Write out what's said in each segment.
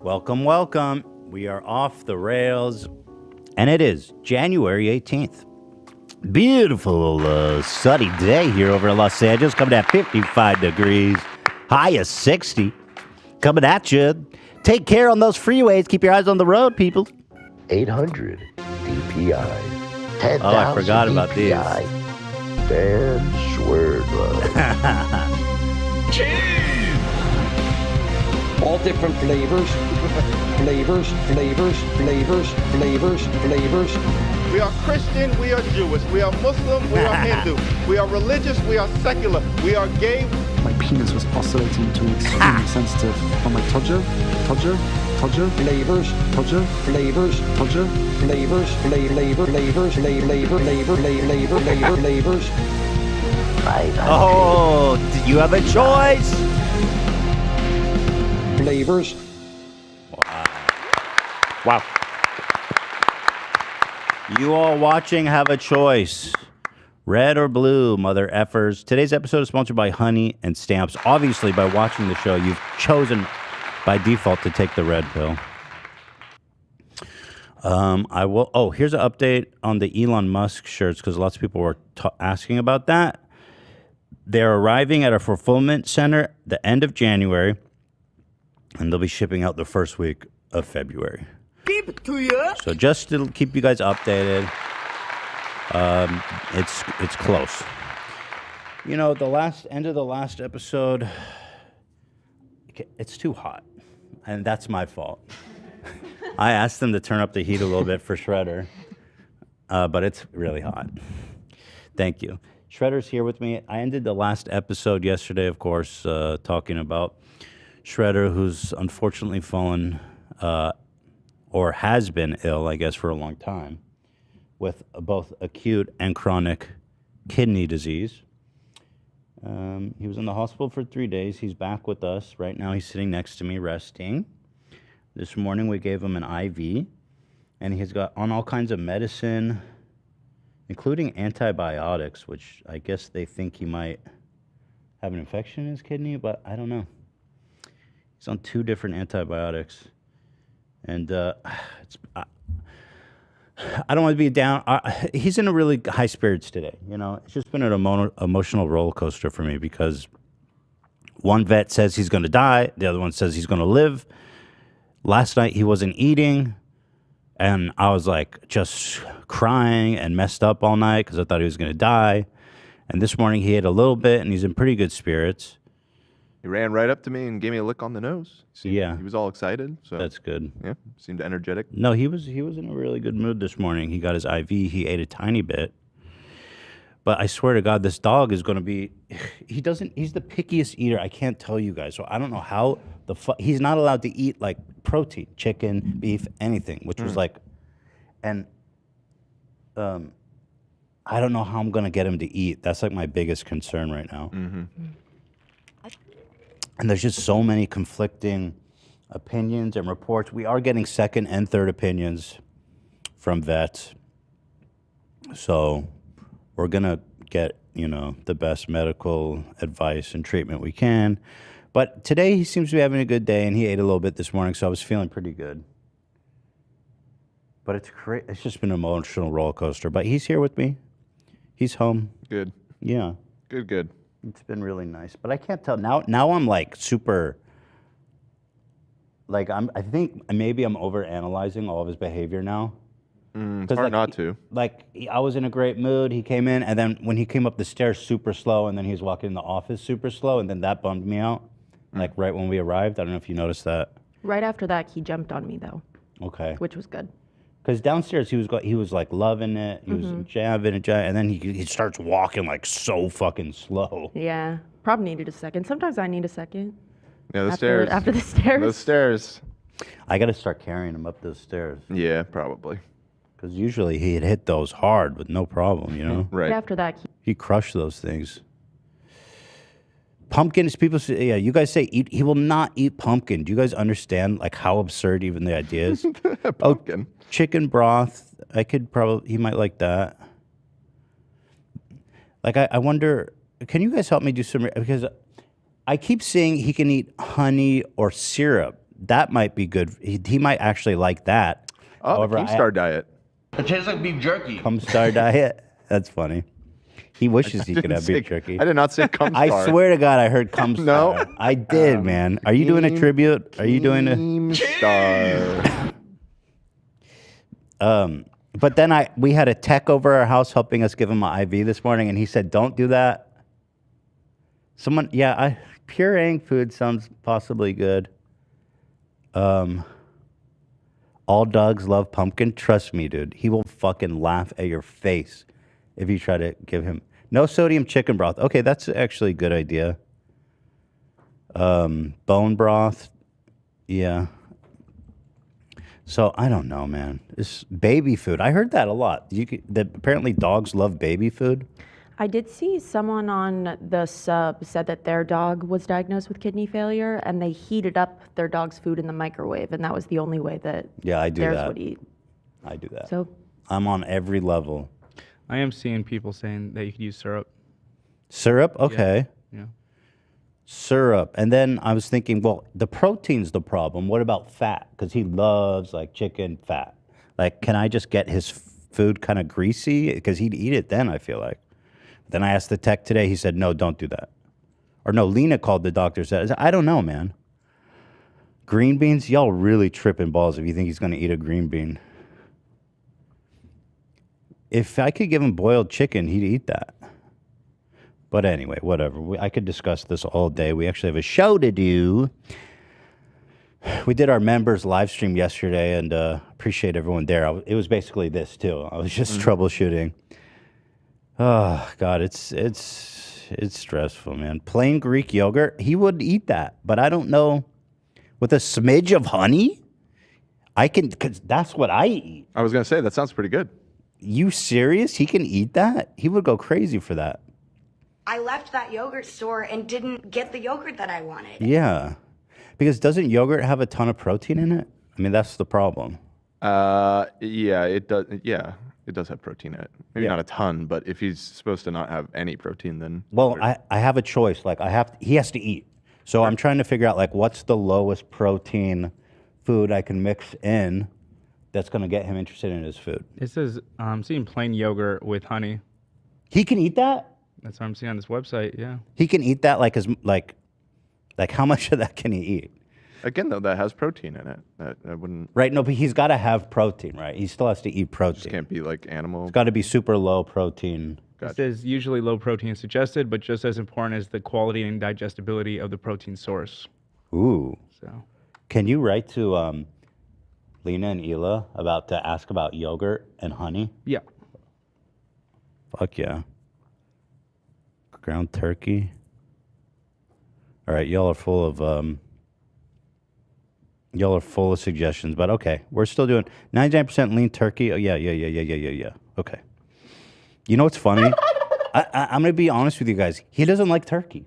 Welcome, welcome. We are off the rails, and it is January 18th. Beautiful sunny day here over in Los Angeles, coming at 55 degrees, high of 60. Coming at you. Take care on those freeways. Keep your eyes on the road, people. 800 DPI. 10,000 Oh, I forgot about DPI. these. Dan Schwerdlow. All different flavors. Flavors. We are Christian, we are Jewish, we are Muslim, we are Hindu, we are religious, we are secular, we are gay. My penis was oscillating to extremely sensitive on my tudger, Flavors. tudger, Flavors. tudger. Flavors. Oh, did you have a choice? Flavors. Wow. You all watching have a choice. Red or blue, mother effers. Today's episode is sponsored by Honey and Stamps. Obviously, by watching the show, you've chosen by default to take the red pill. I will. Oh, here's an update on the Elon Musk shirts because lots of people were asking about that. They're arriving at a fulfillment center the end of January, and they'll be shipping out the first week of February. Keep it to you. So just to keep you guys updated, it's close. You know, the end of the last episode, it's too hot, and that's my fault. I asked them to turn up the heat a little bit for Shredder, but it's really hot. Thank you. Shredder's here with me. I ended the last episode yesterday, of course, talking about Shredder, who's unfortunately fallen or has been ill, I guess, for a long time, with both acute and chronic kidney disease. He was in the hospital for 3 days. He's back with us. Right now, he's sitting next to me, resting. This morning, we gave him an IV, and he's got on all kinds of medicine, including antibiotics, which I guess they think he might have an infection in his kidney, but I don't know. He's on 2 different antibiotics. And I don't want to be down. He's in a really high spirits today. You know, it's just been an emotional roller coaster for me because one vet says he's going to die. The other one says he's going to live. Last night he wasn't eating. And I was like just crying and messed up all night because I thought he was going to die. And this morning he ate a little bit and he's in pretty good spirits. He ran right up to me and gave me a lick on the nose. Yeah. He was all excited. So that's good. Yeah, seemed energetic. No, he was in a really good mood this morning. He got his IV. He ate a tiny bit. But I swear to God, this dog is going to be... He's the pickiest eater. I can't tell you guys. So I don't know how he's not allowed to eat, like, protein, chicken, beef, anything, which was like... And I don't know how I'm going to get him to eat. That's, like, my biggest concern right now. Mm-hmm. And there's just so many conflicting opinions and reports. We are getting second and third opinions from vets. So we're going to get, the best medical advice and treatment we can. But today he seems to be having a good day, and he ate a little bit this morning, so I was feeling pretty good. But it's just been an emotional roller coaster. But he's here with me. He's home. Good. Yeah. Good. It's been really nice, but I can't tell now. I'm like super. Like I think maybe I'm over analyzing all of his behavior now. It's hard not to. I was in a great mood. He came in, and then when he came up the stairs, super slow, and then he was walking in the office, super slow, and then that bummed me out. Like right when we arrived, I don't know if you noticed that. Right after that, he jumped on me though. Okay. Which was good. Because downstairs he was like loving it. He was jabbing and then he starts walking like so fucking slow. Yeah, probably needed a second. Sometimes I need a second. Yeah, stairs. After the stairs. Those stairs. I got to start carrying him up those stairs. Yeah, probably. Because usually he'd hit those hard with no problem, Right. Right after that, he crushed those things. Pumpkins, people say, yeah, you guys say he will not eat pumpkin. Do you guys understand like how absurd even the idea is? Pumpkin. Chicken broth, he might like that. Like, I wonder, can you guys help me do some, because I keep seeing he can eat honey or syrup. that might be good. He might actually like that. Oh, However, the Keemstar diet. It tastes like beef jerky. Keemstar diet. That's funny. He wishes he could have beef jerky. I did not say Keemstar. I swear to God, I heard Keemstar. No. I did, man. Are you doing a tribute? Are you doing a Keemstar? But then we had a tech over our house helping us give him an IV this morning, and he said, "Don't do that." Pureeing food sounds possibly good. All dogs love pumpkin. Trust me, dude. He will fucking laugh at your face if you try to give him no sodium chicken broth. Okay, that's actually a good idea. Bone broth. Yeah. So I don't know, man. This baby food. I heard that a lot. That apparently dogs love baby food. I did see someone on the sub said that their dog was diagnosed with kidney failure, and they heated up their dog's food in the microwave, and that was the only way that I do theirs that. would eat. I do that. So I'm on every level. I am seeing people saying that you could use syrup. Syrup? Okay. Yeah. Syrup. And then I was thinking, well, the protein's the problem. What about fat? Because he loves like chicken fat. Like, can I just get his food kind of greasy? Because he'd eat it then, I feel like. Then I asked the tech today. He said, no, don't do that. Or no, Lena called the doctor. Said, I don't know, man. Green beans? Y'all really tripping balls if you think he's going to eat a green bean. If I could give him boiled chicken, he'd eat that. But anyway, whatever. I could discuss this all day. We actually have a show to do. We did our members live stream yesterday, and appreciate everyone there. It was basically this too. I was just troubleshooting. Oh God, it's stressful, man. Plain Greek yogurt, he would eat that, but I don't know. With a smidge of honey, I can, because that's what I eat. I was gonna say that sounds pretty good. You serious? He can eat that? He would go crazy for that. I left that yogurt store and didn't get the yogurt that I wanted. Yeah, because doesn't yogurt have a ton of protein in it? I mean, that's the problem. Yeah, it does. Yeah, it does have protein in it. Maybe not a ton, but if he's supposed to not have any protein, then well, I have a choice. Like he has to eat. So I'm trying to figure out like what's the lowest protein food I can mix in that's going to get him interested in his food. It says I'm seeing plain yogurt with honey. He can eat that? That's what I'm seeing on this website. Yeah. He can eat that like how much of that can he eat? Again, though, that has protein in it. That wouldn't. Right. No, but he's got to have protein, right? He still has to eat protein. Just can't be like animal. It's got to be super low protein. It says usually low protein is suggested, but just as important is the quality and digestibility of the protein source. Ooh. So, can you write to Lena and Ela to ask about yogurt and honey? Yeah. Fuck yeah. Ground turkey. All right, y'all are full of suggestions, but okay, we're still doing 99% lean turkey. Oh yeah. Okay. You know what's funny? I'm gonna be honest with you guys. He doesn't like turkey.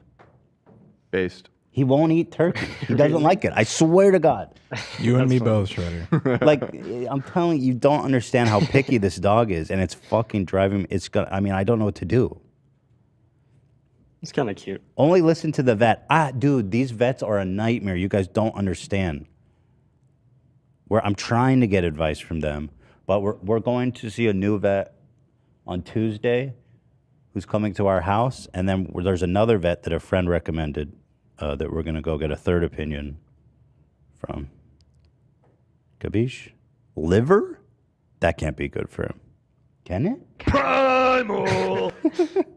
Based. He won't eat turkey. He doesn't like it. I swear to God. You and me both, Shredder. Like, I'm telling you, you don't understand how picky this dog is, and it's fucking driving me. I don't know what to do. It's kind of cute. Only listen to the vet. Dude, these vets are a nightmare. You guys don't understand. I'm trying to get advice from them, but we're going to see a new vet on Tuesday who's coming to our house, and then there's another vet that a friend recommended that we're going to go get a third opinion from. Kabish? Liver? That can't be good for him. Can it? Primal!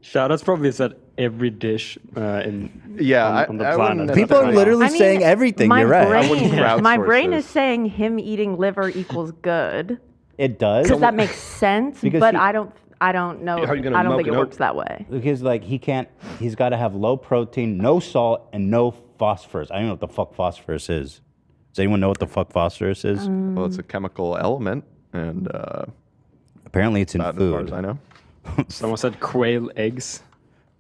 Shout-outs probably said every dish on the planet. People are literally saying everything. You're right. My brain is saying him eating liver equals good. It does. Because that makes sense, Because but he- I don't know. How are you gonna I don't milk think it it out? works that way. Because like he's got to have low protein, no salt, and no phosphorus. I don't know what the fuck phosphorus is. Does anyone know what the fuck phosphorus is? Well, it's a chemical element, and apparently it's in not food. as far as I know. Someone said quail eggs.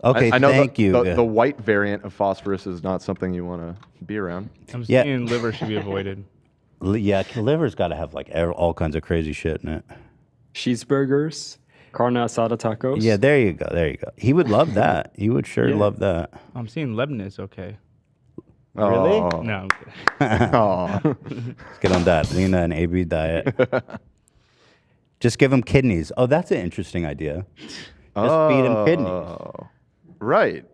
Okay, I know thank you. The white variant of phosphorus is not something you want to be around. I'm Yeah. seeing liver should be avoided. Yeah, liver's got to have like all kinds of crazy shit in it. Cheeseburgers, carne asada tacos. Yeah, there you go. He would love that. He would sure Yeah. love that. I'm seeing Lebanese. Okay. Really? Oh. No. Oh. Let's get on that. Lena and AB diet. Just give him kidneys. Oh, that's an interesting idea. Just feed him kidneys. Right.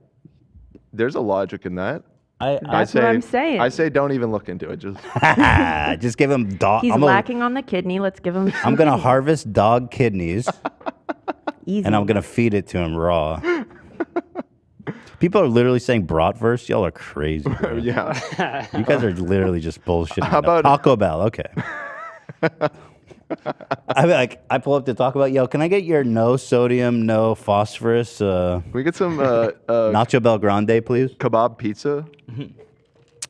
There's a logic in that. That's what I'm saying. I say don't even look into it. Just just give him dog. He's lacking on the kidney. Let's give him. I'm gonna harvest dog kidneys, Easy. and I'm gonna feed it to him raw. People are literally saying bratwurst. Y'all are crazy. Bro. Yeah. You guys are literally just bullshitting. How about Taco Bell? Okay. I pull up to Taco Bell. Yo, can I get your no sodium, no phosphorus? Can we get some Nacho Bel Grande, please? Kebab pizza.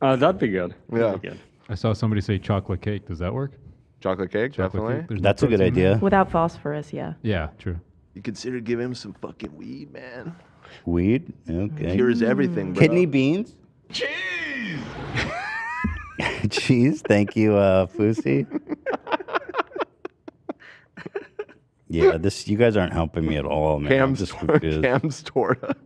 That'd be good. Yeah. That'd be good. I saw somebody say chocolate cake. Does that work? Chocolate cake, definitely. Cake? There's no That's a good protein in idea. Without phosphorus, yeah. it? Yeah, true. You consider giving him some fucking weed, man. Weed? Okay. Cures everything, bro. Kidney beans? Cheese! Cheese? Thank you, Fousey. Yeah, you guys aren't helping me at all, man. I'm just confused. Cam's torta.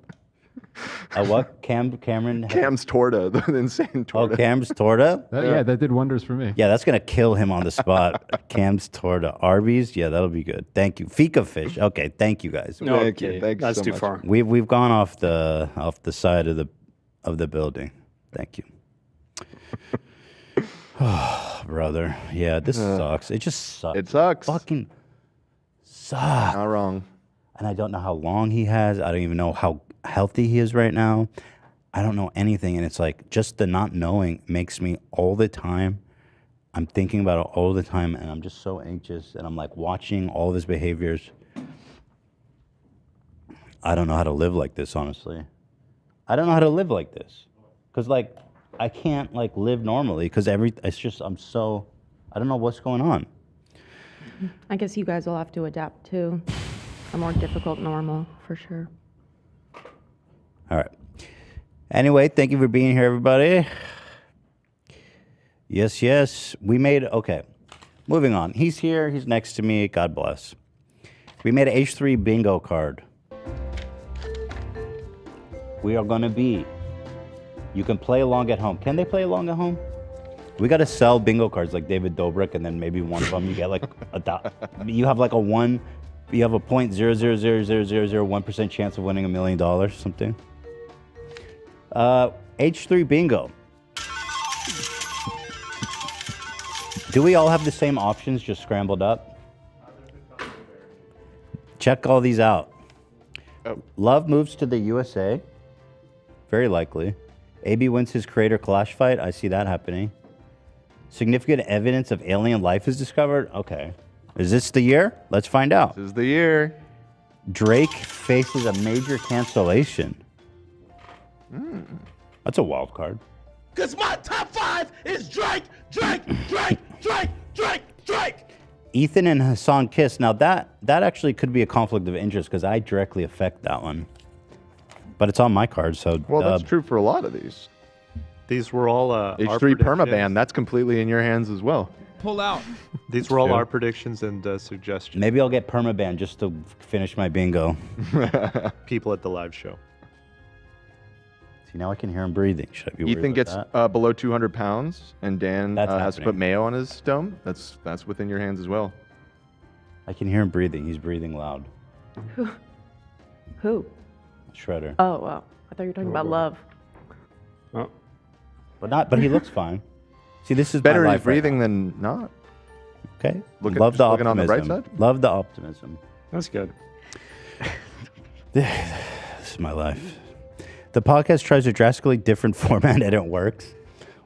What? Cameron? Cam's torta, the insane torta. Oh, Cam's torta? Yeah, that did wonders for me. Yeah, that's going to kill him on the spot. Cam's torta. Arby's? Yeah, that'll be good. Thank you. Fika fish. Okay, thank you guys. No, Thank you. Thanks that's so too much. far. We've gone off the side of the building. Thank you. Oh, brother. Yeah, this sucks. It just sucks. It sucks. Fucking sucks. Not wrong. And I don't know how long he has. I don't even know how healthy he is right now. I don't know anything. And it's like just the not knowing makes me all the time. I'm thinking about it all the time. And I'm just so anxious. And I'm like watching all of his behaviors. I don't know how to live like this, honestly. I don't know how to live like this. Because like I can't like live normally because it's just I don't know what's going on. I guess you guys will have to adapt to a more difficult normal for sure. All right. Anyway, thank you for being here, everybody. Yes. Okay. Moving on. He's here. He's next to me. God bless. We made an H3 bingo card. We are going to be. You can play along at home. Can they play along at home? We got to sell bingo cards like David Dobrik, and then maybe one of them you get like you have like you have a 0.0000001% chance of winning $1 million or something. H3 bingo. Do we all have the same options just scrambled up? Check all these out. Oh. Love moves to the USA. Very likely. AB wins his creator clash fight. I see that happening. Significant evidence of alien life is discovered. Okay. Is this the year? Let's find out. This is the year. Drake faces a major cancellation. That's a wild card. Because my top 5 is Drake. Ethan and Hassan kiss. Now that actually could be a conflict of interest because I directly affect that one. But it's on my card, so... Well, that's true for a lot of these. These were all H3 permaban. That's completely in your hands as well. Pull out. These were all our predictions and suggestions. Maybe I'll get permaban just to finish my bingo. People at the live show. See, now I can hear him breathing. Should I be worried Ethan about gets that? below 200 pounds, and Dan has to happening. put mayo on his dome. That's within your hands as well. I can hear him breathing. He's breathing loud. Who? Shredder. Oh, wow. I thought you were talking about love. Oh. But he looks fine. See, this is Better my he's life right breathing now. than not. Okay. Looking Looking on the bright side. Love the optimism. That's good. This is my life. The podcast tries a drastically different format and it works.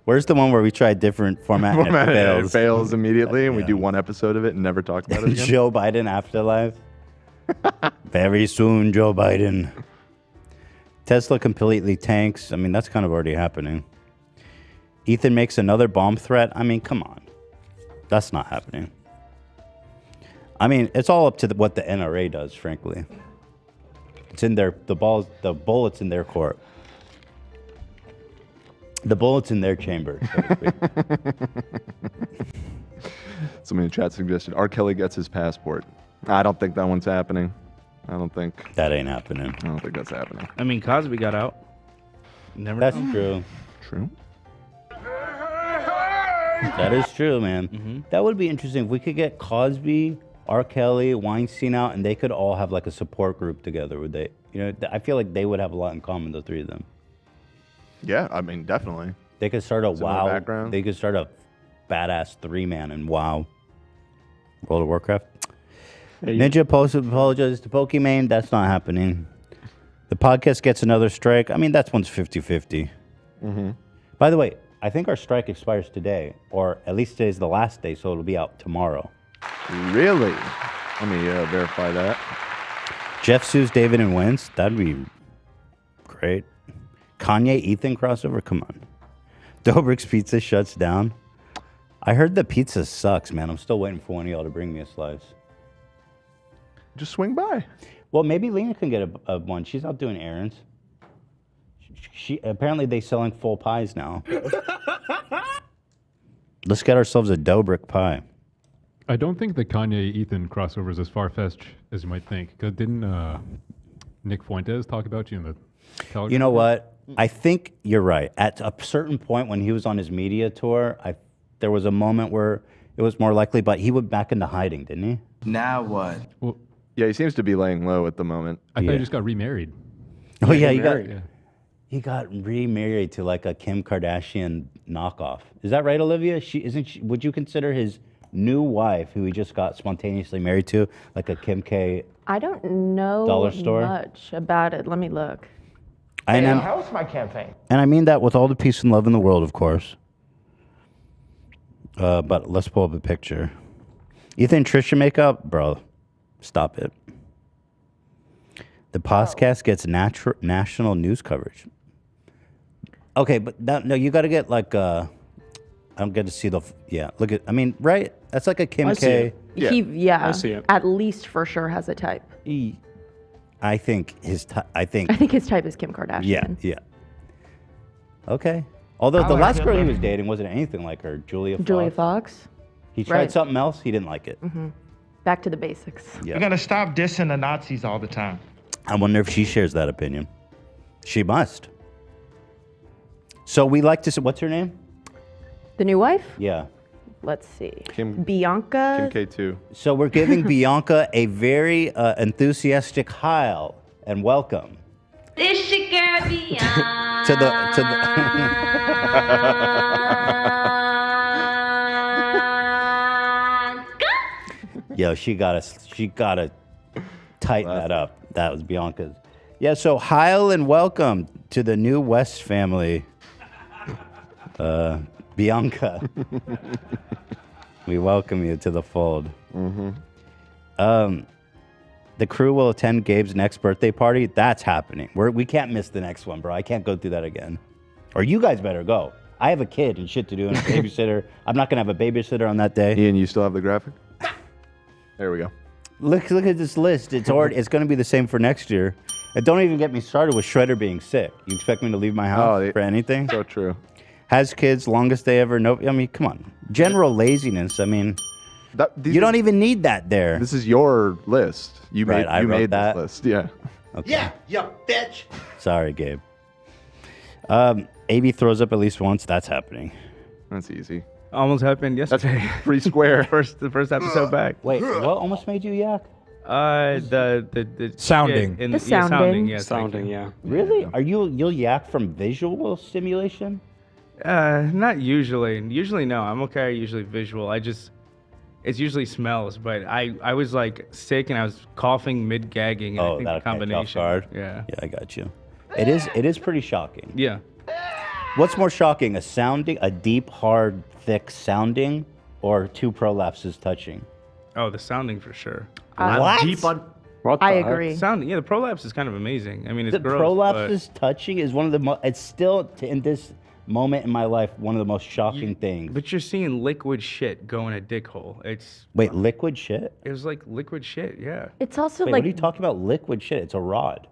Where's the one where we try a different format and it fails? It fails immediately, and we do one episode of it and never talk about it again. Joe Biden afterlife. Very soon, Joe Biden. Tesla completely tanks. I mean, that's kind of already happening. Ethan makes another bomb threat. I mean, come on. That's not happening. I mean, it's all up to what the NRA does, frankly. It's in the bullet's in their court. The bullet's in their chamber, so to speak. Somebody in the chat suggested R. Kelly gets his passport. I don't think that one's happening. I don't think that ain't happening. I don't think that's happening. I mean, Cosby got out. Never That's know. true. True. That is true, man. That would be interesting if we could get Cosby, R. Kelly, Weinstein out, and they could all have like a support group together. Would they? You know, I feel like they would have a lot in common, the three of them. Yeah, I mean, definitely. They could start a Similar WoW. background. They could start a badass 3-man in WoW. World of Warcraft. Ninja apologizes to Pokimane. That's not happening. The podcast gets another strike. I mean, that one's 50-50. By the way, I think our strike expires today, or at least today's the last day, so it'll be out tomorrow. Really? Let me verify that. Jeff sues David and wins. That'd be great. Kanye Ethan crossover. Come on. Dobrik's Pizza shuts down. I heard the pizza sucks, man. I'm still waiting for one of y'all to bring me a slice. Just swing by. Well, maybe Lena can get a one. She's out doing errands. She apparently they selling full pies now. Let's get ourselves a Dobrik pie. I don't think the Kanye Ethan crossover is as far-fetched as you might think. 'Cause didn't Nick Fuentes talk about you in the Telegram? You know what? I think you're right. At a certain point when he was on his media tour, there was a moment where it was more likely, but he went back into hiding, didn't he? Now what? Well, yeah, he seems to be laying low at the moment. I thought he just got remarried. Oh yeah, he got remarried to like a Kim Kardashian knockoff. Is that right, Olivia? Would you consider his new wife, who he just got spontaneously married to, like a Kim K? I don't know Dollar store? much about it. Let me look. How was my campaign? And I mean that with all the peace and love in the world, of course. But let's pull up a picture. Ethan and Trisha makeup? Bro, stop it. The podcast gets national news coverage. Okay, but no, you got to get like, I don't get to see look at, I mean, right? That's like a Kim K. He I see it. at least for sure has a type. I think his I think his type is Kim Kardashian. Yeah. Okay. Although the last girl he was dating wasn't anything like her, Julia Fox. Julia Fox. He tried Right. something else. He didn't like it. Back to the basics. Yeah. You gotta stop dissing the Nazis all the time. I wonder if she shares that opinion. She must. So we like to say, what's her name? The new wife? Yeah. Let's see. Kim Bianca. K2. So we're giving Bianca a very enthusiastic Heil and welcome This your girl Bianca. to the Yo, she gotta tighten that up. That was Bianca's. Yeah, so Heil and welcome to the new West family. Bianca. We welcome you to the fold. The crew will attend Gabe's next birthday party. That's happening. We can't miss the next one, bro. I can't go through that again. Or you guys better go. I have a kid and shit to do and a babysitter. I'm not going to have a babysitter on that day. Ian, you still have the graphic? There we go. Look at this list. It's going to be the same for next year. And don't even get me started with Shredder being sick. You expect me to leave my house for anything? So true. Has kids, longest day ever. Nope. I mean, come on. General laziness. I mean, you don't even need that there. This is your list. You Right, I wrote made that. this list. Yeah. Okay. Yeah, you bitch. Sorry, Gabe. AB throws up at least once. That's happening. That's easy. Almost happened yesterday. That's pretty square. The first episode back. Wait, what almost made you yak? The Sounding. The sounding. Yes, Sounding, yeah. Really? You'll yak from visual stimulation? Not usually. Usually, no. I'm okay. Usually visual. It's usually smells. But I was like sick and I was coughing mid gagging. And I think that'll the combination. catch you off guard. Yeah. Yeah, I got you. It is pretty shocking. Yeah. What's more shocking, a deep, hard, thick sounding, or two prolapses touching? Oh, the sounding for sure. What? Deep on. What I the heck? agree. Sounding. Yeah, the prolapse is kind of amazing. I mean, it's The gross, prolapses touching is one of the most. It's still in this moment in my life one of the most shocking things. But you're seeing liquid shit go in a dick hole. Wait, liquid shit? It was like liquid shit. Yeah. It's also Wait, like what are you talking about? Liquid shit? It's a rod.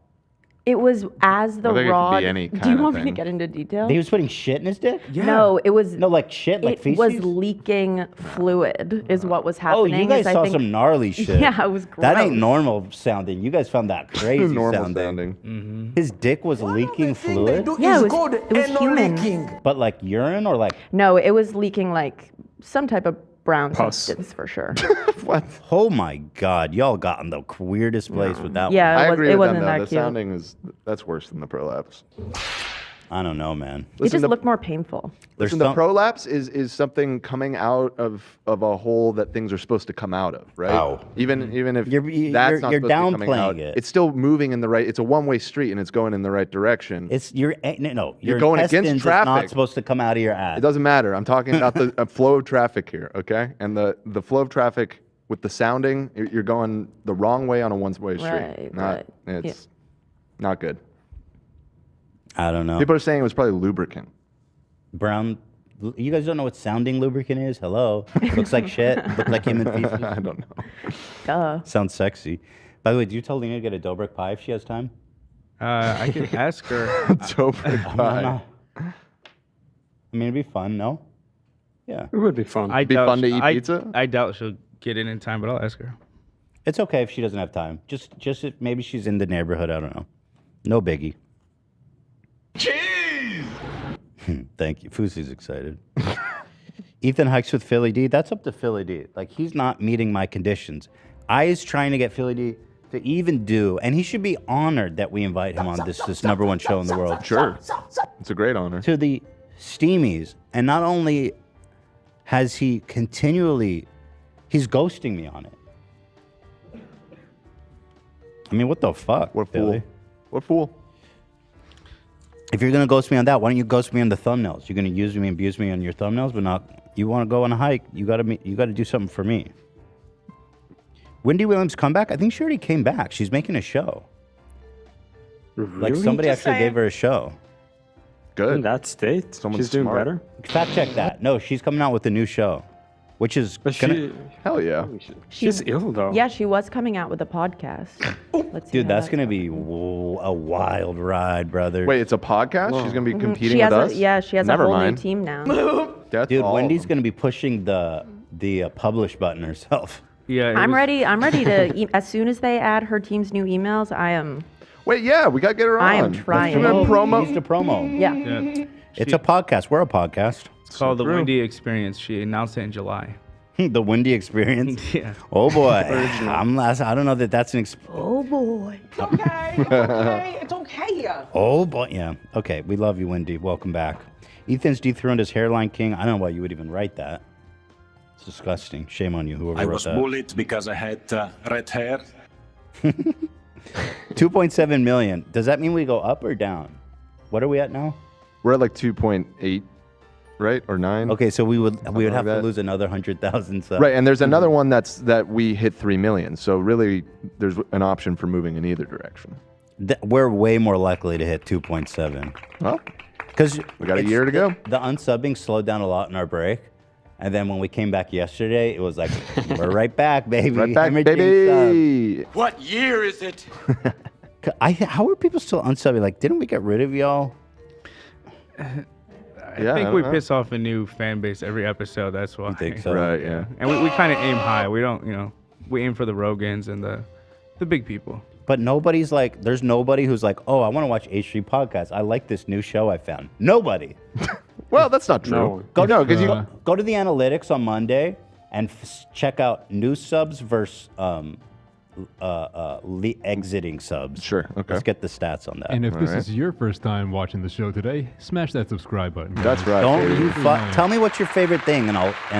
It was as the I think it could be rod. any Do you kind of want me to thing. get into detail? He was putting shit in his dick? No, it was. No, like shit, like It feces? was leaking fluid, is what was Oh, happening. you guys is I saw think- some gnarly shit. Yeah, it was gross. That ain't normal sounding. You guys found that crazy Normal sounding. sounding. His dick was leaking fluid? Yeah, it was human. But like urine or like... No, it was leaking like some type of brown substance for sure. What? Oh my God. Y'all got in the weirdest place with that Yeah, one. it I was- agree it with wasn't them, though. that The cute. sounding that's worse than the prolapse. I don't know, man. It just looked more painful. Listen, the prolapse is something coming out of a hole that things are supposed to come out of, right? Ow. Even if You're that's not you're supposed to be coming downplaying out, it. it's still moving in the right. It's a one-way street and it's going in the right direction. You're You're going against intestines is traffic. not supposed to come out of your ass. It doesn't matter. I'm talking about the flow of traffic here, okay? And the flow of traffic with the sounding, you're going the wrong way on a one-way street. Right. It's not good. I don't know. People are saying it was probably lubricant. Brown. You guys don't know what sounding lubricant is? Hello. Looks like shit. Looks like human feces. I don't know. Duh. Sounds sexy. By the way, do you tell Lena to get a Dobrik pie if she has time? I could ask her. Dobrik pie. I mean, it'd be fun, no? Yeah. It would be fun. I Be doubt fun to she- eat I- pizza? I doubt she'll get in time, but I'll ask her. It's okay if she doesn't have time. Just if maybe she's in the neighborhood. I don't know. No biggie. Thank you. Fousey's excited. Ethan hikes with Philly D. That's up to Philly D. Like, he's not meeting my conditions. I is trying to get Philly D to even do, and he should be honored that we invite him on this #1 show in the world. Sure. It's a great honor. To the Steamies. And not only has he continually, he's ghosting me on it. I mean, what the fuck? What Philly? fool? What fool? If you're gonna ghost me on that, why don't you ghost me on the thumbnails? You're gonna use me and abuse me on your thumbnails, but not. You want to go on a hike? You gotta do something for me. Wendy Williams comeback? I think she already came back. She's making a show. Like somebody actually gave her a show. Good. In that state, Someone's she's doing smart. better. Fact check that. No, she's coming out with a new show, which is hell yeah. She's ill though. Yeah, she was coming out with a podcast. Let's see Dude, how that's gonna be a wild ride, brother. Wait, it's a podcast? She's gonna be competing she has with us? she has Never a whole mind. new team now. Dude, Wendy's gonna be pushing the publish button herself. Yeah, I'm ready. I'm ready to. As soon as they add her team's new emails, I am. Wait, yeah, we gotta get her on. I am trying. Let's do a promo. Needs to promo. Yeah. Yeah. It's a podcast. We're a podcast. It's called The Wendy Experience. She announced it in July. The Wendy Experience. Yeah. Oh boy, I don't know that that's an. Oh boy. It's okay. Oh boy, yeah. Okay, we love you, Wendy. Welcome back. Ethan's dethroned as hairline king. I don't know why you would even write that. It's disgusting. Shame on you, whoever I wrote was that. bullied because I had red hair. 2.7 million. Does that mean we go up or down? What are we at now? We're at like 2.8, right? Or 9? Okay, so we would like have to that. lose another 100,000 subs. Right, and there's another one that we hit 3 million. So really, there's an option for moving in either direction. We're way more likely to hit 2.7. Well, because we got a year to go. The unsubbing slowed down a lot in our break. And then when we came back yesterday, it was like, we're right back, baby. Right back, Hemorrhaging baby. What year is it? How are people still unsubbing? Like, didn't we get rid of y'all? I think we piss off a new fan base every episode. That's why. You think so? Right, yeah. And we kind of aim high. We don't, we aim for the Rogans and the big people. But nobody's like, there's nobody who's like, oh, I want to watch H3 podcast. I like this new show I found. Nobody. Well, that's not true. Go Go to the analytics on Monday and check out new subs versus exiting subs. Sure. Okay. Let's get the stats on that. And if this is your first time watching the show today, smash that subscribe button. That's right. Don't baby. you tell me what's your favorite thing, and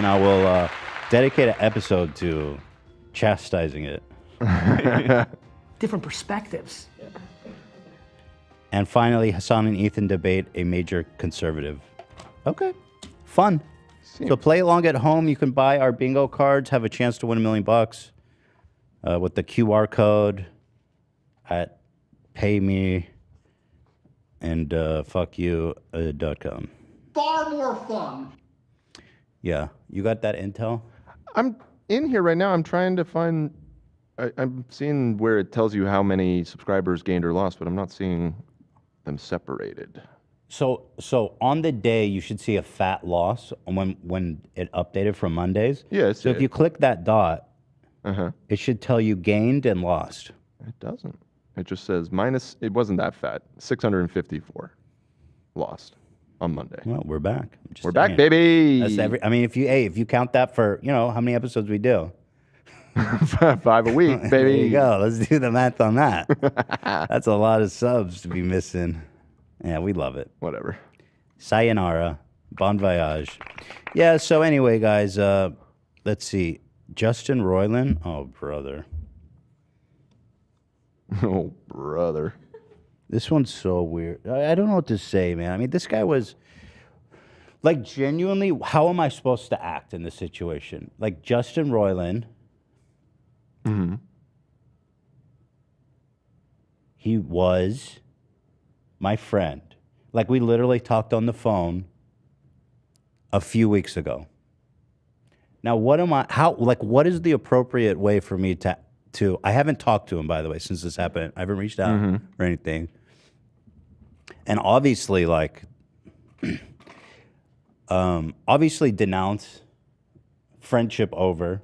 I will dedicate an episode to chastising it. Different perspectives. And finally, Hassan and Ethan debate a major conservative. Okay, fun. So play along at home. You can buy our bingo cards, have a chance to win $1 million with the QR code at payme and fuckyou.com. Far more fun. Yeah, you got that intel? I'm in here right now. I'm trying to find I'm seeing where it tells you how many subscribers gained or lost, but I'm not seeing them separated. So on the day you should see a fat loss when it updated from Mondays. Yeah. So if you click that dot, it should tell you gained and lost. It doesn't. It just says minus. It wasn't that fat. 654 lost on Monday. Well, we're back. We're back, baby. That's I mean, if you count that for how many episodes we do. 5 a week, baby. There you go. Let's do the math on that. That's a lot of subs to be missing. Yeah, we love it. Whatever. Sayonara. Bon voyage. Yeah, so anyway, guys, let's see. Justin Roiland. Oh, brother. Oh, brother. This one's so weird. I don't know what to say, man. I mean, this guy was... Like, genuinely, how am I supposed to act in this situation? Like, Justin Roiland... Mm-hmm. He was my friend. Like, we literally talked on the phone a few weeks ago. Now, what is the appropriate way for me to I haven't talked to him, by the way, since this happened. I haven't reached out or anything. And obviously, obviously denounce friendship over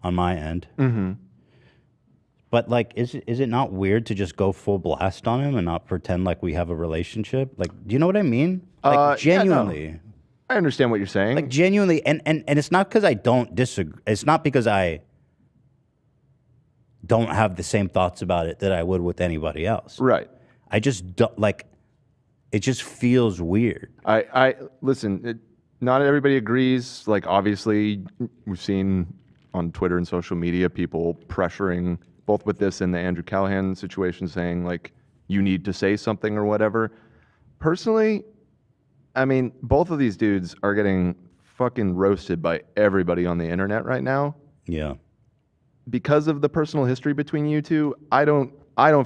on my end. Mm-hmm. But is it not weird to just go full blast on him and not pretend like we have a relationship? Like, do you know what I mean? Like, genuinely. Yeah, no. I understand what you're saying. Like, genuinely, and it's not because I don't disagree. It's not because I don't have the same thoughts about it that I would with anybody else. Right. I just don't, it just feels weird. I listen, not everybody agrees. Like, obviously, we've seen on Twitter and social media people pressuring, both with this and the Andrew Callahan situation, saying, like, you need to say something or whatever. Personally, I mean, both of these dudes are getting fucking roasted by everybody on the internet right now. Yeah. Because of the personal history between you two, I don't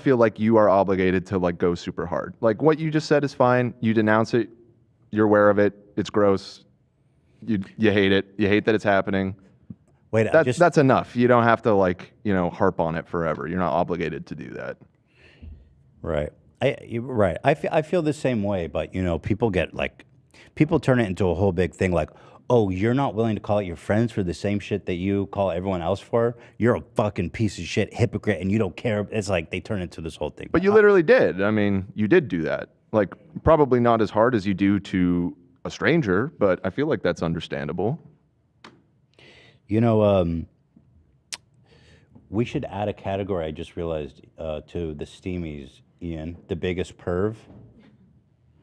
feel like you are obligated to go super hard. Like, what you just said is fine. You denounce it. You're aware of it. It's gross. You hate it. You hate that it's happening. Wait, that's enough. You don't have to harp on it forever. You're not obligated to do that. Right. I feel the same way, but people people turn it into a whole big thing. Like, oh, you're not willing to call out your friends for the same shit that you call everyone else for. You're a fucking piece of shit, hypocrite, and you don't care. It's like they turn into this whole thing. But you literally did. I mean, you did do that. Like, probably not as hard as you do to a stranger, but I feel like that's understandable. We should add a category, I just realized, to the Steamies, Ian, the biggest perv.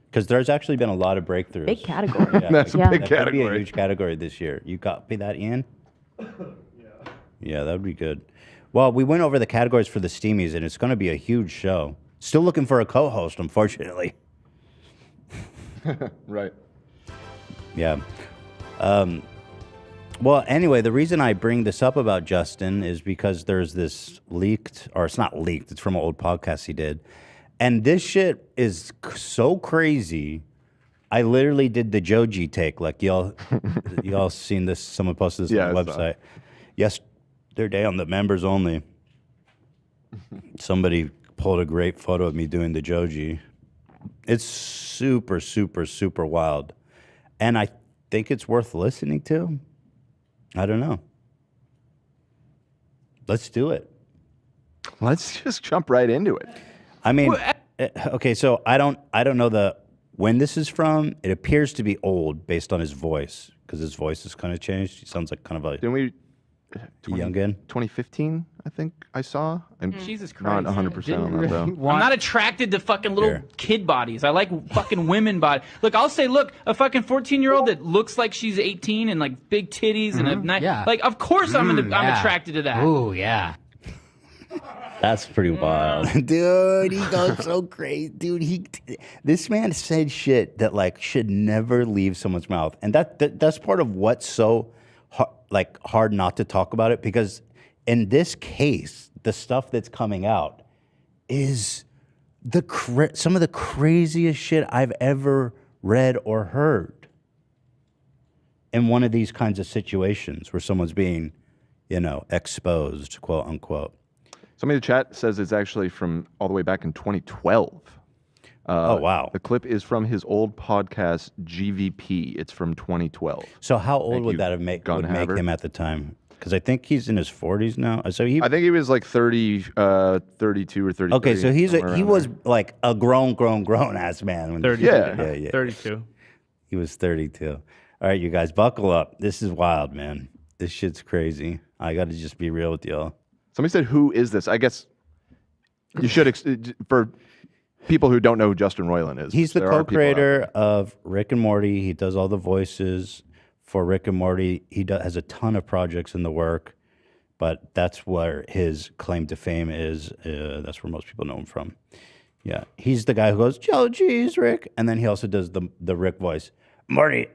Because there's actually been a lot of breakthroughs. Big category. That's a big That could be a category. huge category this year. You copy that, Ian? Yeah, that would be good. Well, we went over the categories for the Steamies, and it's going to be a huge show. Still looking for a co-host, unfortunately. Right. Yeah. Well, anyway, the reason I bring this up about Justin is because there's this leaked, or it's not leaked, it's from an old podcast he did. And this shit is so crazy. I literally did the Joji take. Like, y'all seen this? Someone posted this on the website. Yesterday on the members only, somebody pulled a great photo of me doing the Joji. It's super, super, super wild. And I think it's worth listening to. I don't know. Let's do it. Let's just jump right into it. I mean, okay, so I don't know when this is from. It appears to be old based on his voice, because his voice has kind of changed. He sounds like kind of a youngin. 2015, I think I saw. I'm Jesus Christ. not 100% on that, though. I'm not attracted to fucking little kid bodies. I like fucking women body. Look, I'll say, look, a fucking 14-year-old that looks like she's 18 and like big titties and a nice, like, of course I'm attracted to that. Ooh, yeah. That's pretty wild. Dude, he goes so crazy. Dude, this man said shit that should never leave someone's mouth. And that's part of what's so hard not to talk about it, because in this case, the stuff that's coming out is some of the craziest shit I've ever read or heard in one of these kinds of situations where someone's being, exposed, quote unquote. Somebody in the chat says it's actually from all the way back in 2012. Oh, wow. The clip is from his old podcast, GVP. It's from 2012. So how old would that have make him at the time? Because I think he's in his 40s now. So I think he was like 30, 32 or 33. Okay, so he was like a grown ass man. When 32. Yeah. 32. He was 32. All right, you guys, buckle up. This is wild, man. This shit's crazy. I got to just be real with y'all. Somebody said, "Who is this?" I guess you should for people who don't know who Justin Roiland is. He's the co-creator of Rick and Morty. He does all the voices for Rick and Morty. He has a ton of projects in the work, but that's where his claim to fame is. That's where most people know him from. Yeah, he's the guy who goes, "Oh, geez, Rick," and then he also does the Rick voice. Morty,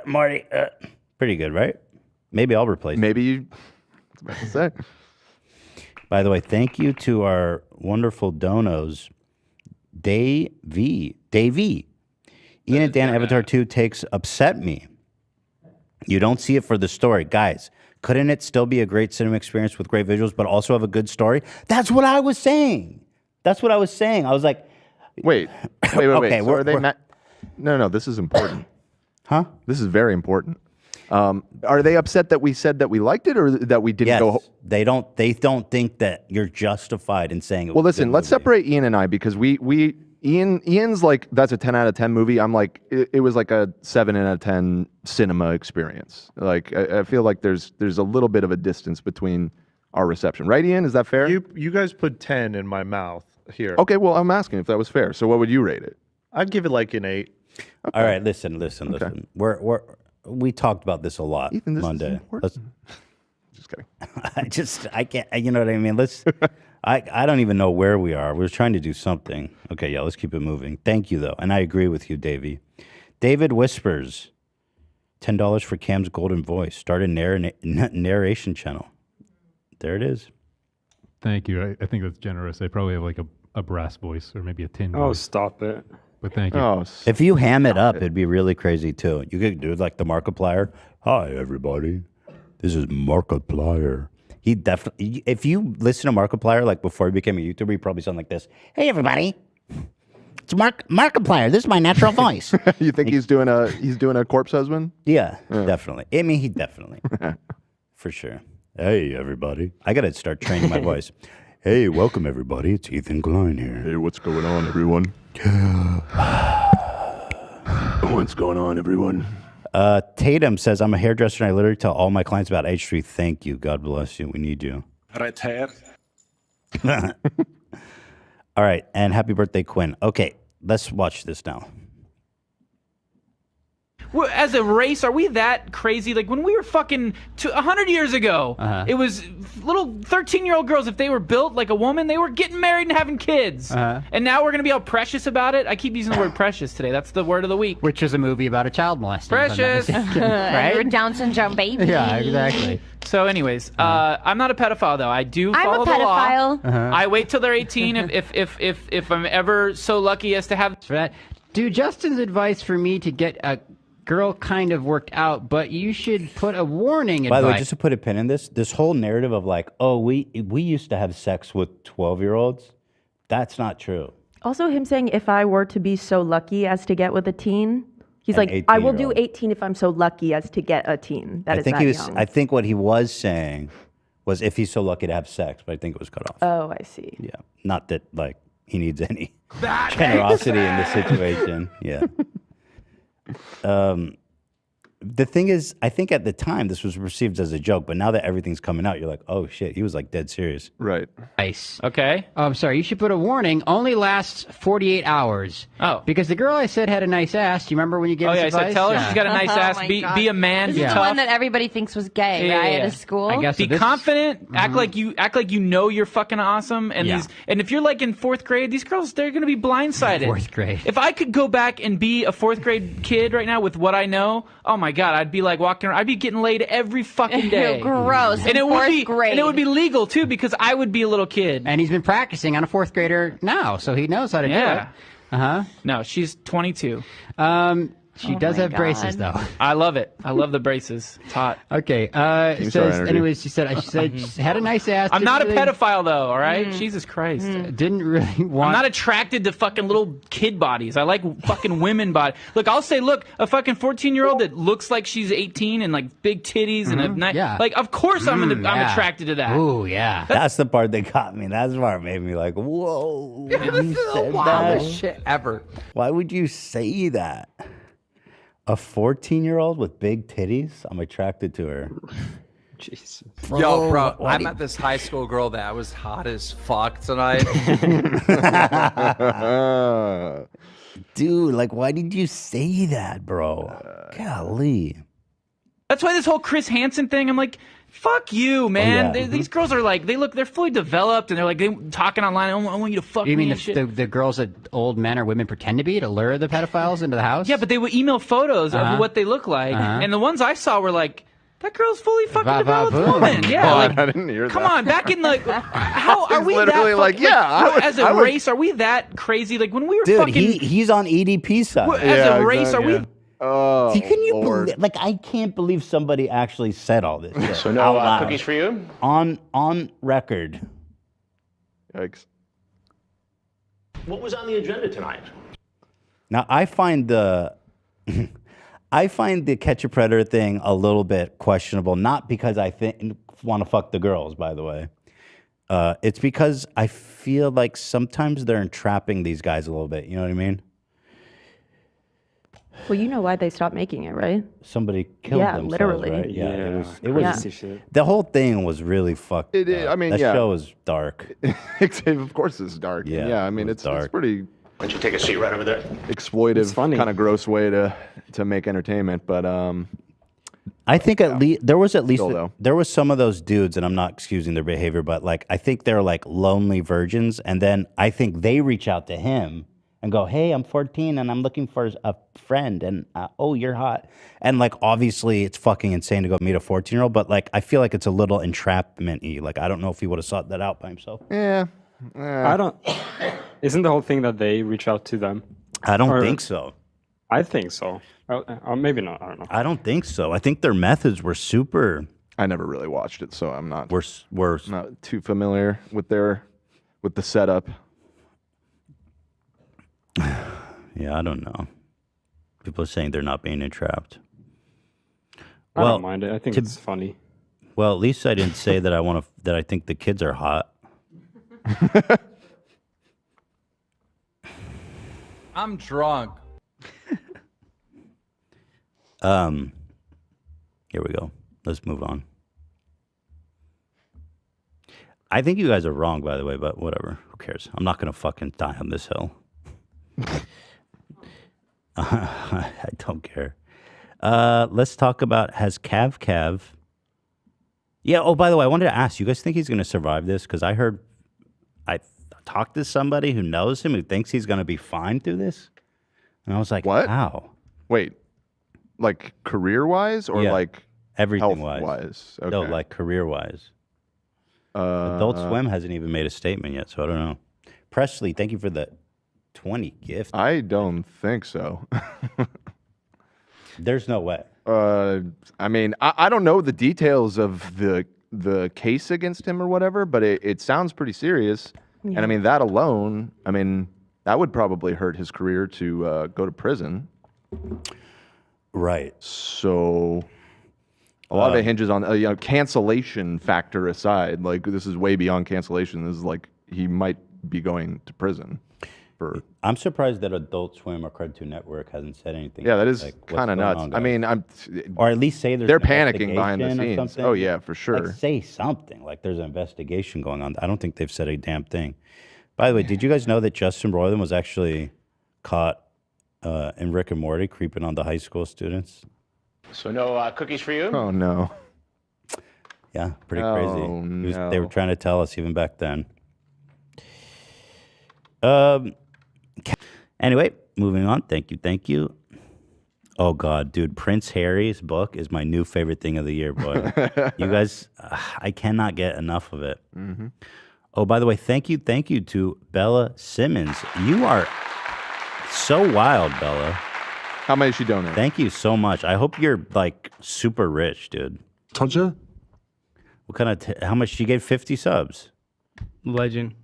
Morty. Pretty good, right? Maybe I'll replace. Maybe you. I was about to say. By the way, thank you to our wonderful donos, Davey. Ian and Dan Avatar 2 takes upset me. You don't see it for the story. Guys, couldn't it still be a great cinema experience with great visuals, but also have a good story? That's what I was saying. I was like... Wait. Okay, so are they No, this is important. Huh? This is very important. Are they upset that we said that we liked it or that we didn't go? They don't think that you're justified in saying it. Well, listen, let's separate Ian and I because Ian's like, that's a 10 out of 10 movie. I'm like, it was like a 7 out of 10 cinema experience. Like, I feel like there's a little bit of a distance between our reception. Right, Ian? Is that fair? You guys put 10 in my mouth here. Okay, well, I'm asking if that was fair. So what would you rate it? I'd give it like an 8. Okay. All right, listen. We talked about this a lot Ethan, this Monday. Is important. Just kidding. I can't, you know what I mean? I don't even know where we are. We're trying to do something. Okay, yeah, let's keep it moving. Thank you, though. And I agree with you, Davey. David Whispers, $10 for Cam's golden voice. Start a narration channel. There it is. Thank you. I think that's generous. I probably have like a brass voice or maybe a tin voice. Oh, stop it. But thank you. Oh, if you ham it up, it'd be really crazy, too. You could do like the Markiplier. Hi, everybody. This is Markiplier. He definitely, if you listen to Markiplier, like before he became a YouTuber, he probably sounded like this. Hey, everybody. It's Markiplier. This is my natural voice. You think he's doing a corpse husband? Yeah, definitely. I mean, he definitely. For sure. Hey, everybody. I got to start training my voice. Hey, welcome, everybody. It's Ethan Klein here. Hey, what's going on, everyone? What's going on, everyone? Tatum says, I'm a hairdresser and I literally tell all my clients about H3. Thank you. God bless you. We need you. Red hair. All right. And happy birthday, Quinn. Okay. Let's watch this now. As a race, are we that crazy? Like when we were fucking 100 years ago, it was little 13-year-old girls. If they were built like a woman, they were getting married and having kids. And now we're gonna be all precious about it. I keep using the word precious today. That's the word of the week. Which is a movie about a child molesting. Precious, right? You're a Down syndrome baby. Yeah, exactly. So, anyways, I'm not a pedophile though. I do follow the law. I'm a pedophile. I wait till they're 18 if I'm ever so lucky as to have. For that, do Justin's advice for me to get a girl kind of worked out, but you should put a warning. By the way, just to put a pin in this whole narrative of like, oh, we used to have sex with 12-year-olds. That's not true. Also, him saying, if I were to be so lucky as to get with a teen, he's like, I will do 18 if I'm so lucky as to get a teen. That is that young. I think what he was saying was if he's so lucky to have sex, but I think it was cut off. Oh, I see. Yeah, not that like he needs any generosity in this situation. Yeah. The thing is, I think at the time this was perceived as a joke, but now that everything's coming out, you're like, oh shit, he was like dead serious. Right. Nice. Okay. Oh, I'm sorry. You should put a warning. Only lasts 48 hours. Oh. Because the girl I said had a nice ass. Do you remember when you gave us advice? I said, tell her she's got a nice ass. my Be God. a man. This Be is the tough. one that everybody thinks was gay, right? At a school. I guess Be confident. Act like you know you're fucking awesome. And and if you're like in 4th grade, these girls, they're gonna be blindsided. 4th grade. If I could go back and be a 4th grade kid right now with what I know, oh my God, I'd be like walking around. I'd be getting laid every fucking day. Gross. And it would be legal too because I would be a little kid. And he's been practicing on a 4th grader now, so he knows how to do it. No, she's 22. She does have braces, though. I love it. I love the braces. It's hot. Okay. It says, anyways, she said she had a nice ass. I'm not a Didn't really- pedophile, though, all right? Jesus Christ. Didn't really want... I'm not attracted to fucking little kid bodies. I like fucking women bodies. Look, I'll say, look, a fucking 14-year-old that looks like she's 18 and like big titties and a nice... Yeah. Like, of course I'm attracted to that. Ooh, yeah. That's the part that got me. That's the part made me like, whoa. You said Wildest that? shit ever. Why would you say that? A 14-year-old with big titties? I'm attracted to her. Jesus. Yo, bro, I met this high school girl that was hot as fuck tonight. Dude, like, why did you say that, bro? Golly. That's why this whole Chris Hansen thing, I'm like, fuck you, man. These girls are like, they're fully developed and they're like, they talking online. I want you to fuck You me mean and shit. the girls that old men or women pretend to be to lure the pedophiles into the house? Yeah, but they would email photos of what they look like. And the ones I saw were like, that girl's fully fucking developed woman. Yeah, like, I didn't hear come that. on, back in like, how are He's we literally that like, fucking, yeah, as a race, are we that crazy? Like when we were Dude, fucking, he's on EDP side. as a race, are we? Oh, Can you believe? Like, I can't believe somebody actually said all this. Shit So no out loud. cookies for you? On record. Yikes. What was on the agenda tonight? Now I find the catch a predator thing a little bit questionable. Not because I want to fuck the girls, by the way. It's because I feel like sometimes they're entrapping these guys a little bit. You know what I mean? Well, you know why they stopped making it, right? Somebody killed Yeah, themselves, literally. right? Yeah, it crazy was. shit. The whole thing was really fucked. It is. up. I mean, that yeah. show was dark. Of course it's dark. Yeah, Yeah, I mean, it was it's dark. pretty Why don't you take a seat right over there? exploitive, kind of gross way to make entertainment. But I think at least there was Still, though. there was some of those dudes, and I'm not excusing their behavior, but like I think they're like lonely virgins, and then I think they reach out to him and go, "Hey, I'm 14 and I'm looking for a friend, and oh, you're hot," and like obviously it's fucking insane to go meet a 14-year-old, but like I feel like it's a little entrapment-y. Like I don't know if he would have sought that out by himself. Yeah, I don't. Isn't the whole thing that they reach out to them? I don't think so. I think so. Maybe not. I don't know. I don't think so. I think their methods were super. I never really watched it, so I'm not. We're not too familiar with the setup. Yeah, I don't know. People are saying they're not being entrapped. I don't mind it. I think it's funny. Well, at least I didn't say that that I think the kids are hot. I'm drunk. Here we go. Let's move on. I think you guys are wrong, by the way, but whatever. Who cares? I'm not going to fucking die on this hill. I don't care. Let's talk about, has Cav... Yeah, oh, by the way, I wanted to ask, you guys think he's going to survive this? Because I talked to somebody who knows him, who thinks he's going to be fine through this. And I was like, What? How? Wait, like career-wise or Yeah, like everything-wise. health-wise? No, Okay. like career-wise. Adult Swim hasn't even made a statement yet, so I don't know. Presley, thank you for the 20 gift. I don't think so. There's no way. I mean, I don't know the details of the case against him or whatever, but it sounds pretty serious. And I mean, that alone, I mean, that would probably hurt his career to go to prison. Right. So a lot of it hinges on cancellation factor aside. Like this is way beyond cancellation. This is like he might be going to prison. I'm surprised that Adult Swim or Cartoon Network hasn't said anything. Yeah, that is like, what's kind of going nuts. on, I guys? mean, or at least say there's they're an panicking behind the investigation or scenes. something. Oh yeah, for sure. Like, say something. Like there's an investigation going on. I don't think they've said a damn thing. By the way, did you guys know that Justin Roiland was actually caught in Rick and Morty creeping on the high school students? So no cookies for you? Oh no. Yeah, pretty Oh, crazy. They no. were trying to tell us even back then. Anyway, moving on. Thank you. Oh God, dude, Prince Harry's book is my new favorite thing of the year, boy. You guys, I cannot get enough of it. Mm-hmm. Oh, by the way, thank you to Bella Simmons. You are so wild, Bella. How many she donate? Thank you so much. I hope you're like super rich, dude. Todger? What kind of? How much? She gave 50 subs. Legend.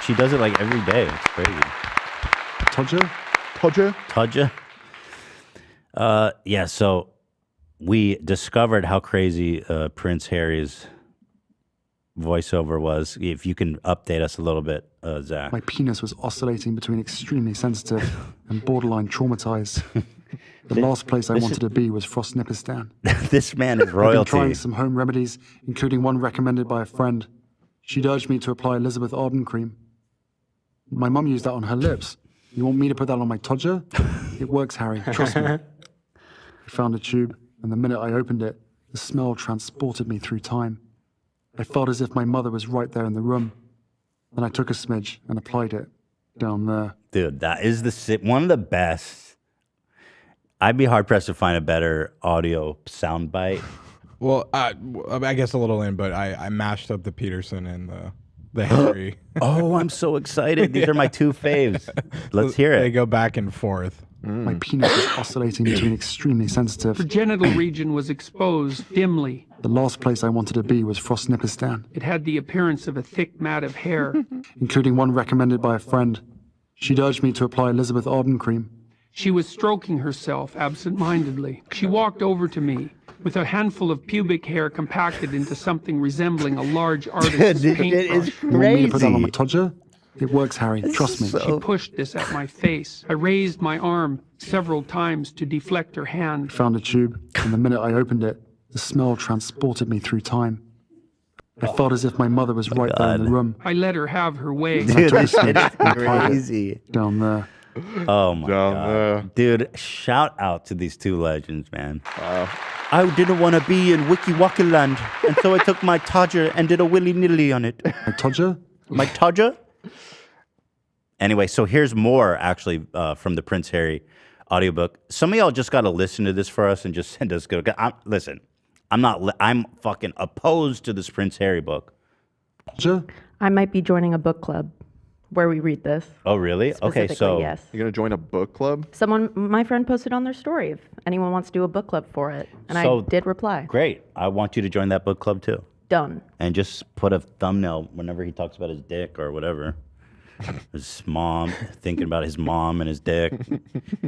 She does it like every day. It's crazy. Todger? Todger? Yeah. So we discovered how crazy Prince Harry's voiceover was. If you can update us a little bit, Zach. My penis was oscillating between extremely sensitive and borderline traumatized. The last place I wanted to be was Frostnipistan. This man is I've been royalty. trying some home remedies, including one recommended by a friend. She'd urged me to apply Elizabeth Arden cream. My mum used that on her lips. You want me to put that on my todger? It works, Harry. Trust me. I found a tube, and the minute I opened it, the smell transported me through time. I felt as if my mother was right there in the room. Then I took a smidge and applied it down there. Dude, that is one of the best. I'd be hard pressed to find a better audio soundbite. Well, I guess a little in, but I mashed up the Peterson and the Harry. Oh, I'm so excited. These are my two faves. Let's hear it. They go back and forth. My penis was oscillating between extremely sensitive. Her genital region was exposed dimly. The last place I wanted to be was Frostnipistan. It had the appearance of a thick mat of hair. Including one recommended by a friend. She'd urged me to apply Elizabeth Arden cream. She was stroking herself absent-mindedly. She walked over to me with a handful of pubic hair compacted into something resembling a large artist's paintbrush. You want me to put that on my todger? It works, Harry. Trust me. She pushed this at my face. I raised my arm several times to deflect her hand. I found a tube, and the minute I opened it, the smell transported me through time. I felt as if my mother was right there in the room. I let her have her way. Dude, this is crazy. Down there. Oh my God. Dude, shout out to these two legends, man. Wow. I didn't want to be in Wiki Waka Land, and so I took my Todger and did a willy-nilly on it. My Todger? My Todger? Anyway, so here's more, actually, from the Prince Harry audiobook. Some of y'all just got to listen to this for us and just send us good. Listen, I'm fucking opposed to this Prince Harry book. I might be joining a book club where we read this. Oh, really? Okay, so yes. You're going to join a book club? My friend posted on their story if anyone wants to do a book club for it. And So, I did reply. great. I want you to join that book club too. Done. And just put a thumbnail whenever he talks about his dick or whatever. His mom, thinking about his mom and his dick.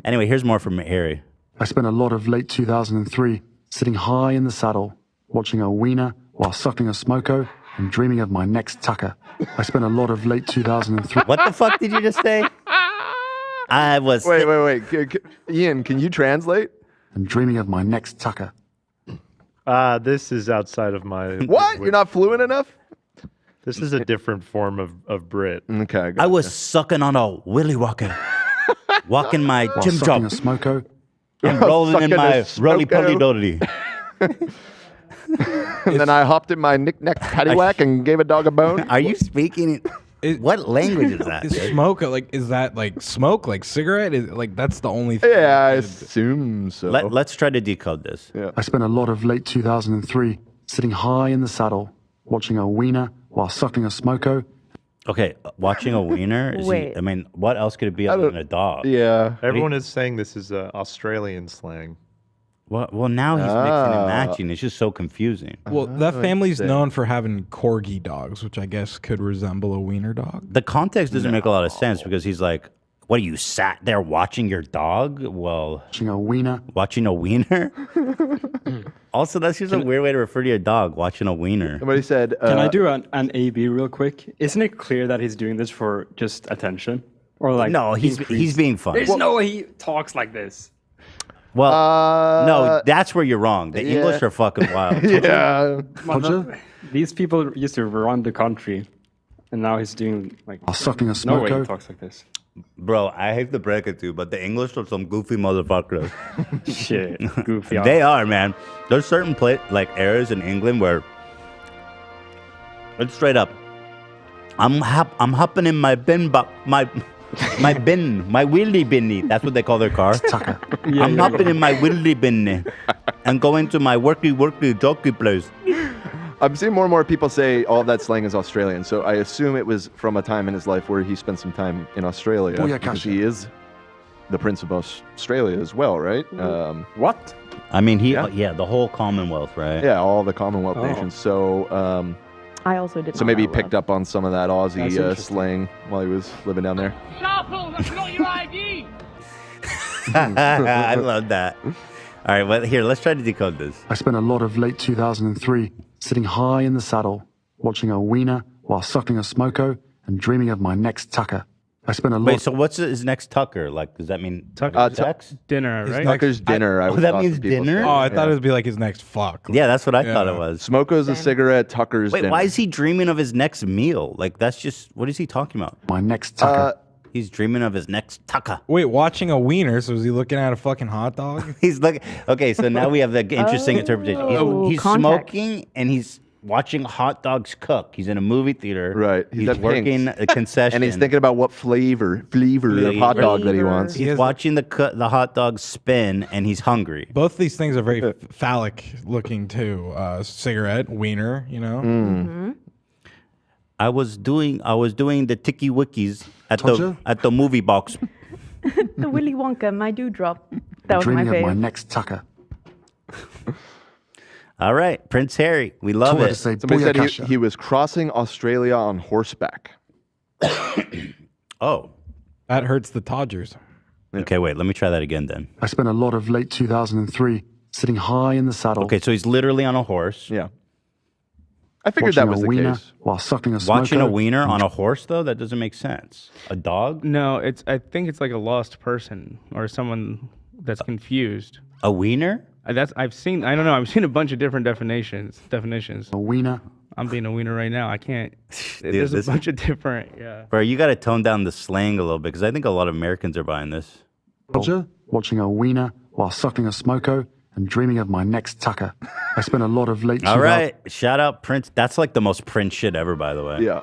Anyway, here's more from Harry. I spent a lot of late 2003 sitting high in the saddle, watching a wiener while sucking a smoko and dreaming of my next tucker. I spent a lot of late 2003. What the fuck did you just say? I was. Wait. Ian, can you translate? And dreaming of my next tucker. This is outside of my... What? You're not fluent enough? This is a different form of Brit. Okay. I was sucking on a willy walker, walking my While gym sucking job, a smoko. and rolling in Sucking a my roly poly smoko. doly. And then I hopped in my knick-knack paddywhack and gave a dog a bone. Are you speaking? What language is that? Is dude? smoke is that like smoke, like cigarette? Is like that's the only thing? Yeah, I assume so. Let's try to decode this. Yeah. I spent a lot of late 2003 sitting high in the saddle, watching a wiener while sucking a smoko. Okay, watching a wiener. Wait. I mean, what else could it be other than a dog? Yeah. Everyone is saying this is Australian slang. Well, now he's mixing and matching. It's just so confusing. Well, that family's known for having corgi dogs, which I guess could resemble a wiener dog. The context doesn't make a lot of sense because he's like, "What, you sat there watching your dog?" Well, watching a wiener. Watching a wiener. Also, that's just a weird way to refer to your dog. Watching a wiener. Somebody said, Can I do an AB real quick? Isn't it clear that he's doing this for just attention? Or like No, he's being funny. There's no way he talks like this. Well, no, that's where you're wrong. The English are fucking wild. Yeah. These people used to run the country, and now he's doing like sucking a no way he smoko. talks like this. Bro, I hate to break it to you, but the English are some goofy motherfuckers. Shit, goofy. They are, man. There's certain areas in England where it's straight up. I'm hopping in my bin, my bin, my willy binny. That's what they call their car. I'm hopping in my willy binny and going to my worky jokey place. I'm seeing more and more people say all of that slang is Australian, so I assume it was from a time in his life where he spent some time in Australia. Booyakasha. Because he is the Prince of Australia as well, right? What? I mean, yeah, the whole Commonwealth, right? Yeah, all the Commonwealth Oh. nations. So, I also did. so maybe he picked up on some of that Aussie slang while he was living down there. Sharple, that's not your ID. I love that. All right, well, here, let's try to decode this. I spent a lot of late 2003 sitting high in the saddle, watching a wiener while suckling a smoko and dreaming of my next tucker. I spent a lot. Wait, so what's his next tucker? Like, does that mean sex? Dinner, His right? next- Tucker's dinner. I Oh, would that talk means to people dinner? say. Oh, I thought it would be like his next fuck. Yeah, that's what I thought it was. Smoko's a cigarette, Tucker's Wait, dinner. why is he dreaming of his next meal? Like, that's just, what is he talking about? My next tucker. He's dreaming of his next tucker. Wait, watching a wiener, so is he looking at a fucking hot dog? He's looking, okay, so now we have the interesting interpretation. He's context. smoking and he's watching hot dogs cook. He's in a movie theater. Right. He's at working Pink's. a concession. And he's thinking about what flavor of hot dog that he wants. He's watching the hot dog spin and he's hungry. Both these things are very phallic looking too. Cigarette, wiener, you know. Mm. I was doing the ticky wickies at Told the movie box. The Willy Wonka, my dewdrop. That was my dreaming of my favorite. next tucker. All right, Prince Harry, we love Told her it. to say Somebody said booyakasha. he was crossing Australia on horseback. Oh. That hurts the Todgers. Okay, wait, let me try that again then. I spent a lot of late 2003 sitting high in the saddle. Okay, so he's literally on a horse. Yeah. I figured that was watching a the wiener case. while suckling a Watching a smoko. wiener on a horse, though, that doesn't make sense. A dog? No, I think it's like a lost person or someone that's confused. A wiener? I've seen a bunch of different definitions. A wiener. I'm being a wiener right now. I can't. Dude, There's a this- bunch of different. Yeah. Bro, you got to tone down the slang a little bit because I think a lot of Americans are buying this. Roger, watching a wiener while suckling a smoko and dreaming of my next tucker. I spent a lot of late All right, shout out Prince. That's like the most Prince shit ever, by the way. Yeah.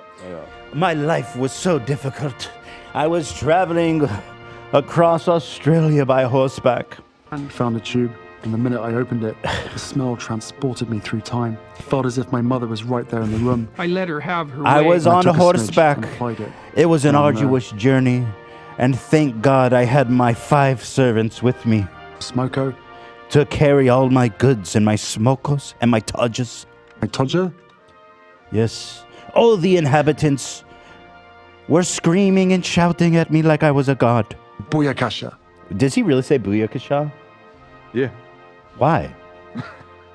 My life was so difficult. I was traveling across Australia by horseback. And found a tube, and the minute I opened it, the smell transported me through time. It felt as if my mother was right there in the room. I let her have her I way. was on took a smidge horseback. and applied it. It was an And, arduous journey, and thank God I had my 5 servants with me. Smoko? To carry all my goods and my smokos and my todges. My todger? Yes. All the inhabitants were screaming and shouting at me like I was a god. Booyakasha. Does he really say booyakasha? Yeah. Why?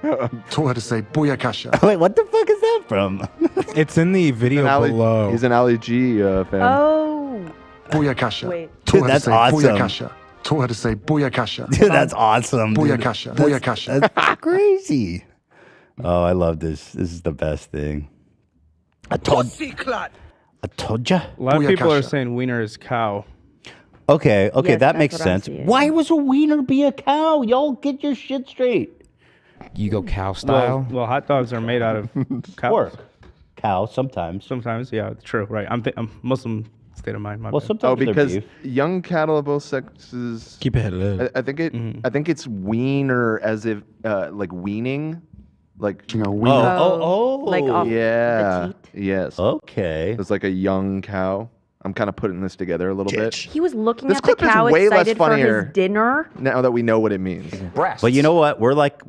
Taught her to say booyakasha. Wait, what the fuck is that from? It's in the video below. He's an Ali G fan. Oh. Booyakasha. Wait. Taught Dude, her that's to say awesome. booyakasha. Taught her to say booyakasha. Dude, that's awesome. Dude. Booyakasha. Booyakasha. That's crazy. Oh, I love this. This is the best thing. A todja? A lot of people are Booyakasha. saying wiener is cow. Okay, Yes, that that's makes what I'm sense. seeing. Why was a wiener be a cow? Y'all get your shit straight. You go cow Well, style. well, hot dogs are made out of cows. Pork. Cow, sometimes. Sometimes, yeah, true, right. I'm Muslim state of mind. My Well, bad. sometimes Oh, they're because beef. young cattle of both sexes. Keep it low. I think it. I think it's wiener, as if like weaning, like. Watching a wiener. Like off Yeah. the teat. Yes. Okay. It's like a young cow. I'm kind of putting this together a little bit. He was looking This at the clip is cow way less excited for funnier. his dinner. Now that we know what it means. Breasts. But you know what? We're like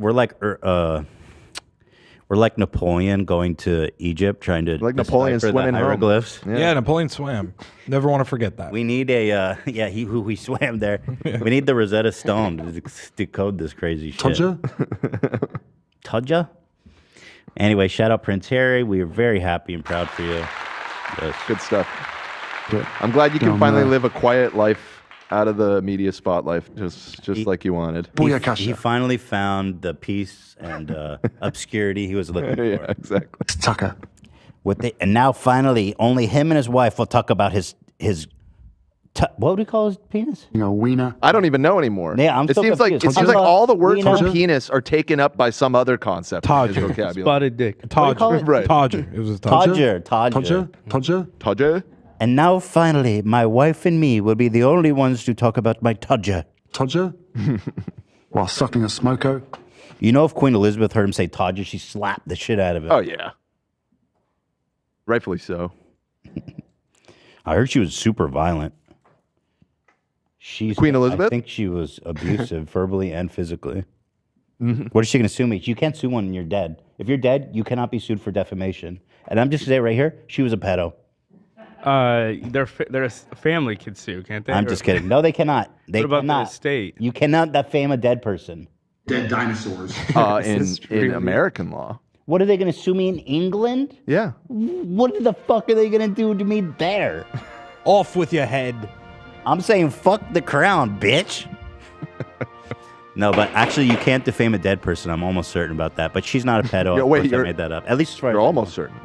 Napoleon going to Egypt trying to Like Napoleon decipher swimming the home. hieroglyphs. Yeah, Napoleon swam. Never want to forget that. We need a he swam there. We need the Rosetta Stone to decode this crazy shit. Todger? Todja? Anyway, shout out Prince Harry. We are very happy and proud for you. Yes. Good stuff. Good. I'm glad you can Down finally there. live a quiet life out of the media spotlight, just like you wanted. Booyakasha. He finally found the peace and obscurity he was looking for. Yeah, exactly. Tucker. And now finally, only him and his wife will talk about his what do we call his penis? You know, wiener. I don't even know anymore. Yeah, I'm it so seems like it confused. seems like Todger? all the words Wiener? for penis are taken up by some other concept. in his Todger. vocabulary. Spotted dick. What do you call Todger. it? Right. Todger. It was a Todger. Todger. Todger? Todger? And now finally, my wife and me will be the only ones to talk about my Todger. Todger? While sucking a smoko? You know, if Queen Elizabeth heard him say Todger, she slapped the shit out of him. Oh yeah. Rightfully so. I heard she was super violent. She's Queen Elizabeth? I think she was abusive, verbally and physically. Mm-hmm. What is she going to sue me? You can't sue when you're dead. If you're dead, you cannot be sued for defamation. And I'm just going to say right here, she was a pedo. Their family could sue, can't they? I'm Or- just kidding. No, they cannot. They What about cannot. the estate? You cannot defame a dead person. Dead dinosaurs. In American law. What are they going to sue me in England? Yeah. What the fuck are they going to do to me there? Off with your head. I'm saying fuck the crown, bitch. No, but actually you can't defame a dead person. I'm almost certain about that. But she's not a pedo. Yeah, Of wait, course I you're- made that up. At least as far as You're I almost certain.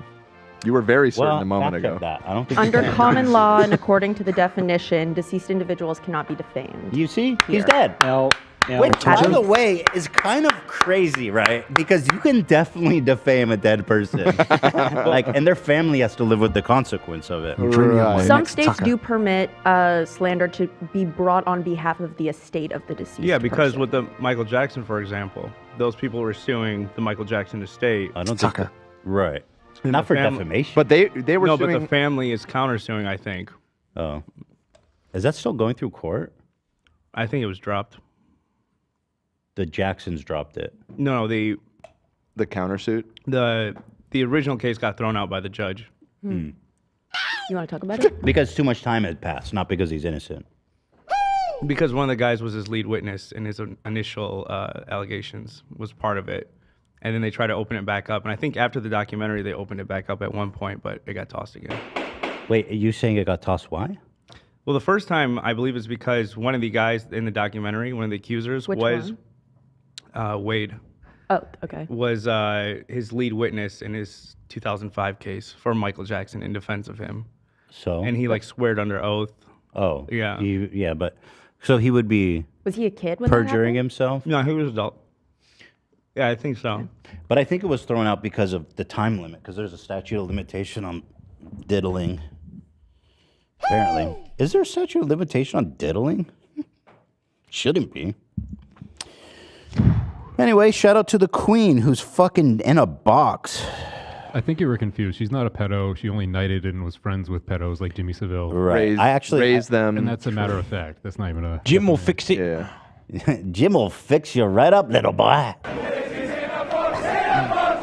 You were very certain Well, a moment fact check ago. that. I don't think Under you can. common law and according to the definition, deceased individuals cannot be defamed. You see, he's Here. dead. Which, by Told the you. way, is kind of crazy, right? Because you can definitely defame a dead person, and their family has to live with the consequence of it. Some states do permit slander to be brought on behalf of the estate of the deceased. Yeah, because person. with the Michael Jackson, for example, those people were suing the Michael Jackson estate. I don't think right. And Not the for defamation. But they were no, but suing. the family is countersuing. I think. Oh, is that still going through court? I think it was dropped. The Jacksons dropped it. No, the countersuit. The original case got thrown out by the judge. You want to talk about it? Because too much time had passed, not because he's innocent. Because one of the guys was his lead witness, and his initial allegations was part of it. And then they tried to open it back up. And I think after the documentary, they opened it back up at one point, but it got tossed again. Wait, are you saying it got tossed? Why? Well, the first time, I believe, is because one of the guys in the documentary, one of the accusers, Which was one? Wade. Oh, okay. Was his lead witness in his 2005 case for Michael Jackson in defense of him. So? And he sweared under oath. Oh, Yeah. but so he would be Was he a kid when that perjuring happened? himself? No, he was adult. Yeah, I think so. But I think it was thrown out because of the time limit, because there's a statute of limitation on diddling. Apparently. Is there a statute of limitation on diddling? Shouldn't be. Anyway, shout out to the Queen, who's fucking in a box. I think you were confused. She's not a pedo. She only knighted and was friends with pedos like Jimmy Savile. Right. I actually raised them. And that's a matter of fact. That's not even a. Jim will fix it. Yeah. Jim will fix you right up, little boy.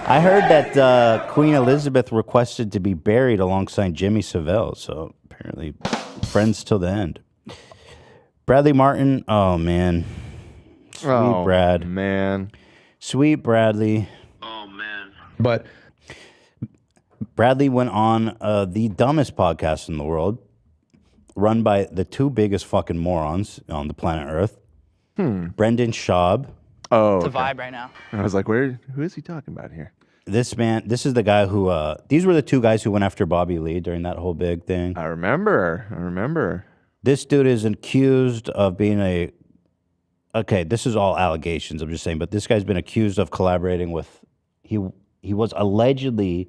I heard that Queen Elizabeth requested to be buried alongside Jimmy Savile, so apparently friends till the end. Bradley Martin, oh man. Sweet Brad. Man. Sweet Bradley. But Bradley went on the dumbest podcast in the world, run by the two biggest fucking morons on the planet Earth. Brendan Schaub. Oh, It's a vibe right now. I was like, who is he talking about here? This man, this is the guy who, these were the two guys who went after Bobby Lee during that whole big thing. I remember. This dude is accused of being okay, this is all allegations, I'm just saying, but this guy's been accused of collaborating with, he was allegedly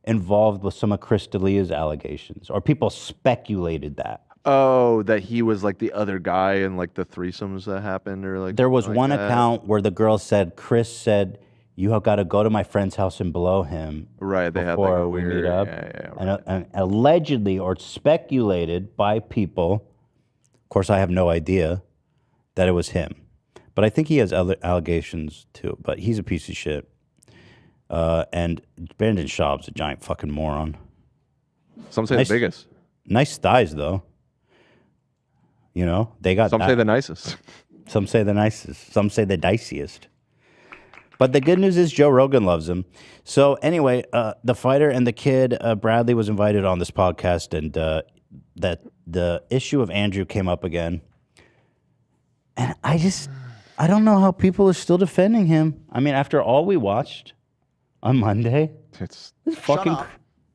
involved with some of Chris D'Elia's allegations, or people speculated that. Oh, that he was like the other guy in like the threesomes that happened, or like There was something one like that? account where the girl said, Chris said, you have got to go to my friend's house and blow him. Right, they had like before a we weird, meet up. And allegedly, or speculated by people, of course, I have no idea that it was him. But I think he has other allegations too. But he's a piece of shit. And Brendan Schaub's a giant fucking moron. Some say the biggest. Nice thighs, though. You know, they got. Some say the nicest. Some say the nicest. Some say the diciest. But the good news is Joe Rogan loves him. So anyway, the fighter and the kid, Bradley, was invited on this podcast, and that the issue of Andrew came up again. And I don't know how people are still defending him. I mean, after all we watched on Monday, it's fucking,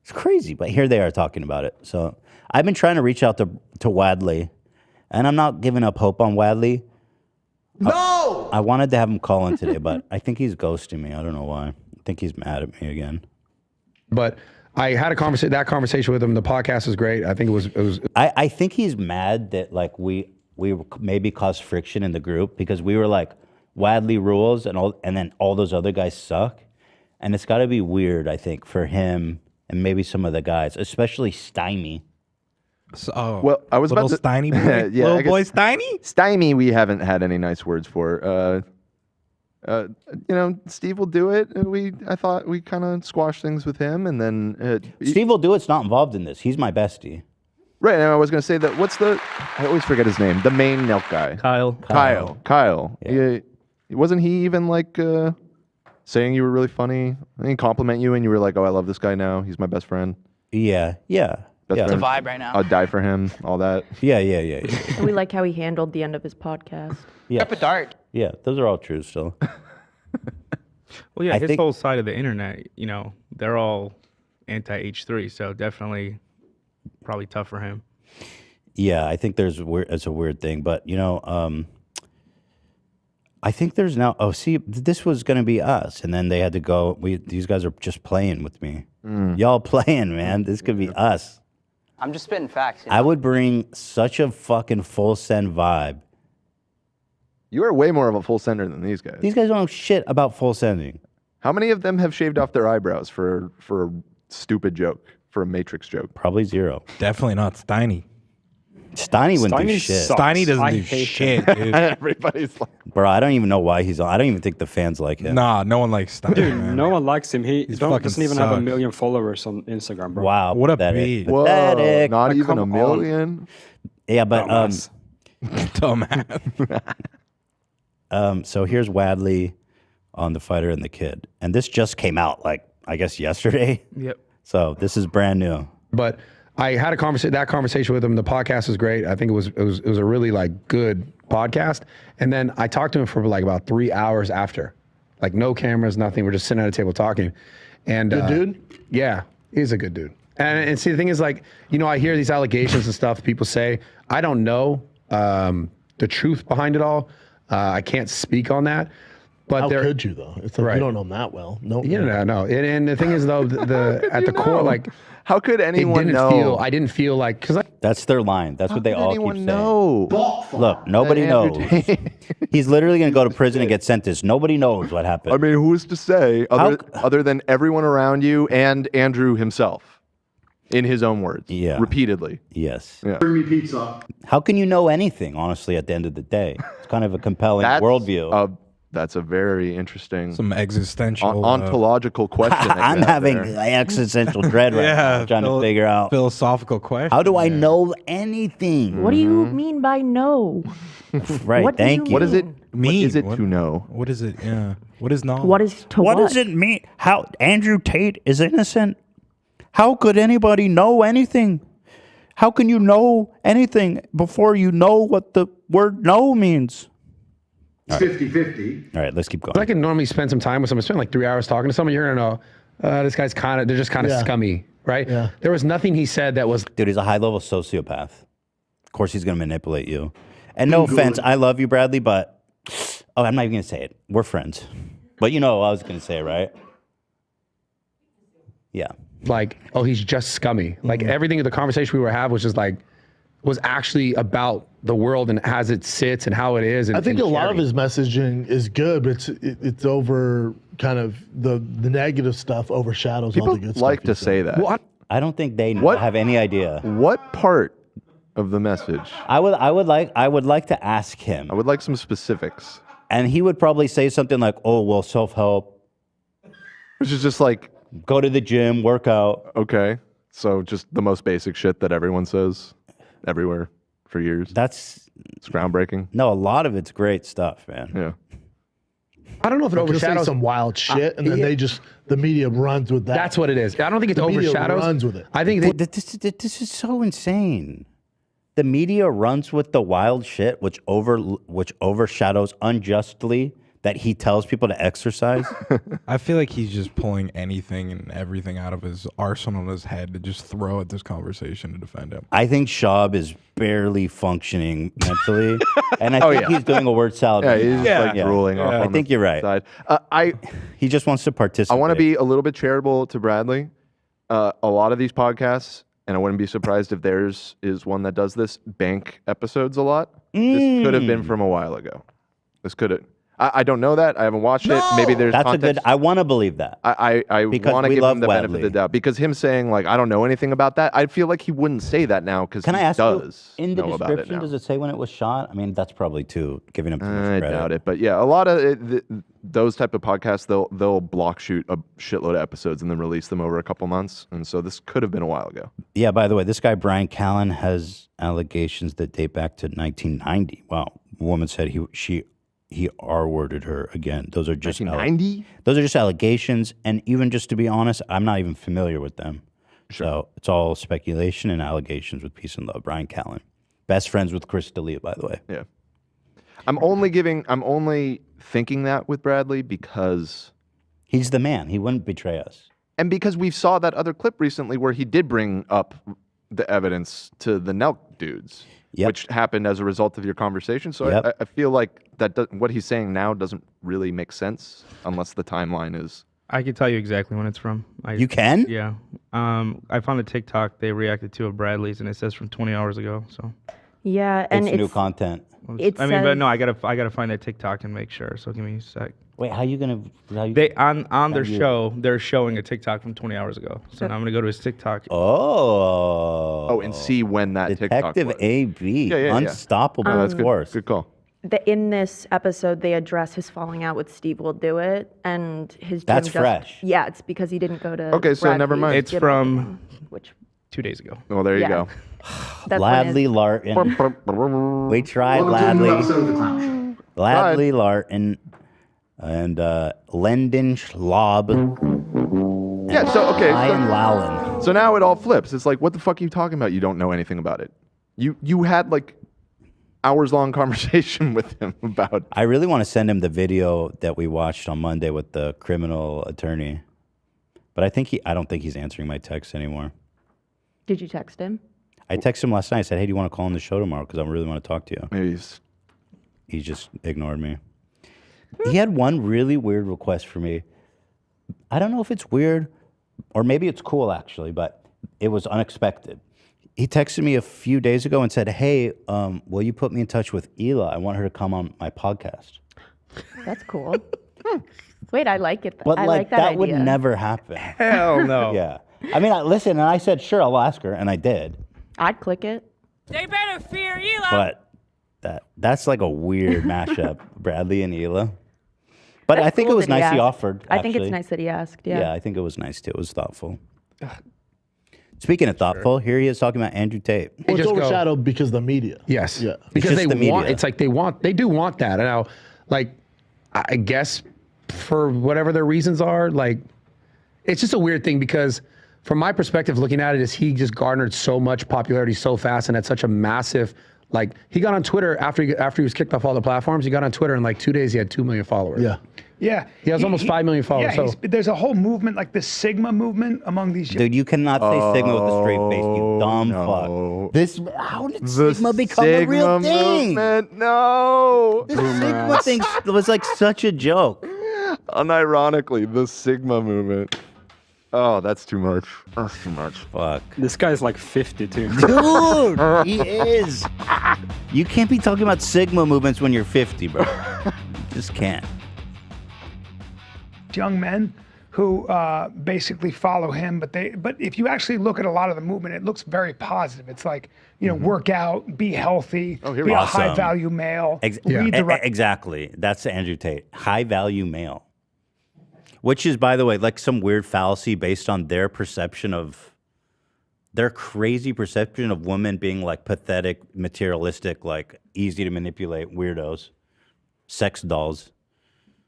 it's crazy. But here they are talking about it. So I've been trying to reach out to Wadley, and I'm not giving up hope on Wadley. No! I wanted to have him call in today, but I think he's ghosting me. I don't know why. I think he's mad at me again. But I had that conversation with him. The podcast is great. I think it was. I think he's mad that like we maybe caused friction in the group because we were like Wadley rules and then all those other guys suck, and it's got to be weird. I think for him and maybe some of the guys, especially Stymie. Well, I was little about to. Steiny boy? Yeah, Little boy Steiny? Stymie, we haven't had any nice words for. Steve will do it. I thought we kind of squashed things with him, and then Steve will do it's not involved in this. He's my bestie. Right, and I was going to say that. I always forget his name. The main Nelk guy. Kyle. Yeah. Wasn't he even like saying you were really funny? He compliment you, and you were like, "Oh, I love this guy now. He's my best friend." Yeah. Best It's a friend. vibe right now. I'd die for him. All that. Yeah. And we like how he handled the end of his podcast. Yeah. Up a dart. Yeah, those are all true still. Well, yeah, I his think- whole side of the internet, they're all anti-H3, so definitely probably tough for him. Yeah, I think it's a weird thing, but I think there's now. Oh, see, this was gonna be us, and then they had to go. These guys are just playing with me. Y'all playing, man. This could be us. I'm just spitting facts. I would bring such a fucking full send vibe. You are way more of a full sender than these guys. These guys don't know shit about full sending. How many of them have shaved off their eyebrows for a stupid joke, for a Matrix joke? Probably zero. Definitely not Steiny. Steiny wouldn't do shit. Steiny doesn't do shit, dude. Everybody's like, Bro, I don't even know why he's on. I don't even think the fans like him. Nah, no one likes Steiny, Dude, man. no one likes him. He fucking doesn't even have sucks. 1 million followers on Instagram, bro. Wow. What a pathetic. beat. whoa, Pathetic. not Like, even come a on. million. Yeah, but Dumbass. so here's Wadley on The Fighter and the Kid, and this just came out like I guess yesterday. Yep. So this is brand new. But I had that conversation with him. The podcast was great. I think it was a really like good podcast. And then I talked to him for like about 3 hours after, like no cameras, nothing. We're just sitting at a table talking. And Good dude? Yeah, he's a good dude. And see, the thing is, like, I hear these allegations and stuff people say. I don't know the truth behind it all. I can't speak on that. But How could you though? It's like you don't know him that well. No. No. And the thing is though, at the core, like, how could anyone know? I didn't feel like because That's their line. That's what they all keep saying. know? Look, nobody knows. He's literally going to go to prison and get sentenced. Nobody knows what happened. I mean, who's to say other than everyone around you and Andrew himself, in his own words, repeatedly. Yes. Yeah. Bring me pizza. How can you know anything, honestly, at the end of the day? It's kind of a compelling worldview. That's a very interesting, some existential, ontological question. that you I'm have having there. existential dread right now, trying to figure out philosophical question. How do I know anything? What do you mean by no? Right. What do Thank you. What does it mean? What is it to know? What is it? Yeah. What is knowledge? What is to What does it mean? How Andrew Tate is innocent? How could anybody know anything? How can you know anything before you know what the word no means? 50-50. All right, let's keep going. I can normally spend some time with someone, spend like 3 hours talking to someone. You're gonna know this guy's they're just kind of scummy, right? Yeah. There was nothing he said that was. Dude, he's a high-level sociopath. Of course, he's going to manipulate you. And no offense, I love you, Bradley, but I'm not even going to say it. We're friends. But you know, I was going to say it, right? Yeah. Like, oh, he's just scummy. Like everything, the conversation we were having was just like, was actually about the world and as it sits and how it is. And, I think a lot of his messaging is good, but it's over kind of the negative stuff overshadows all the good stuff. Like to say that. Well, I don't think they have any idea. What part of the message? I would like to ask him. I would like some specifics. And he would probably say something like, "Oh, well, self-help," which is just like go to the gym, work out. Okay, so just the most basic shit that everyone says everywhere for years. It's groundbreaking. No, a lot of it's great stuff, man. Yeah. I don't know if it They'll say overshadows some wild shit, and then the media runs with that. That's what it is. I don't think it The media overshadows. runs with it. I think this is so insane. The media runs with the wild shit, which overshadows unjustly that he tells people to exercise. I feel like he's just pulling anything and everything out of his arsenal in his head to just throw at this conversation to defend him. I think Schaub is barely functioning mentally, and I think he's doing a word salad. Yeah, he's like drooling off. I on think the you're right. Side. He just wants to participate. I want to be a little bit charitable to Bradley. A lot of these podcasts, and I wouldn't be surprised if theirs is one that does this, bank episodes a lot. This could have been from a while ago. This could have. I don't know that. I haven't watched it. Maybe there's That's context. a good. I want to believe that. I Because want to we give love him the benefit of Wadley. the doubt because him saying like I don't know anything about that. I feel like he wouldn't say that now because he Can I ask does you in the know about it description? now. Does it say when it was shot? I mean, that's probably giving him too much I credit. doubt it, but yeah, a lot of those type of podcasts they'll block shoot a shitload of episodes and then release them over a couple months, and so this could have been a while ago. Yeah. By the way, this guy Brian Callen has allegations that date back to 1990. Wow. A woman said he R-worded her again. Those are just 1990? Those are just allegations, and even just to be honest, I'm not even familiar with them. Sure. So it's all speculation and allegations with peace and love. Brian Callen, best friends with Chris D'Elia, by the way. Yeah. I'm only thinking that with Bradley because he's the man. He wouldn't betray us. And because we saw that other clip recently where he did bring up the evidence to the Nelk dudes, which happened as a result of your conversation. So I feel like what he's saying now doesn't really make sense unless the timeline is. I can tell you exactly when it's from. You can? Yeah. I found a TikTok they reacted to of Bradley's, and it says from 20 hours ago. So. Yeah, and it's new content. But no, I gotta find that TikTok and make sure. So give me a sec. Wait, how you gonna? They on their show, they're showing a TikTok from 20 hours ago. So now I'm gonna go to his TikTok. Oh, and see when that TikTok Detective was. AB, Yeah. unstoppable. That's good. Good call. In this episode, they address his falling out with Stevewilldoit and his. That's gym fresh. Yeah, it's because he didn't go to. Okay, so never mind. It's from 2 days ago. Well, there you go. That's Ladley Larton. We tried Ladley. Ladley Larton and Lendon Schlob. Yeah, so okay. Ryan Lowland. So now it all flips. It's like, what the fuck are you talking about? You don't know anything about it. You had like hours-long conversation with him about. I really want to send him the video that we watched on Monday with the criminal attorney, but I don't think he's answering my texts anymore. Did you text him? I texted him last night. I said, "Hey, do you want to call on the show tomorrow? Because I really want to talk to you." Maybe he just ignored me. He had one really weird request for me. I don't know if it's weird or maybe it's cool actually, but it was unexpected. He texted me a few days ago and said, "Hey, will you put me in touch with Ela? I want her to come on my podcast." That's cool. Wait, I like it. But I like that idea. would never happen. Hell no. Yeah. I mean, listen, and I said, sure, I'll ask her, and I did. I'd click it. They better fear Ela. But that's like a weird mashup, Bradley and Ela. But That's I think cool it was that he nice he asked. offered. I think it's actually. nice that he asked. Yeah. I think it was nice too. It was thoughtful. Speaking of thoughtful, here he is talking about Andrew Tate. Well, it's overshadowed because of the media. Yes. Yeah. Because they the media. want. It's like they do want that. And now, like, I guess for whatever their reasons are, like, it's just a weird thing because. From my perspective, looking at it, is he just garnered so much popularity so fast and had such a massive, like, he got on Twitter after he was kicked off all the platforms. He got on Twitter in like 2 days. He had 2 million followers. Yeah. Yeah. He has almost 5 million followers. Yeah, So there's a whole movement, like the Sigma movement among these. Dude, you cannot say Sigma with a straight face, you dumb fuck. How did Sigma become a real thing? Movement, no. This Sigma thing was like such a joke. Unironically, the Sigma movement. Oh, that's too much. That's too much. Fuck. This guy's like 52. Dude, he is. You can't be talking about Sigma movements when you're 50, bro. Just can't. Young men who basically follow him, but if you actually look at a lot of the movement, it looks very positive. It's like, work out, be healthy, be a high value male. Read the right. Exactly. That's Andrew Tate. High value male. Which is, by the way, like some weird fallacy based on their crazy perception of women being like pathetic, materialistic, like easy to manipulate weirdos, sex dolls.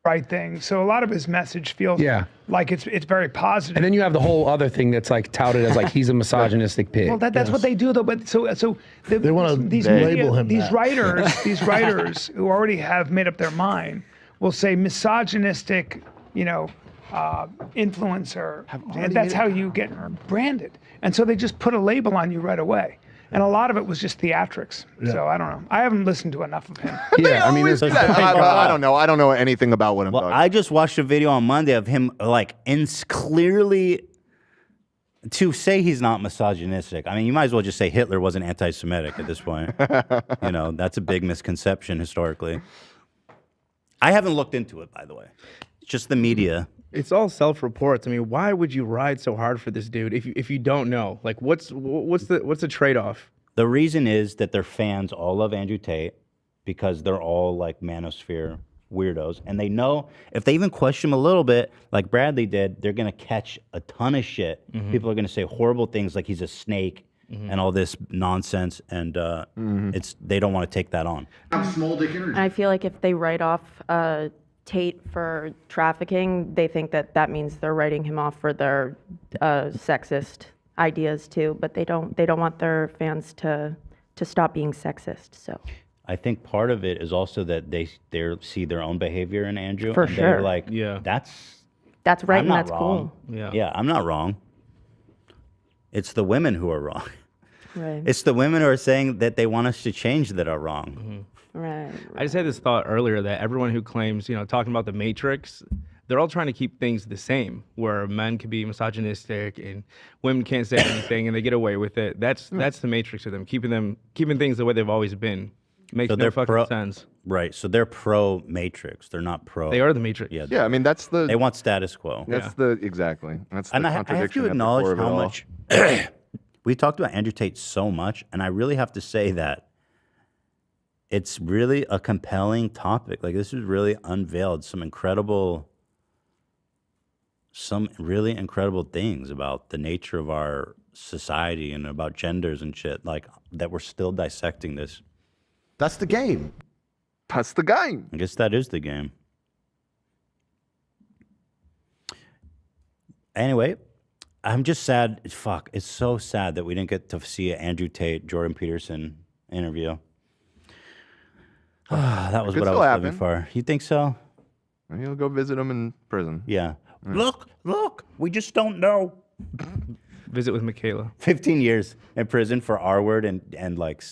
Right thing. So a lot of his message feels like it's very positive. And then you have the whole other thing that's like touted as like he's a misogynistic pig. Well, that's what they do though. But they want to label him. These writers who already have made up their mind will say misogynistic, influencer. And that's how you get branded. And so they just put a label on you right away. And a lot of it was just theatrics. Yeah. So I don't know. I haven't listened to enough of him. Yeah, I mean, I don't know. I don't know anything about what I'm talking about. I just watched a video on Monday of him like clearly to say he's not misogynistic. I mean, you might as well just say Hitler wasn't anti-Semitic at this point. That's a big misconception historically. I haven't looked into it, by the way. It's just the media. It's all self-reports. I mean, why would you ride so hard for this dude if you don't know? Like, what's the trade-off? The reason is that their fans all love Andrew Tate because they're all like manosphere weirdos, and they know if they even question him a little bit, like Bradley did, they're gonna catch a ton of shit. People are gonna say horrible things like he's a snake and all this nonsense, and they don't want to take that on. Small dick energy. I feel like if they write off Tate for trafficking, they think that means they're writing him off for their sexist ideas too. But they don't want their fans to stop being sexist. So I think part of it is also that they see their own behavior in Andrew, For and sure. they're like, that's right I'm and not that's wrong. cool. Yeah, I'm not wrong. It's the women who are wrong. Right. It's the women who are saying that they want us to change that are wrong. Right. I just had this thought earlier that everyone who claims, talking about the Matrix, they're all trying to keep things the same, where men can be misogynistic and women can't say anything and they get away with it. That's the Matrix of them, keeping things the way they've always been. Makes no fucking sense. Right. So they're pro Matrix. They're not pro. They are the Matrix. Yeah, I mean that's the. They want status quo. That's exactly. That's the And I have contradiction to at the acknowledge core of it how all. much we talked about Andrew Tate so much, and I really have to say that it's really a compelling topic. Like this has really unveiled some really incredible things about the nature of our society and about genders and shit. Like that we're still dissecting this. That's the game. That's the game. I guess that is the game. Anyway, I'm just sad. Fuck, it's so sad that we didn't get to see an Andrew Tate, Jordan Peterson interview. That was Could what I still was happen. looking for. You think so? He'll go visit him in prison. Yeah. Look, we just don't know. Visit with Michaela. 15 years in prison for R word and like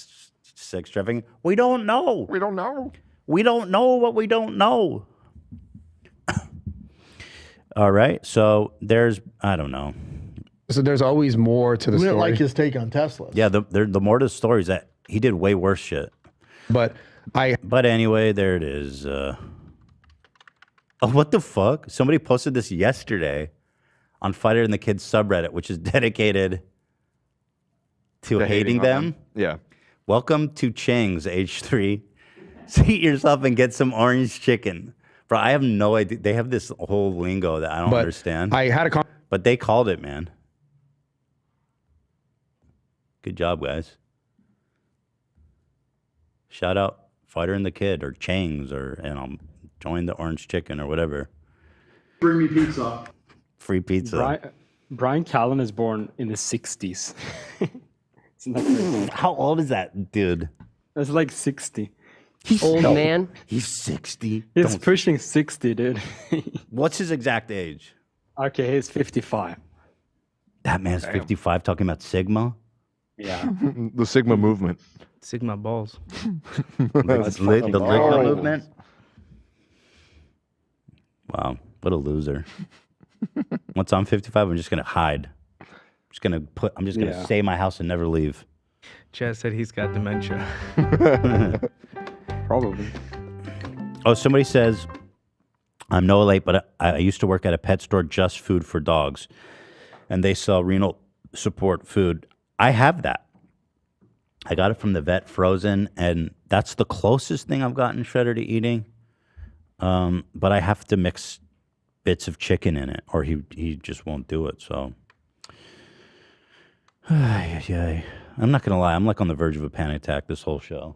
sex trafficking. We don't know. We don't know. We don't know what we don't know. All right. So I don't know. So there's always more to the We story. didn't like his take on Tesla. Yeah. The more to the story is that he did way worse shit. But anyway, there it is. Oh, what the fuck? Somebody posted this yesterday on Fighter and the Kids subreddit, which is dedicated to hating on them. Yeah. Welcome to Chang's age 3. Seat yourself and get some orange chicken. Bro, I have no idea. They have this whole lingo that I don't understand. I had a but they called it, man. Good job, guys. Shout out Fighter and the Kid or Chang's or join the orange chicken or whatever. Bring me pizza. Free pizza. Brian Callen is born in the 60s. Isn't that crazy? How old is that dude? That's like 60. He's old man. He's 60. He's pushing 60, dude. What's his exact age? Okay, he's 55. That man's 55 talking about Sigma? Yeah. The Sigma movement. Sigma balls. The Ligma movement? Wow, what a loser. Once I'm 55, I'm just going to hide. I'm just gonna stay in my house and never leave. Chaz said he's got dementia. Probably. Oh, somebody says, I'm Noah Late, but I used to work at a pet store, Just Food for Dogs, and they sell renal support food. I have that. I got it from the vet frozen, and that's the closest thing I've gotten Shredder to eating. But I have to mix bits of chicken in it, or he just won't do it, so... I'm not going to lie. I'm like on the verge of a panic attack this whole show.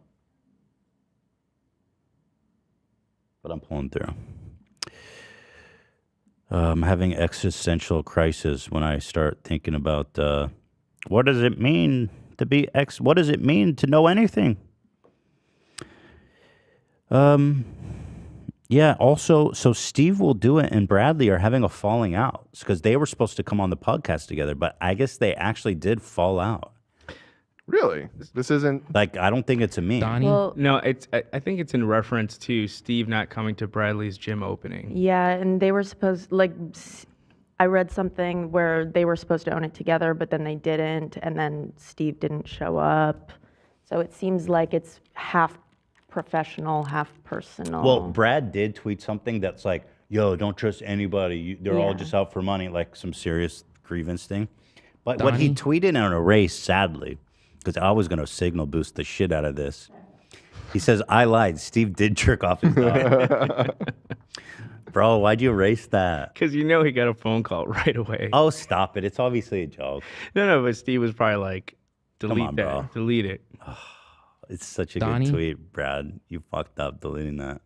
But I'm pulling through. I'm having existential crisis when I start thinking about what does it mean to be what does it mean to know anything? Yeah, also, so Stevewilldoit and Bradley are having a falling out because they were supposed to come on the podcast together, but I guess they actually did fall out. Really? This isn't... Like, I don't think it's a meme. Well, No, I think it's in reference to Steve not coming to Bradley's gym opening. yeah, and they were supposed, I read something where they were supposed to own it together, but then they didn't, and then Steve didn't show up. So it seems like it's half professional, half personal. Well, Brad did tweet something that's like, yo, don't trust anybody. They're all just out for money, like some serious grievance thing. But what he tweeted on a race, sadly, because I was going to signal boost the shit out of this. He says, I lied. Steve did jerk off his dog. Bro, why'd you erase that? Because you know he got a phone call right away. Oh, stop it. It's obviously a joke. No, but Steve was probably like, delete that. Bro. Delete it. It's such a Donnie? good tweet, Brad. You fucked up deleting that.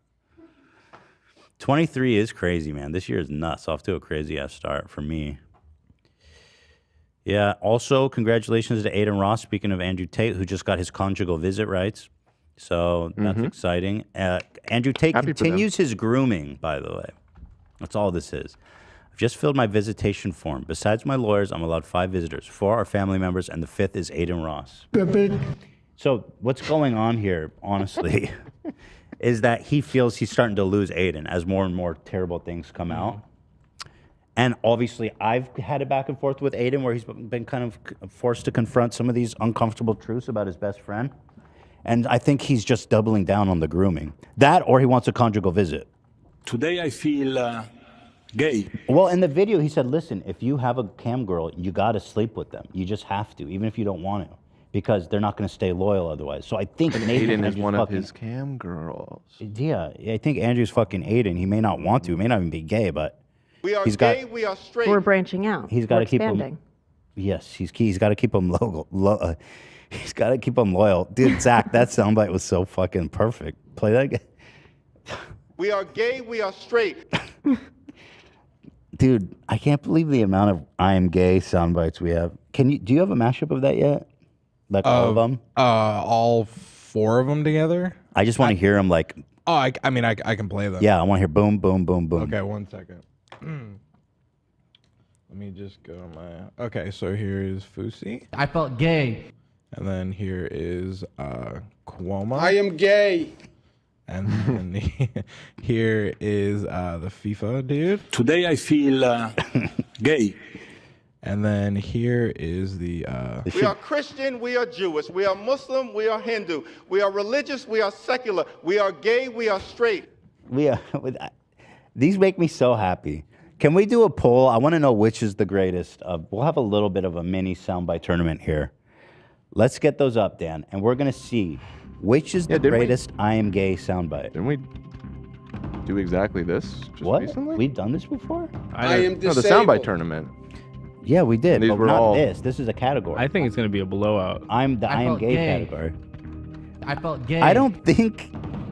23 is crazy, man. This year is nuts. Off to a crazy-ass start for me. Yeah, also, congratulations to Aiden Ross, speaking of Andrew Tate, who just got his conjugal visit rights. So that's exciting. Andrew Tate continues his grooming, by the way. That's all this is. I've just filled my visitation form. Besides my lawyers, I'm allowed 5 visitors. 4 are family members, and the 5th is Aiden Ross. So what's going on here, honestly, is that he feels he's starting to lose Aiden as more and more terrible things come out. And obviously, I've had a back and forth with Aiden where he's been kind of forced to confront some of these uncomfortable truths about his best friend. And I think he's just doubling down on the grooming. That or he wants a conjugal visit. Today I feel gay. Well, in the video, he said, listen, if you have a cam girl, you got to sleep with them. You just have to, even if you don't want to, because they're not going to stay loyal otherwise. So I think Aiden is one of his cam girls. Yeah, I think Andrew's fucking Aiden. He may not want to. He may not even be gay, but we are he's gay, got, we are straight. We're branching out. He's got We're to keep expanding. him. Yes, he's got to keep him he's got to keep him loyal. Dude, Zach, that soundbite was so fucking perfect. Play that again. We are gay, we are straight. Dude, I can't believe the amount of I am gay sound bites we have. Do you have a mashup of that yet? Like all of them? All 4 of them together? I just want to hear them like. Oh, I can play them. Yeah, I want to hear boom, boom, boom, boom. Okay, 1 second. Let me just go to my. Okay, so here is Fusi. I felt gay. And then here is Cuomo. I am gay. And then here is the FIFA dude. Today I feel gay. And then here is the. We are Christian, we are Jewish. We are Muslim, we are Hindu. We are religious, we are secular. We are gay, we are straight. These make me so happy. Can we do a poll? I want to know which is the greatest. We'll have a little bit of a mini soundbite tournament here. Let's get those up, Dan, and we're going to see which is the greatest I am gay soundbite. Didn't we do exactly this just recently? We've done this before? I am disabled. No, the soundbite tournament. Yeah, we did, These but were not all- this. This is a category. I think it's going to be a blowout. I am felt gay gay. category. I felt gay. I don't think...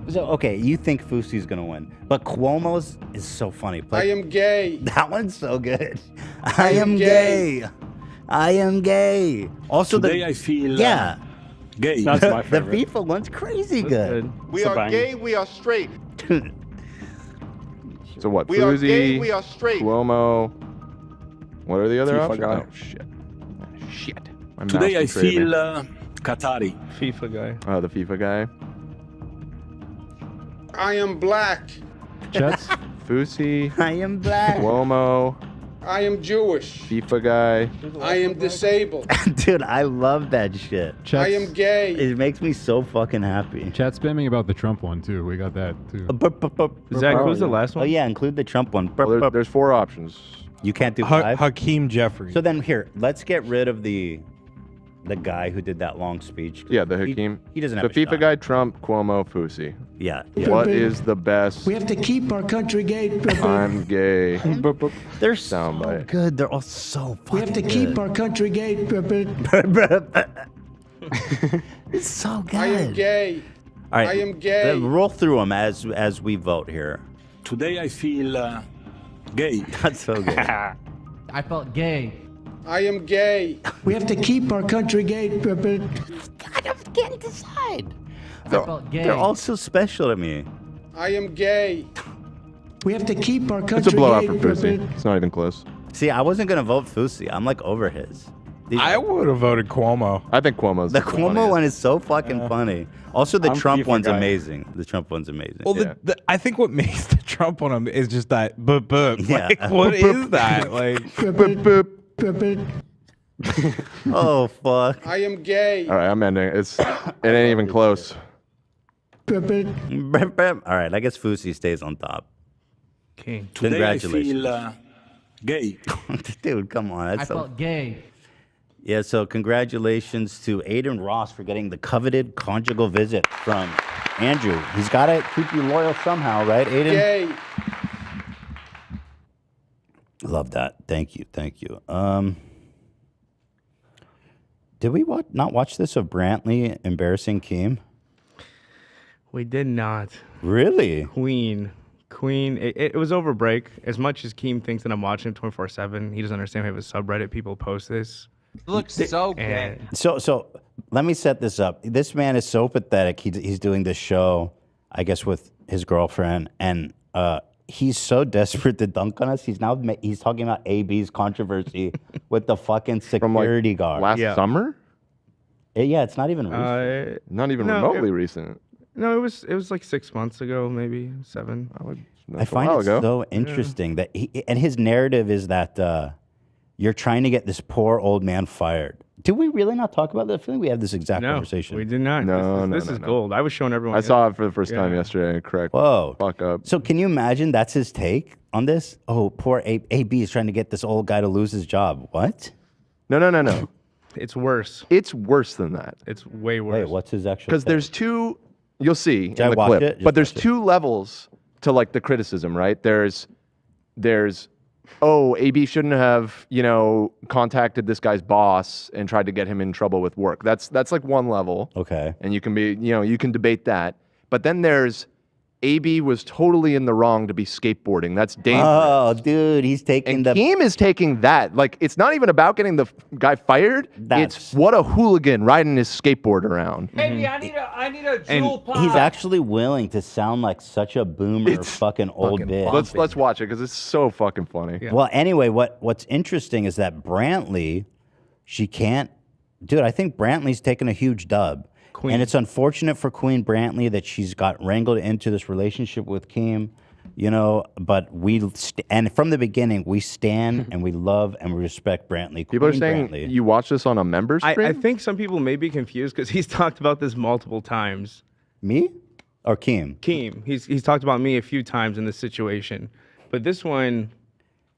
So, okay, you think Fusi's going to win, but Cuomo's is so funny. I am gay. That one's so good. I am gay. I am gay. Also, Today I feel gay. That's my favorite. The FIFA one's crazy good. We are gay, we are straight. So what? We are Fusi, gay, we are straight. Cuomo. What are the other FIFA options? guy. Oh shit. Shit. My Today I mouse betrayed feel me. Qatari. FIFA guy. Oh, the FIFA guy. I am black. Jets. Fusi. I am black. Cuomo. I am Jewish. FIFA guy. I am disabled. Dude, I love that shit. I am gay. It makes me so fucking happy. Chat spamming about the Trump one too. We got that too. Zach, who's the last one? Oh yeah, include the Trump one. Well, there's 4 options. You can't do 5? Hakeem Jeffrey. So then here, let's get rid of the guy who did that long speech. Yeah, the Hakeem. He doesn't the have a FIFA shot. guy, Trump, Cuomo, Fusi. Yeah. What is the best? We have to keep our country gay. I'm gay. They're so soundbite. good. They're all so fucking We have to keep our country gay. It's so good. I am gay. All right, I am gay. then roll through them as we vote here. Today I feel gay. That's so good. I felt gay. I am gay. We have to keep our country gay. I can't decide. I felt gay. They're all so special to me. I am gay. We have to keep our country It's a blowout gay. for Fusi. It's not even close. See, I wasn't gonna vote Fusi. I'm like over his. I would have voted Cuomo. I think Cuomo's The Cuomo one is so fucking funny. Also, the I'm Trump FIFA one's guy. amazing. The Trump one's amazing. Well, I think what makes the Trump one is just that Yeah. Like, what is that? Like, Oh fuck. I am gay. All right, I'm ending. It ain't even close. All right, I guess Fusi stays on top. King. Congratulations. Today I feel gay. Dude, come on. I That's felt gay. Yeah, so congratulations to Aiden Ross for getting the coveted conjugal visit from Andrew. He's got to keep you loyal somehow, right, Aiden? Yay. Love that. Thank you. Did we not watch this of Brantley embarrassing Keem? We did not. Really? Queen. It was over break. As much as Keem thinks that I'm watching 24/7, he doesn't understand we have a subreddit. People post this. Looks so gay. So let me set this up. This man is so pathetic. He's doing this show, I guess, with his girlfriend, and he's so desperate to dunk on us. He's talking about AB's controversy with the fucking security guard last summer. Yeah, it's not even recent. Not even remotely recent. No, it was like 6 months ago, maybe 7. I find it so interesting that his narrative is that you're trying to get this poor old man fired. Did we really not talk about that? I feel like we had this exact conversation. We did not. This is gold. I was showing everyone. I saw it for the first time yesterday. Correct. Whoa. Fuck up. So can you imagine that's his take on this? Oh, poor AB is trying to get this old guy to lose his job. What? No. It's worse. It's worse than that. It's way worse. Wait, what's his actual? Because there's two. You'll see Did I in the watch clip. it? But there's two levels to like the criticism, right? There's AB shouldn't have, contacted this guy's boss and tried to get him in trouble with work. That's like one level. Okay. And you can you can debate that. But then there's AB was totally in the wrong to be skateboarding. That's dangerous. Oh, dude, he's taking and Keem is taking that. Like, it's not even about getting the guy fired. It's what a hooligan riding his skateboard around. Baby, I need a jewel pop. He's actually willing to sound like such a boomer fucking old bitch. Let's watch it because it's so fucking funny. Yeah. Well, anyway, what's interesting is that Brantley, she can't. Dude, I think Brantley's taking a huge dub. Queen. And it's unfortunate for Queen Brantley that she's got wrangled into this relationship with Keem, but and from the beginning, we stand and we love and we respect Brantley. People Queen are saying Brantley. you watch this on a member stream? I think some people may be confused because he's talked about this multiple times. Me? Or Keem? Keem. He's talked about me a few times in this situation. But this one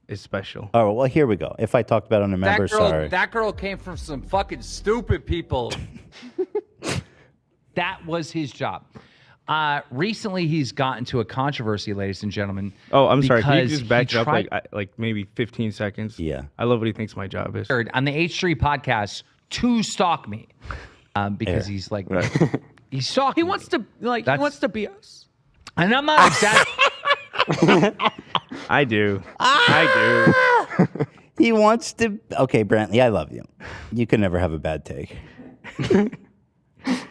is special. Oh, well, here we go. If I talked about it on a member, sorry. That girl came from some fucking stupid people. That was his job. Recently, he's gotten to a controversy, ladies and gentlemen. Oh, I'm sorry. Can you because just back he up tried- like maybe 15 seconds? Yeah. I love what he thinks my job is. on the H3 podcast to stalk me because he's like he's stalking. He wants to he wants to be us. And I'm not exactly. I do. I do. He wants to. Okay, Brantley, I love you. You can never have a bad take.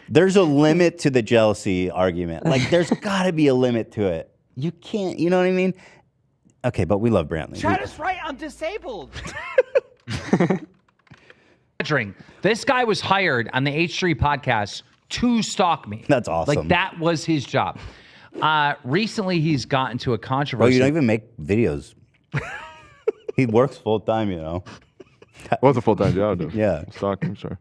There's a limit to the jealousy argument. Like, there's got to be a limit to it. You can't, you know what I mean? Okay, but we love Brantley. Travis, right? I'm disabled. This guy was hired on the H3 podcast to stalk me. That's awesome. Like, that was his job. Recently, he's gotten to a Oh, controversy. you don't even make videos. He works full time, Well, it's a full-time job, though. Yeah. Stalking, sure.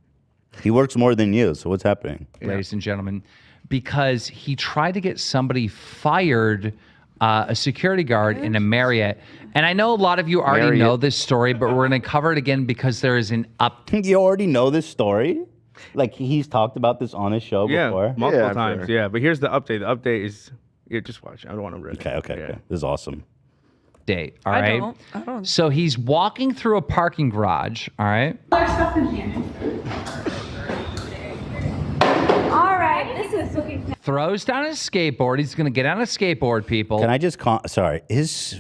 He works more than you, so what's happening? Ladies and gentlemen, because he tried to get somebody fired, a security guard in a Marriott. And I know a lot of you already know this story, but we're going to cover it again because there is an You already know this story? Like, he's talked about this on his show before? Multiple times, yeah. But here's the update. The update is, just watch. I don't want to read it. Okay. This is awesome. Date, all right? I don't. So he's walking through a parking garage, all right? There's stuff in here. All right, this is looking. Throws down his skateboard. He's going to get on a skateboard, people. Can I just sorry, his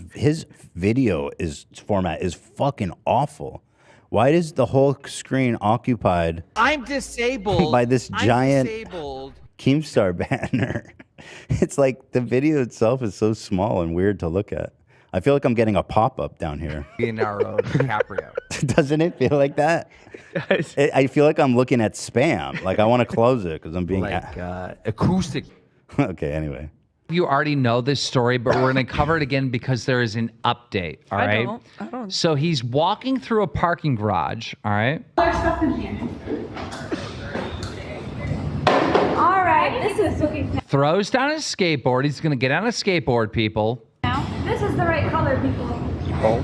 video format is fucking awful. Why is the whole screen occupied I'm disabled. by this giant disabled. Keemstar banner? It's like the video itself is so small and weird to look at. I feel like I'm getting a pop-up down here. Leonardo DiCaprio. Doesn't it feel like that? I feel like I'm looking at spam. Like, I want to close it because I'm being... acoustic. Okay, anyway. You already know this story, but we're going to cover it again because there is an update, all right? I don't. So he's walking through a parking garage, all right? There's stuff in here. All right, right, this is looking now. Throws down his skateboard. He's going to get on a skateboard, people. This is the right color, people. Oh.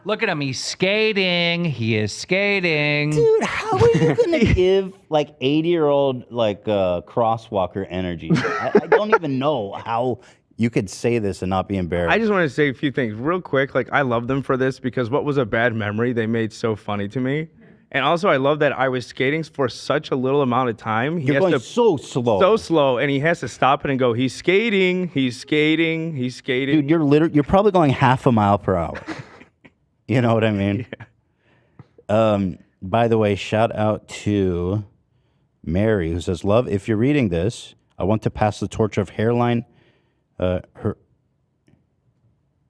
Look at him. He's skating. He is skating. Dude, how are you going to give like 80-year-old like crosswalker energy? I don't even know how you could say this and not be embarrassed. I just want to say a few things real quick. Like, I love them for this because what was a bad memory they made so funny to me. And also, I love that I was skating for such a little amount of time. You're going so slow. So slow, and he has to stop it and go, he's skating, he's skating, he's skating. Dude, you're probably going half a mile per hour. You know what I mean? Yeah. By the way, shout out to Mary, who says, love, if you're reading this, I want to pass the torch of hairline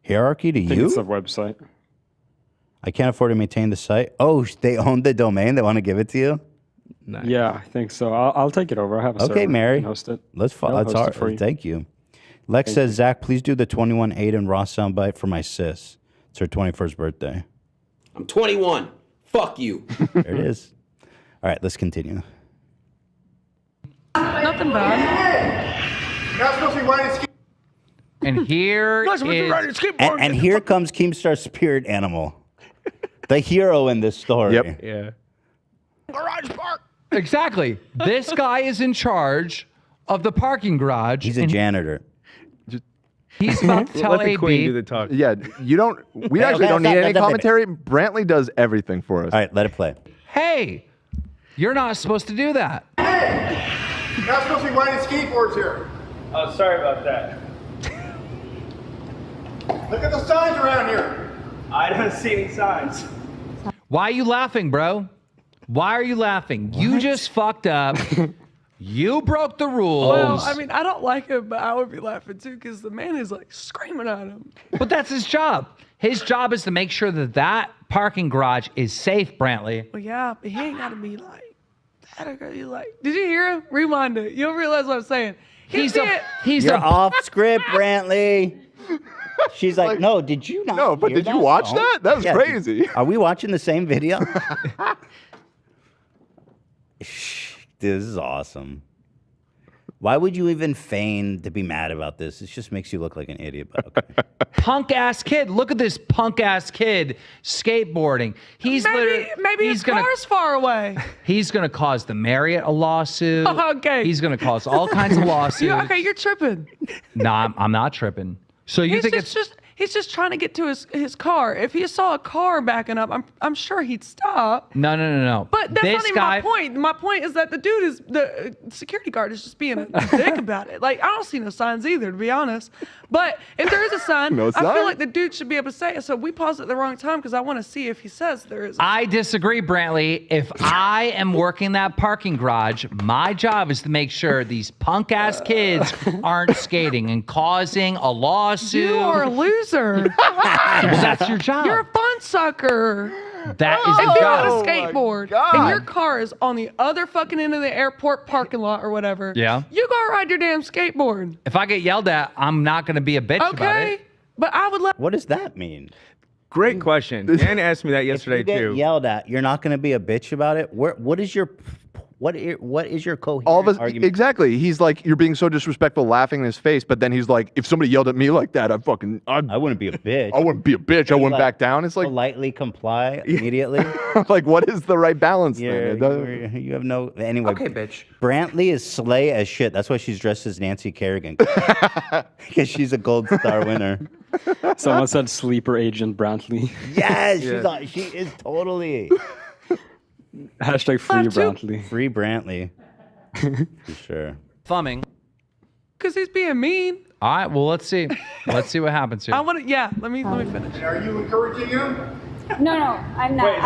hierarchy to I think you. it's a website. I can't afford to maintain the site. Oh, they own the domain. They want to give it to you? Nice. Yeah, I think so. I'll take it over. I have a server. Okay, Mary. I can host it. Let's I'll that's host our, it for you. Thank you. Lex says, Zach, please do the 21 Aiden raw soundbite for my sis. It's her 21st birthday. I'm 21. Fuck you. There it is. All right, let's continue. Nothing bad. Not supposed to be riding skate. And here is... And here comes Keemstar's spirit animal. The hero in this story. Yep. Yeah. Garage park. Exactly. This guy is in charge of the parking garage. He's a janitor. He's about to tell Let the queen do AB. the talk. Yeah, you don't. We actually don't need any commentary. Brantley does everything for us. All right, let it play. Hey, you're not supposed to do that. Hey, not supposed to be riding skateboards here. Oh, sorry about that. Look at the signs around here. I don't see any signs. Why are you laughing, bro? Why are you laughing? What? You just fucked up. You broke the rules. Well, I mean, I don't like him, but I would be laughing too because the man is like screaming at him. But that's his job. His job is to make sure that that parking garage is safe, Brantley. Well, yeah, but he ain't got to be like that. Or gotta be like, did you hear him? Rewind it. You'll realize what I'm saying. You're off script, Brantley. She's like, no, did you not? No, but hear did you watch that? That was Yeah, crazy. Are we watching the same video? This is awesome. Why would you even feign to be mad about this? It just makes you look like an idiot. But okay. Punk ass kid. Look at this punk ass kid skateboarding. He's maybe his car's far away. He's gonna cause the Marriott a lawsuit. Okay. He's gonna cause all kinds of lawsuits. Okay, you're tripping. No, I'm not tripping. So you think it's he's just trying to get to his car. If he saw a car backing up, I'm sure he'd stop. No. But that's this not even guy, my point. My point is that the security guard is just being a dick about it. Like, I don't see no signs either, to be honest. But if there is a sign, No I sign? feel like the dude should be able to say it. So we paused at the wrong time because I want to see if he says there is. I disagree, Brantley. If I am working that parking garage, my job is to make sure these punk ass kids aren't skating and causing a lawsuit. You are a loser. Well, that's your job. You're a fun sucker. That is If your you got job. a skateboard and your car is on the other fucking end of the airport parking lot or whatever, Yeah. you go ride your damn skateboard. If I get yelled at, I'm not going to be a bitch about Okay, it. but I would let. What does that mean? Great question. Dan asked me that yesterday if you get too. yelled at, you're not going to be a bitch about it. What is your coherent All of us, argument? exactly. He's like, you're being so disrespectful, laughing in his face. But then he's like, if somebody yelled at me like that, I wouldn't be a bitch. I wouldn't be a bitch. I wouldn't back down. It's like politely comply immediately. like, what is the right balance? Then? You have no anyway. Okay, bitch. Brantley is slay as shit. That's why she's dressed as Nancy Kerrigan because she's a gold star winner. Someone said sleeper agent Brantley. Yes, she is totally. Hashtag free Brantley. Free Brantley. For sure. Thumbing. Because he's being mean. All right, well, let's see. Let's see what happens here. I want to. Yeah, let me finish. And are you encouraging him? No, I'm not. Wait,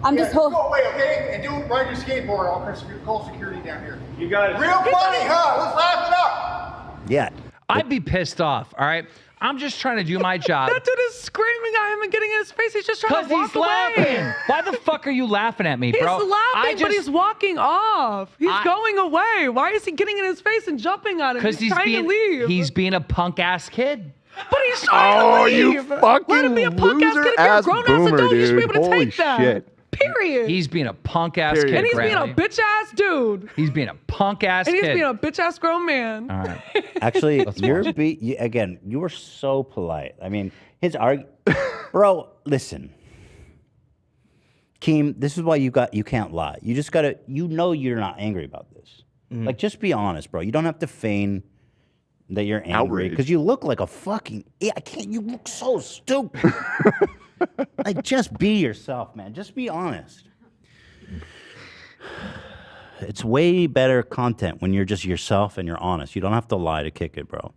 I'm just Go away, okay? And don't ride your skateboard. I'll call security down here. You got it. Real funny, huh? Let's laugh it up. Yeah. I'd be pissed off, all right? I'm just trying to do my job. That dude is screaming at him and getting in his face. He's just trying to walk he's laughing. away. Why the fuck are you laughing at me, bro? He's laughing, but he's walking off. He's going away. Why is he getting in his face and jumping on him? Because He's trying to leave. He's being a punk ass kid. But he's trying to leave. You fucking Let him be a punk ass kid. If you're a grown ass boomer, adult, you should be dude. able to Holy take that. shit. Period. He's being a punk ass kid. And he's being a Brantley. bitch ass dude. He's being a punk ass And kid. he's being a bitch ass grown man. All right. Actually, again, you were so polite. I mean, his bro, listen. Keem, this is why you can't lie. You just gotta, you're not angry about this. Like, just be honest, bro. You don't have to feign that you're angry Outrage. because you look like a fucking. You look so stupid. Like, just be yourself, man. Just be honest. It's way better content when you're just yourself and you're honest. You don't have to lie to kick it, bro.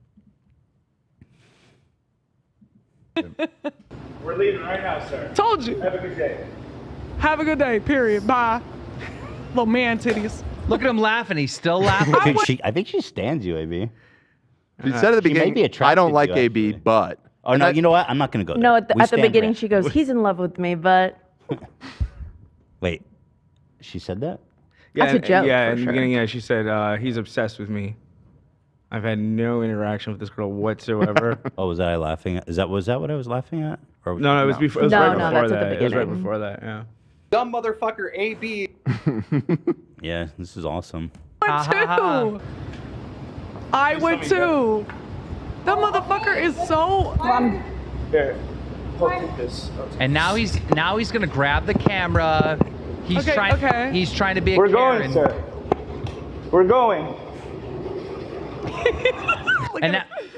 We're leaving right now, sir. Told you. Have a good day. Have a good day, period. Bye. Little man titties. Look at him laughing. He's still laughing. I think she stands you, AB. She said at the She may beginning, be I attracted don't to like you, AB, but. Oh, no, you know what? I'm not going to go there. No, at the We stand beginning Brant. she goes, he's in love with me, but Wait, she said that? Yeah, That's a joke, Yeah, for in the sure. beginning, she said he's obsessed with me. I've had no interaction with this girl whatsoever. Oh, was I laughing at? Was that what I was laughing at? Or No, it was before. It was No, right no, before that's at the that. It was right beginning. before that. Yeah. Dumb motherfucker AB. Yeah, this is awesome. I would too. I would too. That motherfucker is so. Here, take this. And now he's gonna grab the camera. He's trying. He's trying to be a We're Karen. going, sir. We're going.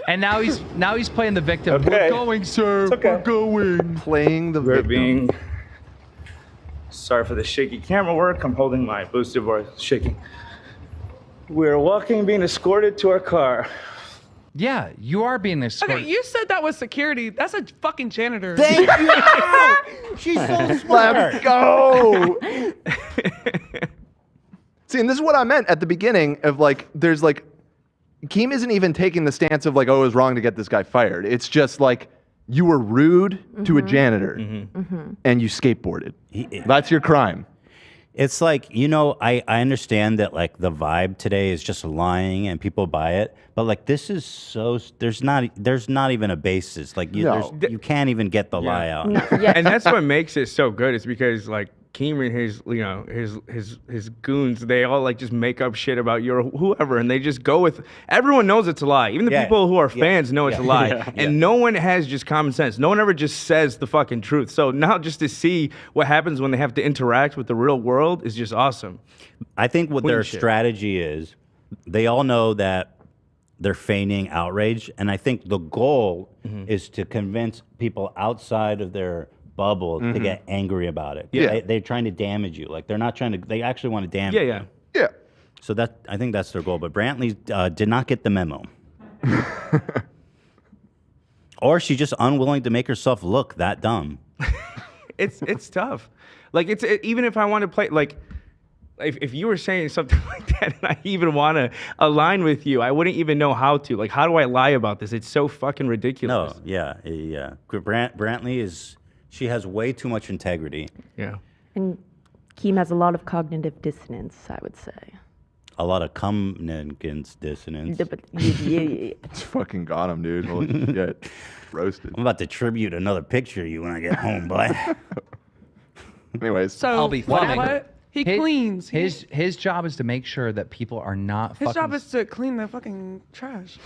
And now he's playing the victim. Okay. We're going, sir. It's okay. We're going. Playing the We're victim. being. Sorry for the shaky camera work. I'm holding my boosted voice. Shaking. We're walking, being escorted to our car. Yeah, you are being escorted. Okay, you said that was security. That's a fucking janitor. Thank you. She's so smart. Let's go. See, and this is what I meant at the beginning of like, there's like, Keem isn't even taking the stance of like, oh, it was wrong to get this guy fired. It's just like, you were rude to a janitor and you skateboarded. That's your crime. It's like, I understand that like the vibe today is just lying and people buy it, but like this is so there's not even a basis. Like you can't even get the lie out. And that's what makes it so good. It's because like Keem and his goons, they all like just make up shit about whoever, and they just go with. Everyone knows it's a lie. Even the people who are fans know it's a lie, and no one has just common sense. No one ever just says the fucking truth. So now just to see what happens when they have to interact with the real world is just awesome. I think what their strategy is, they all know that they're feigning outrage, and I think the goal is to convince people outside of their bubble to get angry about it. Yeah. They're trying to damage you. Like they're not trying to. They actually want to damage you. Yeah. So I think that's their goal. But Brantley did not get the memo. Or she's just unwilling to make herself look that dumb. It's tough. Like even if I want to play like. If you were saying something like that and I even want to align with you, I wouldn't even know how to. Like, how do I lie about this? It's so fucking ridiculous. No, yeah. Brantley she has way too much integrity. Yeah. And Keem has a lot of cognitive dissonance, I would say. A lot of communicants dissonance. It's fucking got him, dude. Holy shit. Roasted. I'm about to tribute another picture of you when I get home, boy. Anyways. So I'll be filming. what? He cleans. His job is to make sure that people are not His fucking, job is to clean the fucking trash.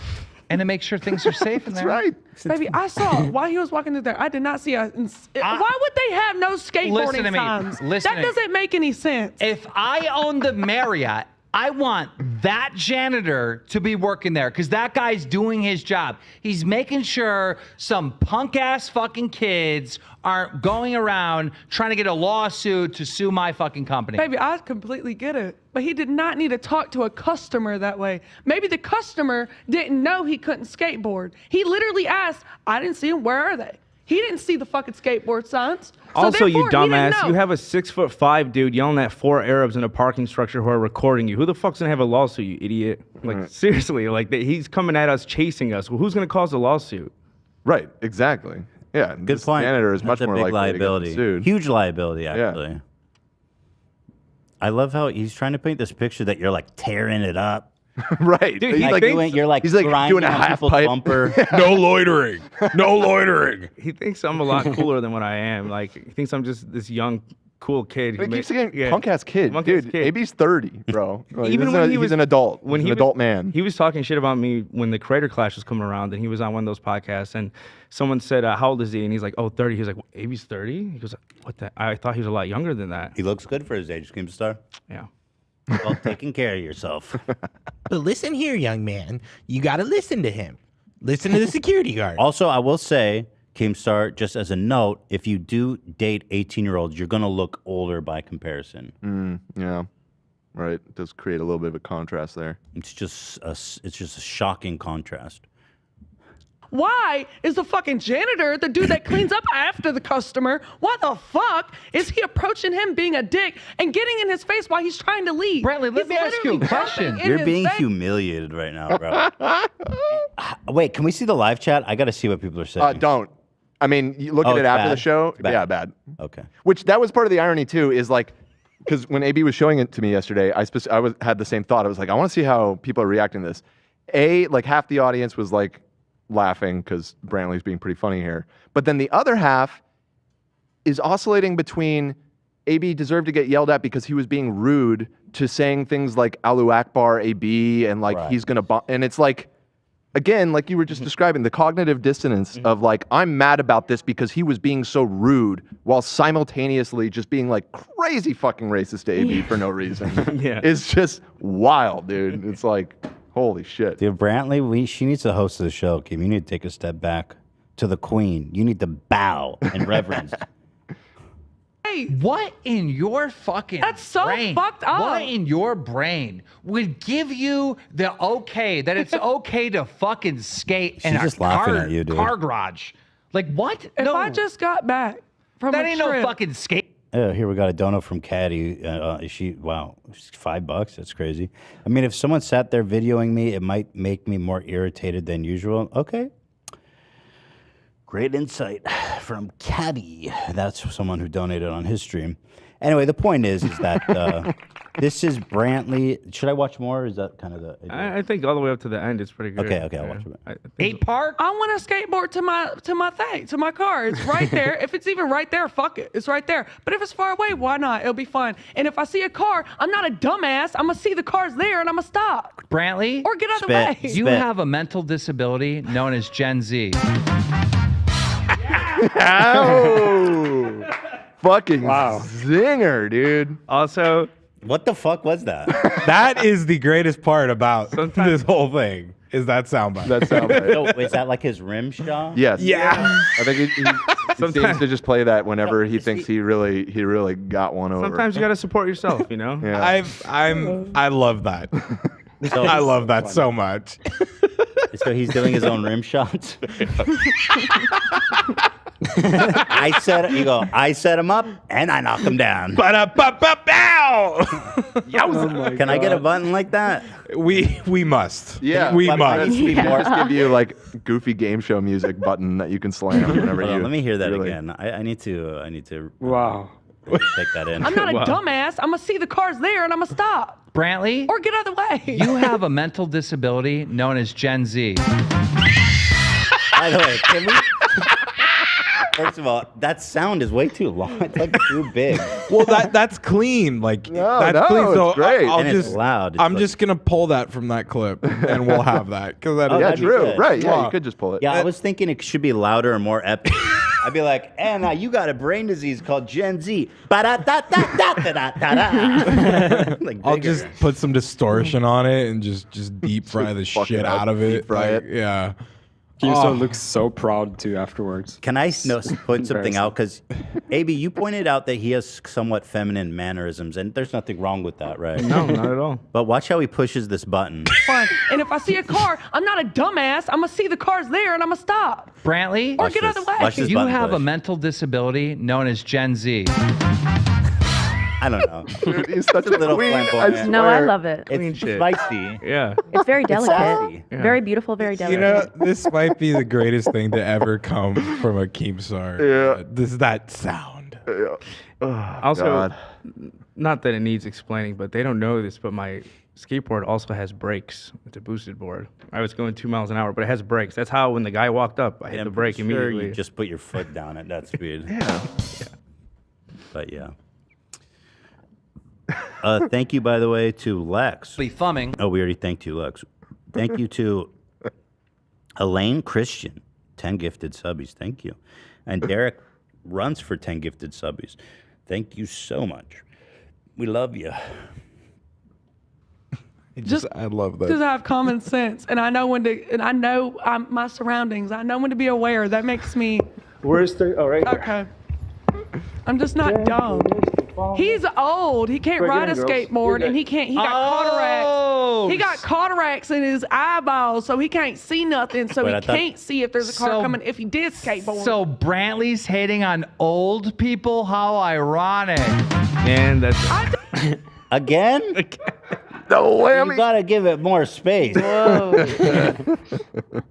and to make sure things are safe in That's there. right. Baby, I saw while he was walking through there. I did not see why would they have no skateboarding Listen to me. signs? Listen That to me. doesn't make any sense. If I own the Marriott, I want that janitor to be working there because that guy's doing his job. He's making sure some punk ass fucking kids aren't going around trying to get a lawsuit to sue my fucking company. Baby, I completely get it. But he did not need to talk to a customer that way. Maybe the customer didn't know he couldn't skateboard. He literally asked, I didn't see him, where are they? He didn't see the fucking skateboard signs. So Also, you therefore, he didn't dumbass, know. you have a 6'5" dude yelling at 4 Arabs in a parking structure who are recording you. Who the fuck's gonna have a lawsuit, you idiot? Like seriously, like he's coming at us, chasing us. Well, who's gonna cause a lawsuit? Right. Exactly. Yeah. Good point. Janitor is That's much more a big likely to liability. get sued. Huge liability, actually. I love how he's trying to paint this picture that you're like tearing it up. Right. Dude, Like you're like he's like grinding doing a on half people's pipe. bumper. No loitering. No loitering. He thinks I'm a lot cooler than what I am. Like he thinks I'm just this young, cool kid. He keeps saying punk ass kid. Punk-ass Dude, kid. AB's 30, bro. Like, Even when he's an adult. When He's he an was, adult man. He was talking shit about me when the Creator Clash was coming around, and he was on one of those podcasts, and someone said, how old is he? And he's like, oh, 30. He was like, AB's 30? He goes, what the? I thought he was a lot younger than that. He looks good for his age, Keemstar. Yeah. Well, taking care of yourself. But listen here, young man. You got to listen to him. Listen to the security guard. Also, I will say, Keemstar, just as a note, if you do date 18-year-olds, you're going to look older by comparison. Yeah. Right. It does create a little bit of a contrast there. It's just a shocking contrast. Why is the fucking janitor the dude that cleans up after the customer? Why the fuck is he approaching him being a dick and getting in his face while he's trying to leave? Bradley, let me ask you a question. You're being humiliated right now, bro. Wait, can we see the live chat? I got to see what people are saying. Don't. I mean, you look at it it's after the bad? show. It's bad. Yeah, bad. Okay. Which that was part of the irony too, is like, because when AB was showing it to me yesterday, I had the same thought. I was like, I want to see how people are reacting to this. Like half the audience was like laughing because Brantley's being pretty funny here, but then the other half is oscillating between AB deserved to get yelled at because he was being rude to saying things like Alu Akbar AB and like he's gonna and it's like, again, like you were just describing, the cognitive dissonance of like, I'm mad about this because he was being so rude while simultaneously just being like crazy fucking racist to AB for no reason. It's just wild, dude. It's like, holy shit. Dude, Brantley, she needs to host the show, Kim. You need to take a step back to the queen. You need to bow in reverence. What in your fucking That's so brain? fucked up. What in your brain would give you the okay that it's okay to fucking skate in She's a just laughing car, at you, dude. car garage? Like what? If I just got back from that a ain't trip, no fucking skate. Here we got a donut from Caddy. Wow, $5. That's crazy. I mean, if someone sat there videoing me, it might make me more irritated than usual. Okay. Great insight from Caddy. That's someone who donated on his stream. Anyway, the point is that this is Brantley. Should I watch more? Or is that kind of the? I think all the way up to the end is pretty good. Okay, I'll watch it. Skate park? I want to skateboard to my car. It's right there. If it's even right there, fuck it. It's right there. But if it's far away, why not? It'll be fun. And if I see a car, I'm not a dumbass. I'm gonna see the car's there and I'm gonna stop. Brantley? Or get out of the way. You have a mental disability known as Gen Z. Ow! Fucking zinger, dude. Also, what the fuck was that? That is the greatest part about this whole thing. Is that soundbite? That soundbite. So, is that like his rim shot? Yes. Yeah. I think he seems to just play that whenever he thinks he really got one over. sometimes you got to support yourself, you know? Yeah. I love that. I love that so much. So he's doing his own rim shots. I set him up and I knock him down. Can I get a button like that? We must. Yeah, we let's must. give you like goofy game show music button that you can slam whenever Hold on, you. let me hear that really- again. I need to. Wow. Take that in. I'm not a dumbass. I'm gonna see the car's there and I'm gonna stop. Brantley? Or get out of the way. You have a mental disability known as Gen Z. By the way, can we? First of all, that sound is way too long. It's like too big. Well, that's clean. Like clean. it's So great. I'll And just it's loud. It's I'm like- just gonna pull that from that clip, and we'll have that because that is Yeah, that'd be true. good. Right. Yeah, Wow. you could just pull it. Yeah, I was thinking it should be louder and more epic. I'd be like, Anna, you got a brain disease called Gen Z. Ba-da-da-da-da-da-da-da. Like I'll bigger. just put some distortion on it and just deep fry the fuck shit it up, out of it. deep fry Like, it. Yeah. Keemstar looks so proud too afterwards. Can I point something out? Because, AB, you pointed out that he has somewhat feminine mannerisms, and there's nothing wrong with that, right? No, not at all. But watch how he pushes this button. Fun. And if I see a car, I'm not a dumbass. I'm gonna see the car's there and I'm gonna stop. Brantley? Or get out of the way. Watch this You button have a push. mental disability known as Gen Z. I don't know. Dude, he's such a little queen. flamboyant. No, I love it. Clean It's shit. spicy. Yeah. It's very delicate. saucy. Yeah. Very beautiful, very delicate. You know, this might be the greatest thing to ever come from a Keemstar. Yeah. This is that sound. Yeah. Oh, Also, God. not that it needs explaining, but they don't know this, but my skateboard also has brakes. It's a boosted board. I was going 2 miles an hour, but it has brakes. That's how when the guy walked up, I hit the brake immediately. You just put your foot down at that speed. Yeah. But yeah. Thank you, by the way, to Lex. Be thumbing. Oh, we already thanked you, Lex. Thank you to Elaine Christian, 10 gifted subbies. Thank you. And Derek runs for 10 gifted subbies. Thank you so much. We love you. I love that. Just have common sense, and I know when to, and I know my surroundings. I know when to be aware. That makes me. Where's the? Oh, right here. Okay. I'm just not dumb. He's old. He can't Quick, ride a girls. skateboard, and he can't. He got cataracts. He got cataracts in his eyeballs, so he can't see nothing. So Wait, he I thought- can't see if there's a car So- coming. If he did skateboard. So Brantley's hating on old people? How ironic. And that's Again? No whammy. You gotta give it more space.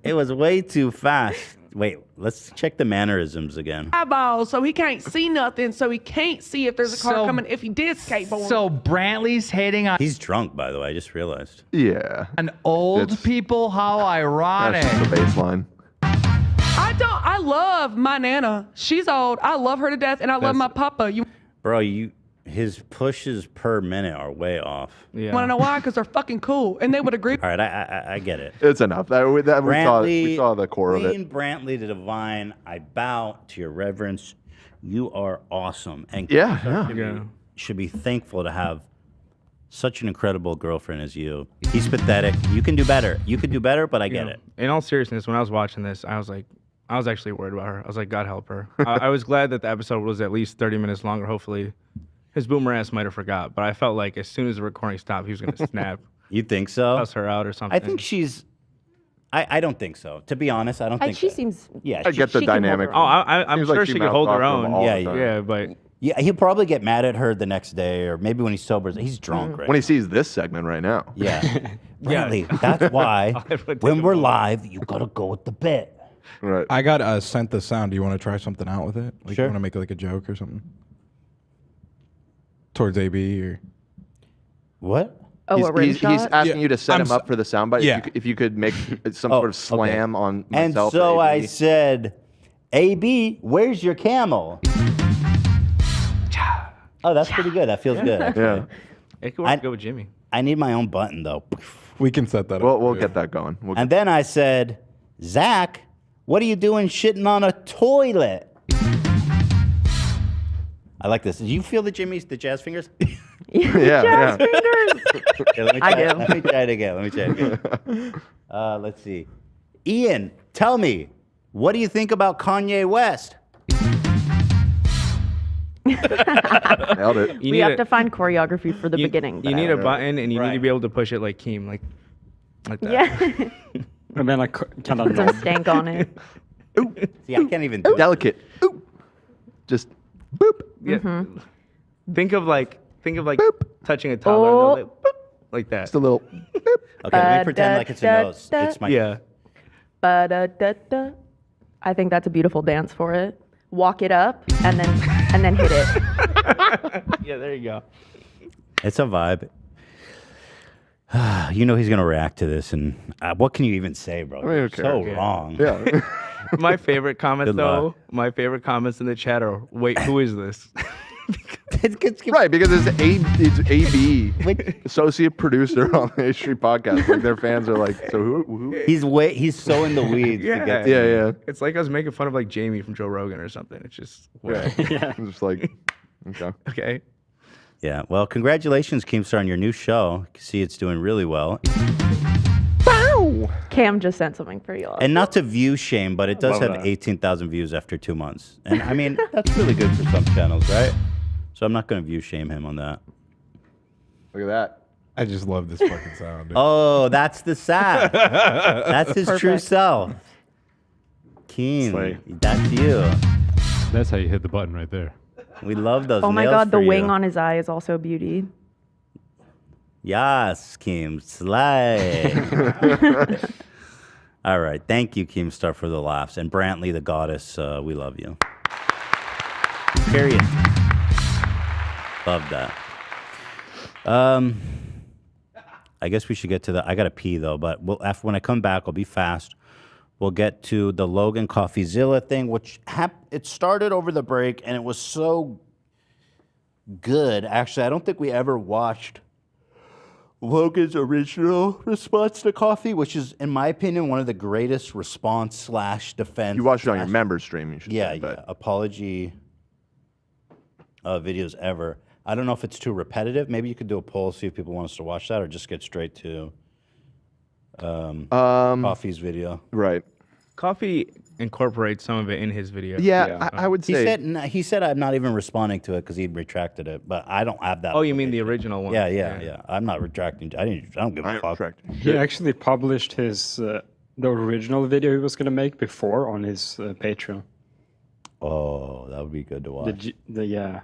It was way too fast. Wait, let's check the mannerisms again. eyeballs, so he can't see nothing. So he can't see if there's a car So- coming. If he did skateboard. So Brantley's hating on He's drunk, by the way. I just realized. Yeah. old people? How ironic. That's just the baseline. I love my nana. She's old. I love her to death, and I love my papa. You Bro, his pushes per minute are way off. Yeah. want to know why? Because they're fucking cool, and they would agree. All right, I get it. It's enough. We saw the core of Queen it. Brantley the Divine, I bow to your reverence. You are awesome. And Yeah, Keemstar yeah. should be thankful to have such an incredible girlfriend as you. He's pathetic. You can do better. You could do better, but I get it. In all seriousness, when I was watching this, I was actually worried about her. I was like, God help her. I was glad that the episode was at least 30 minutes longer. Hopefully, his boomer ass might have forgot. But I felt like as soon as the recording stopped, he was going to snap. You think so? Cuss her out or something. I think she's. I don't think so. To be honest, I don't think She that. seems. Yeah, I get the she can hold dynamic. her Oh, own. I'm Seems sure like she she could hold mouths her off to him own. all Yeah, the time. Yeah, but Yeah, he'll probably get mad at her the next day, or maybe when he sobers. He's drunk, right? When he sees this segment right now. Yeah. Brantley, that's why when we're live, you gotta go with the bit. Right. I got sent the sound. Do you want to try something out with it? Like, Sure. You want to make like a joke or something? Towards AB or what? Oh, a rim He's shot? asking Yeah, you to set I'm him up for the soundbite. yeah. If you could make some Oh, sort of slam on And myself. or so I AB. said, AB, where's your camel? Oh, that's pretty good. That feels good. Actually. Yeah. it could work good with Jimmy. I need my own button though. we can set that up. We'll get that going. We'll And then I said, Zach, what are you doing shitting on a toilet? I like this. Did you feel the jazz fingers? yeah. Okay, let me I try, do. Let me try it again. Let's see. Ian, tell me, what do you think about Kanye West? Nailed it. We have to find choreography for the beginning. You but I need don't a know. button, and you need to be able to push it like Keem, like that. Yeah. And then like kind of Put some stank on it. See, I can't even do it. Delicate. Ooh. Just boop. Yeah. Mm-hmm. Think of like touching a toddler, and Oh. they'll like, boop, like that. Just a little. Okay, let me pretend like it's a nose. It's my Yeah. Ba-da-da-da. I think that's a beautiful dance for it. Walk it up and then hit it. Yeah, there you go. It's a vibe. You know he's gonna react to this, and what can you even say, bro? I mean, who You're so cares? wrong. Yeah. My favorite comments Good luck. though, my favorite comments in the chat are, wait, who is this? Right, because it's AB, associate producer on the H Street podcast. Like their fans are like, so who? He's so in the weeds. to Yeah. get to Yeah. It's like I was making fun of like Jamie from Joe Rogan or something. It's just Yeah. I'm just like, okay. okay. Yeah. Well, congratulations, Keemstar, on your new show. You can see it's doing really well. Cam just sent something for you all. And not to view shame, but it does Love have that. 18,000 views after 2 months. And I mean, that's really good for some channels, right? So I'm not going to view shame him on that. Look at that. I just love this fucking sound. Dude. Oh, that's the sap. That's his true Perfect. self. Keen, Slay. that's you. That's how you hit the button right there. We love those Oh my nails god, the for wing you. on his eye is also a beauty. Yes, Keem, slay. All right. Thank you, Keemstar, for the laughs. And Brantley, the goddess, we love you. Period. Love that. I guess we should get to the. I gotta pee though, but when I come back, I'll be fast. We'll get to the Logan CoffeeZilla thing, which it started over the break, and it was so good. Actually, I don't think we ever watched Logan's original response to coffee, which is, in my opinion, one of the greatest response / defense. You watched it on your member stream, you should say, yeah, apology videos ever. I don't know if it's too repetitive. Maybe you could do a poll, see if people want us to watch that, or just get straight to Coffee's video. Right. Coffee incorporates some of it in his video. Yeah, I would say. He said I'm not even responding to it because he retracted it, but I don't have that. Oh, you mean the original one? Yeah. I'm not retracting. I don't give a fuck. He actually published his the original video he was gonna make before on his Patreon. Oh, that would be good to watch. Yeah.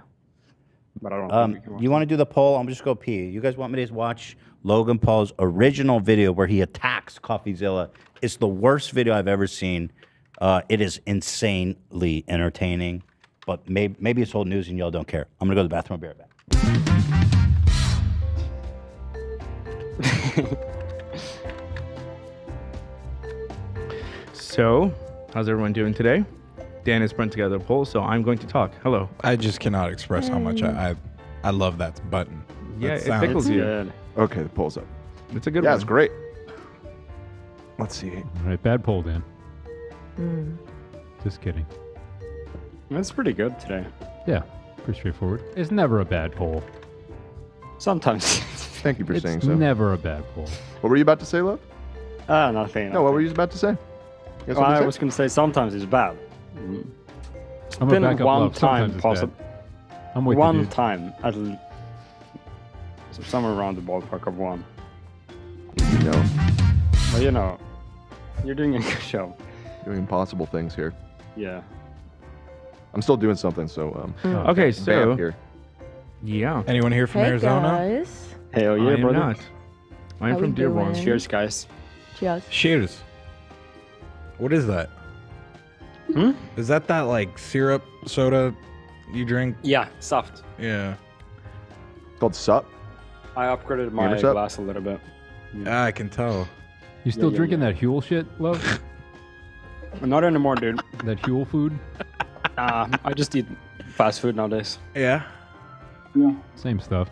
But I don't think we can watch you want to do the poll? I'm just go pee. You guys want me to watch Logan Paul's original video where he attacks CoffeeZilla? It's the worst video I've ever seen. It is insanely entertaining, but maybe it's old news and y'all don't care. I'm gonna go to the bathroom. I'll be right back. So, how's everyone doing today? Dan has put together a poll, so I'm going to talk. Hello. I just cannot express how much I love that button. Yeah, That it tickles you. Good. Okay, the poll's up. It's a good Yeah, one. it's great. Let's see. All right, bad poll, Dan. Just kidding. That's pretty good today. Yeah, pretty straightforward. It's never a bad poll. Sometimes. Thank you for saying It's so. never a bad poll. What were you about to say, Love? Nothing. No, what were you about to say? Guess what I you said? was going to say sometimes it's bad. It's I'm gonna been back up one Love. time Sometimes it's possible. I'm with you, One dude. time, at least. Somewhere around the ballpark of one. You know, But you know, you're doing a good show. doing impossible things here. Yeah. I'm still doing something, so Okay, so vamp here. yeah. Anyone here from Arizona? Guys. Hell I yeah, am brother. not. I'm How from we Dearborn. doing? Cheers, guys. Cheers. Cheers. What is that? Is that like syrup soda you drink? Yeah, soft. Yeah. It's called Sup. I upgraded my Gamer Sup? glass a little bit. I can tell. You still yeah, drinking that Huel shit, Love? Not anymore, dude. That Huel food? I just eat fast food nowadays. Yeah. Yeah. Same stuff.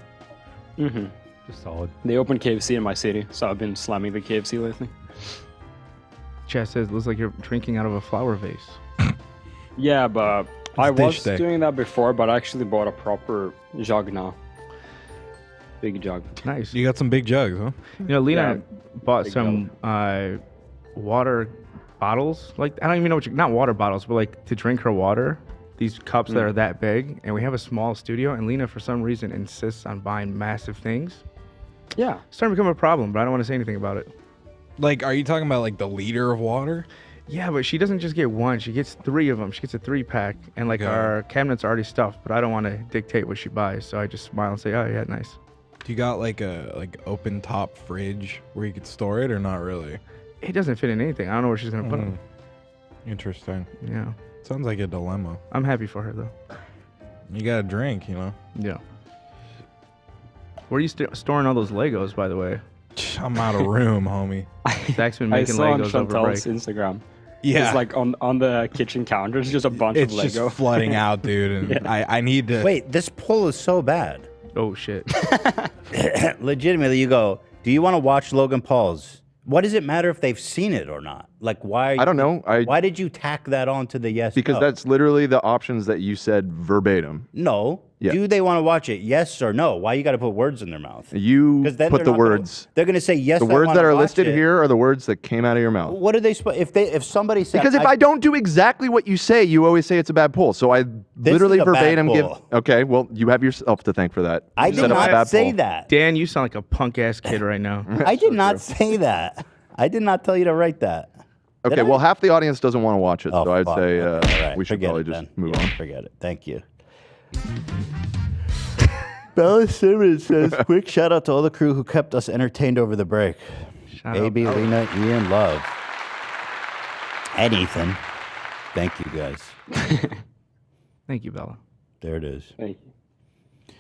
Mm-hmm. Just solid. They opened KFC in my city, so I've been slamming the KFC lately. Chad says it looks like you're drinking out of a flower vase. Yeah, but I dish was steak. doing that before, but I actually bought a proper jug now. Big jug. Nice. You got some big jugs, huh? You know, Lena Yeah, bought big some water bottles. Like, I don't even know what not water bottles, but like to drink her water. These cups that are that big, and we have a small studio, and Lena, for some reason, insists on buying massive things. Yeah. It's starting to become a problem, but I don't want to say anything about it. Like, are you talking about like the liter of water? Yeah, but she doesn't just get one. She gets 3 of them. She gets a 3-pack, and like our cabinet's already stuffed, but I don't want to dictate what she buys, so I just smile and say, oh, yeah, nice. Do you got like a open top fridge where you could store it or not really? It doesn't fit in anything. I don't know where she's going to put them. Interesting. Yeah. Sounds like a dilemma. I'm happy for her, though. You got to drink, you know? Yeah. Where are you storing all those Legos, by the way? I'm out of room, homie. Zach's been I making saw on Legos over break. Chantel's Instagram. Yeah. It's like on the kitchen counter, it's just a bunch It's of Lego. just flooding out, dude. And I need to. Wait, this poll is so bad. Oh, shit. Legitimately, you go, do you want to watch Logan Paul's? What does it matter if they've seen it or not? Like, why? I don't know. Why did you tack that on to the yes? Because no? that's literally the options that you said verbatim. No. Yeah. Do they want to watch it? Yes or no? Why you got to put words in their mouth? You 'Cause then put they're the not gonna- words. they're going to say yes. The I words wanna that are watch listed it. here are the words that came out of your mouth. What are they? If somebody said Because if I don't do exactly what you say, you always say it's a bad poll. So I literally is a bad verbatim give. poll. Okay, well, you have yourself to thank for that. I You did said it was a not bad say poll. that. Dan, you sound like a punk-ass kid right now. I did not say that. I did not tell you to write that. Did Okay, I? well, half the audience doesn't want to watch it, Oh, so I'd fuck. say Okay, all right. we should Forget probably it just then. move Yeah, on. Forget it. Thank you. Bella Simmons says, quick shout out to all the crew who kept us entertained over the break. Shout AB, out. Lena, Ian, Love, and Ethan. Thank you, guys. Thank you, Bella. There it is. Thank you.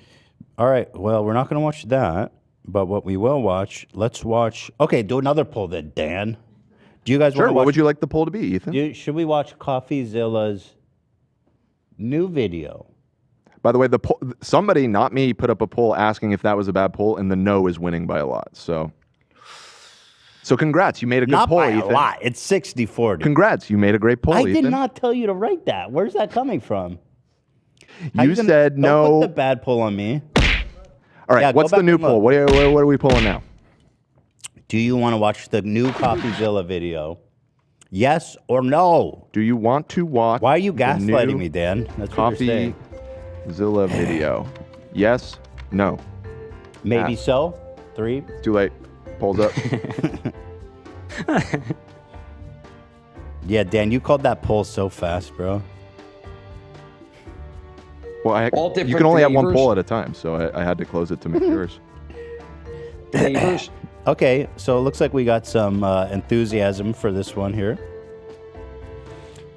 All right. Well, we're not going to watch that. But what we will watch, let's watch. Okay, do another poll then, Dan. Do you guys Sure. want to What would you like the poll to be, Ethan? Should we watch CoffeeZilla's new video? By the way, somebody, not me, put up a poll asking if that was a bad poll, and the no is winning by a lot. So congrats, you made a good poll, Ethan. Not by a lot. It's 60-40. Congrats, you made a great poll, I Ethan. did not tell you to write that. Where's that coming from? You said no. Don't put the bad poll on me. All right, Yeah, what's go the back new and look. poll? What are we pulling now? Do you want to watch the new CoffeeZilla video? Yes or no? Do you want to watch? Why are you the gaslighting new me, Dan? That's what you're saying. CoffeeZilla video. Yes, no. Maybe so. 3. It's too late. Polls up. Yeah, Dan, you called that poll so fast, bro. Well, you can only have one poll at a time, so I had to close it to make yours. Okay, so it looks like we got some enthusiasm for this one here.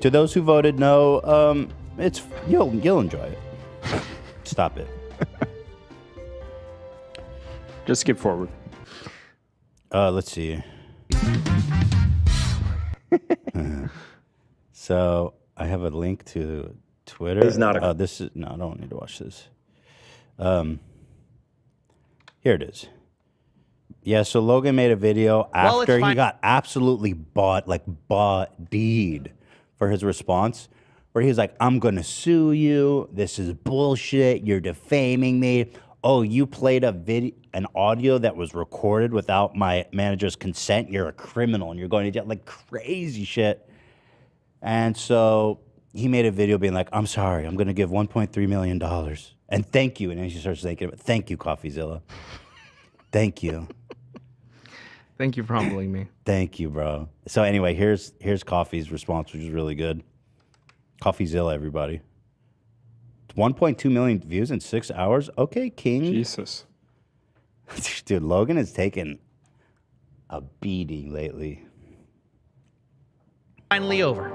To those who voted no, you'll enjoy it. Stop it. Just skip forward. Let's see. So I have a link to Twitter. It's not a- this is no. I don't need to watch this. Here it is. Yeah, so Logan made a video Well, it's after he fine. got absolutely bodied for his response, where he was like, "I'm gonna sue you. This is bullshit. You're defaming me. Oh, you played an audio that was recorded without my manager's consent. You're a criminal and you're going to jail." Like crazy shit. And so he made a video being like, "I'm sorry. I'm gonna give $1.3 million and thank you." And then he starts thinking, "Thank you, CoffeeZilla. Thank you." Thank you for humbling me. Thank you, bro. So anyway, here's Coffee's response, which is really good. CoffeeZilla, everybody. 1.2 million views in 6 hours. Okay, King. Jesus. Dude, Logan has taken a beating lately. Finally over.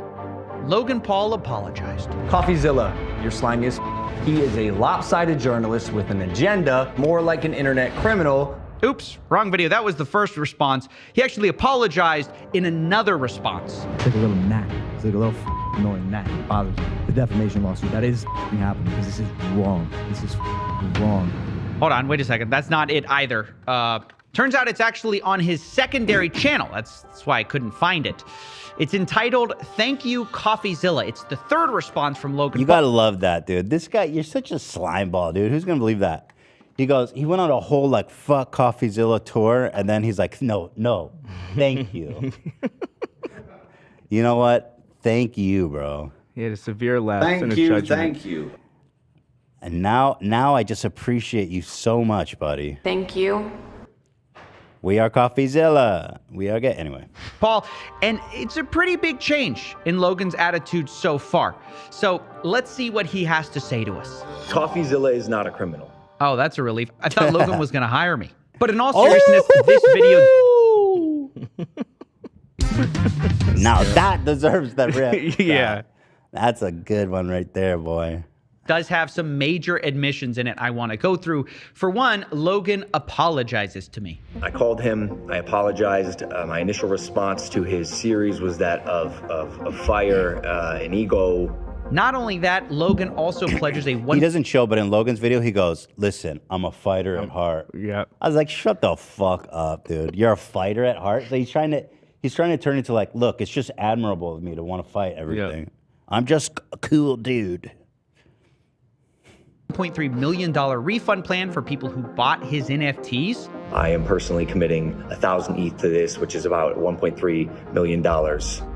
Logan Paul apologized. CoffeeZilla, you're slimiest. He is a lopsided journalist with an agenda, more like an internet criminal. Oops, wrong video. That was the first response. He actually apologized in another response. It's like a little gnat. It's like a little annoying gnat. It bothers me. The defamation lawsuit, that is happening because this is wrong. This is wrong. Hold on, wait a second. That's not it either. Turns out it's actually on his secondary channel. That's why I couldn't find it. It's entitled "Thank You, CoffeeZilla." It's the third response from Logan You Paul. gotta love that, dude. This guy, you're such a slime ball, dude. Who's gonna believe that? He went on a whole like fuck CoffeeZilla tour, and then he's like, no, thank you. You know what? Thank you, bro. He had a severe lapse in his judgment. Thank you. And now I just appreciate you so much, buddy. Thank you. We are CoffeeZilla. We are good. Anyway. Paul, and it's a pretty big change in Logan's attitude so far. So let's see what he has to say to us. CoffeeZilla is not a criminal. Oh, that's a relief. I thought Logan was going to hire me. But in all seriousness, this video... Now that deserves the rip. Yeah. That's a good one right there, boy. Does have some major admissions in it I want to go through. For one, Logan apologizes to me. I called him. I apologized. My initial response to his series was that of fire, an ego. Not only that, Logan also pledges a He doesn't show, but in Logan's video, he goes, "Listen, I'm a fighter at heart." Yeah. I was like, "Shut the fuck up, dude. You're a fighter at heart." So he's trying to turn into like, "Look, it's just admirable of me to want to fight everything. I'm just a cool dude." $1.3 million refund plan for people who bought his NFTs. I am personally committing 1,000 ETH to this, which is about $1.3 million.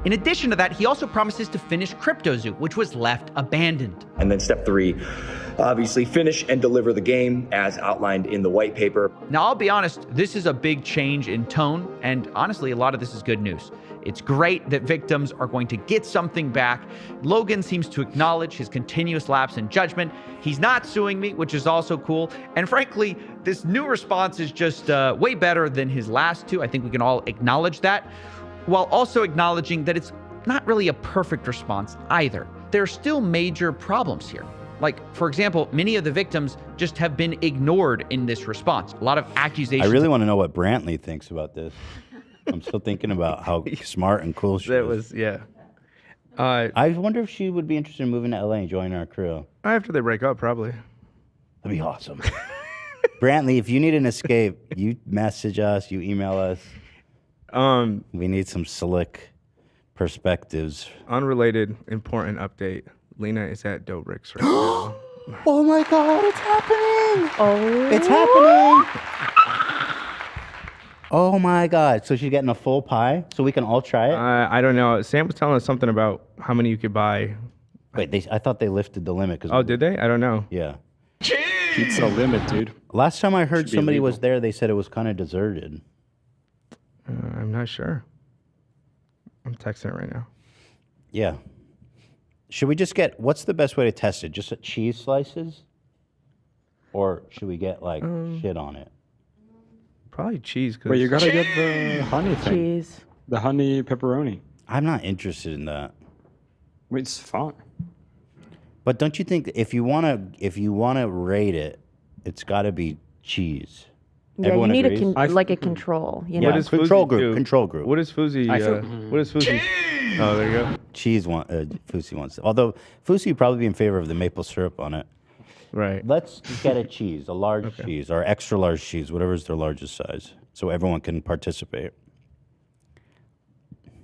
In addition to that, he also promises to finish CryptoZoo, which was left abandoned. And then step 3, obviously finish and deliver the game as outlined in the white paper. Now, I'll be honest, this is a big change in tone, and honestly, a lot of this is good news. It's great that victims are going to get something back. Logan seems to acknowledge his continuous lapse in judgment. He's not suing me, which is also cool. And frankly, this new response is just way better than his last two. I think we can all acknowledge that, while also acknowledging that it's not really a perfect response either. There are still major problems here. Like, for example, many of the victims just have been ignored in this response. A lot of accusations. I really want to know what Brantley thinks about this. I'm still thinking about how smart and cool she is. Yeah. I wonder if she would be interested in moving to LA and joining our crew. After they break up, probably. That'd be awesome. Brantley, if you need an escape, you message us, you email us. We need some slick perspectives. Unrelated, important update. Lena is at Dobrik's right now. Oh my God, it's happening! Oh, it's happening! Oh my God! So she's getting a full pie, so we can all try it. I don't know. Sam was telling us something about how many you could buy. Wait, I thought they lifted the limit. Oh, did they? I don't know. Yeah. Pizza limit, dude. Last time I heard Should be somebody illegal. was there, they said it was kind of deserted. I'm not sure. I'm texting it right now. Yeah. Should we just get, what's the best way to test it? Just cheese slices? Or should we get like shit on it? Probably cheese. But you gotta get the honey thing. Cheese. The honey pepperoni. I'm not interested in that. Wait, it's fine. But don't you think if you wanna rate it, it's got to be cheese? Yeah, Everyone you need agrees? like a control. You Yeah, know? control group. Control group. What is Fuzi? What is Fuzi? Oh, there you go. Cheese Fusi wants. Although Fusi would probably be in favor of the maple syrup on it. Right. Let's get a cheese, a large cheese, or extra large cheese, whatever is their largest size, so everyone can participate.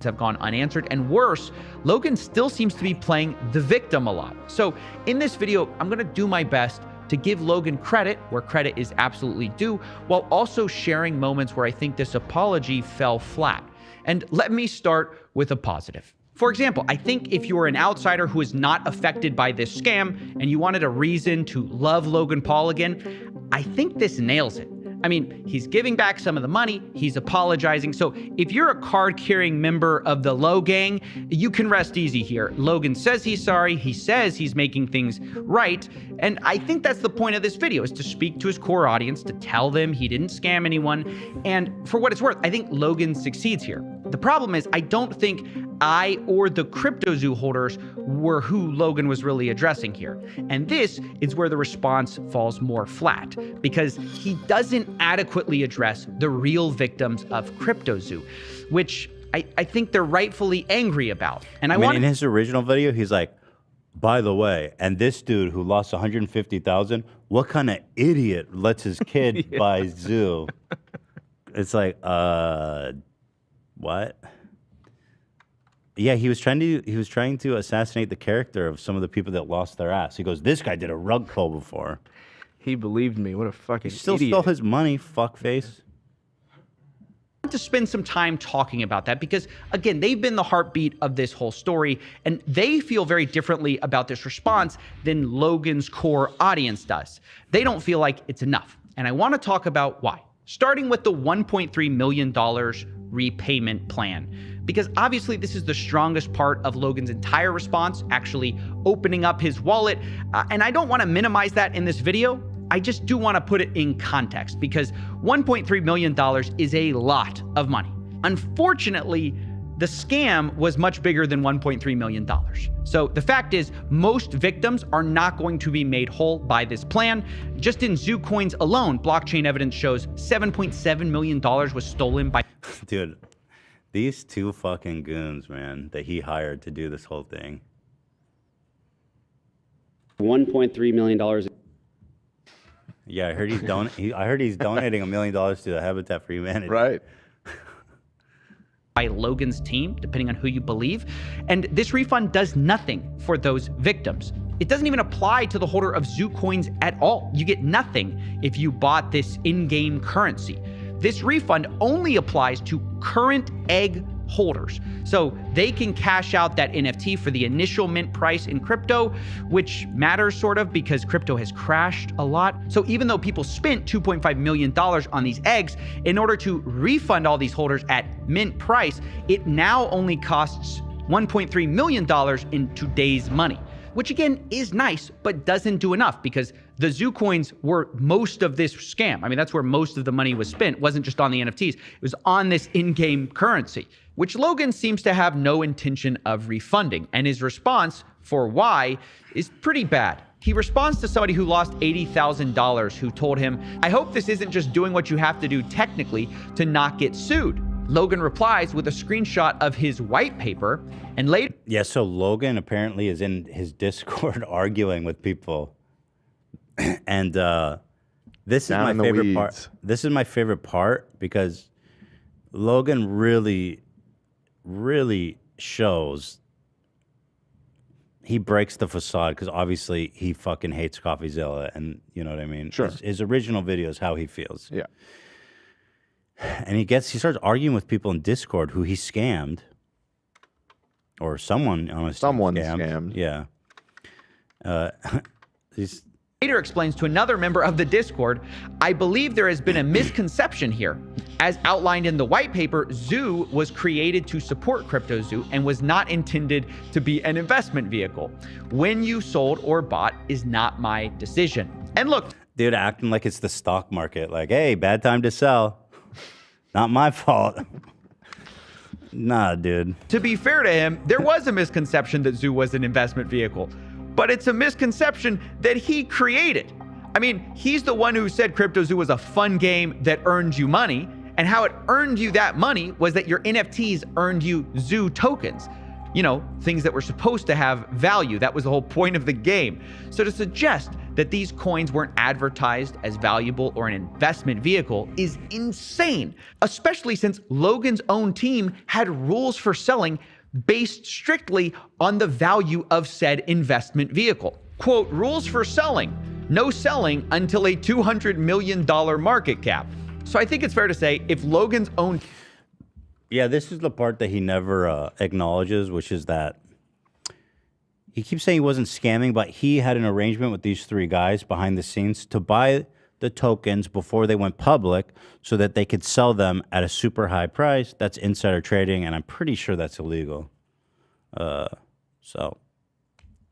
Have gone unanswered, and worse, Logan still seems to be playing the victim a lot. So in this video, I'm gonna do my best to give Logan credit where credit is absolutely due, while also sharing moments where I think this apology fell flat. And let me start with a positive. For example, I think if you are an outsider who is not affected by this scam and you wanted a reason to love Logan Paul again, I think this nails it. I mean, he's giving back some of the money, he's apologizing. So if you're a card-carrying member of the Low Gang, you can rest easy here. Logan says he's sorry, he says he's making things right, and I think that's the point of this video, is to speak to his core audience, to tell them he didn't scam anyone, and for what it's worth, I think Logan succeeds here. The problem is, I don't think I or the CryptoZoo holders were who Logan was really addressing here. And this is where the response falls more flat, because he doesn't adequately address the real victims of CryptoZoo, which I think they're rightfully angry about. And I mean, want in his original video, he's like, by the way, and this dude who lost 150,000, what kind of idiot lets his kid buy Zoo? It's like, what? Yeah, he was trying to assassinate the character of some of the people that lost their ass. He goes, this guy did a rug pull before. He believed me. What a fucking He still idiot. stole his money, fuckface. to spend some time talking about that because, again, they've been the heartbeat of this whole story, and they feel very differently about this response than Logan's core audience does. They don't feel like it's enough, and I want to talk about why. Starting with the $1.3 million repayment plan, because obviously this is the strongest part of Logan's entire response, actually opening up his wallet, and I don't want to minimize that in this video. I just do want to put it in context because $1.3 million is a lot of money. Unfortunately, the scam was much bigger than $1.3 million. So the fact is, most victims are not going to be made whole by this plan. Just in Zoo coins alone, blockchain evidence shows $7.7 million was stolen by... Dude, these two fucking goons, man, that he hired to do this whole thing. $1.3 million. Yeah, I heard he's donating $1 million to the Habitat for Humanity. Right. By Logan's team, depending on who you believe. And this refund does nothing for those victims. It doesn't even apply to the holder of Zoo coins at all. You get nothing if you bought this in-game currency. This refund only applies to current egg holders. So they can cash out that NFT for the initial mint price in crypto, which matters sort of because crypto has crashed a lot. So even though people spent $2.5 million on these eggs, in order to refund all these holders at mint price, it now only costs $1.3 million in today's money, which again is nice, but doesn't do enough because the Zoo coins were most of this scam. I mean, that's where most of the money was spent. It wasn't just on the NFTs. It was on this in-game currency, which Logan seems to have no intention of refunding. And his response for why is pretty bad. He responds to somebody who lost $80,000 who told him, "I hope this isn't just doing what you have to do technically to not get sued." Logan replies with a screenshot of his white paper, and later... Yeah, so Logan apparently is in his Discord arguing with people. And this is Down my in the favorite part. weeds. This is my favorite part because Logan really, really shows he breaks the facade because obviously he fucking hates CoffeeZilla, and you know what I mean? Sure. His original video is how he feels. Yeah. And he starts arguing with people in Discord who he scammed. Or someone on his scammed. Yeah. He's Later explains to another member of the Discord, "I believe there has been a misconception here. As outlined in the white paper, Zoo was created to support CryptoZoo and was not intended to be an investment vehicle. When you sold or bought is not my decision." And look, dude acting like it's the stock market. Like, hey, bad time to sell. Not my fault. Nah, dude. to be fair to him, there was a misconception that Zoo was an investment vehicle, but it's a misconception that he created. I mean, he's the one who said CryptoZoo was a fun game that earned you money, and how it earned you that money was that your NFTs earned you Zoo tokens. You know, things that were supposed to have value. That was the whole point of the game. So to suggest that these coins weren't advertised as valuable or an investment vehicle is insane, especially since Logan's own team had rules for selling based strictly on the value of said investment vehicle. Quote, "Rules for selling, no selling until a $200 million market cap." So I think it's fair to say if Logan's own... Yeah, this is the part that he never acknowledges, which is that he keeps saying he wasn't scamming, but he had an arrangement with these three guys behind the scenes to buy the tokens before they went public so that they could sell them at a super high price. That's insider trading, and I'm pretty sure that's illegal. So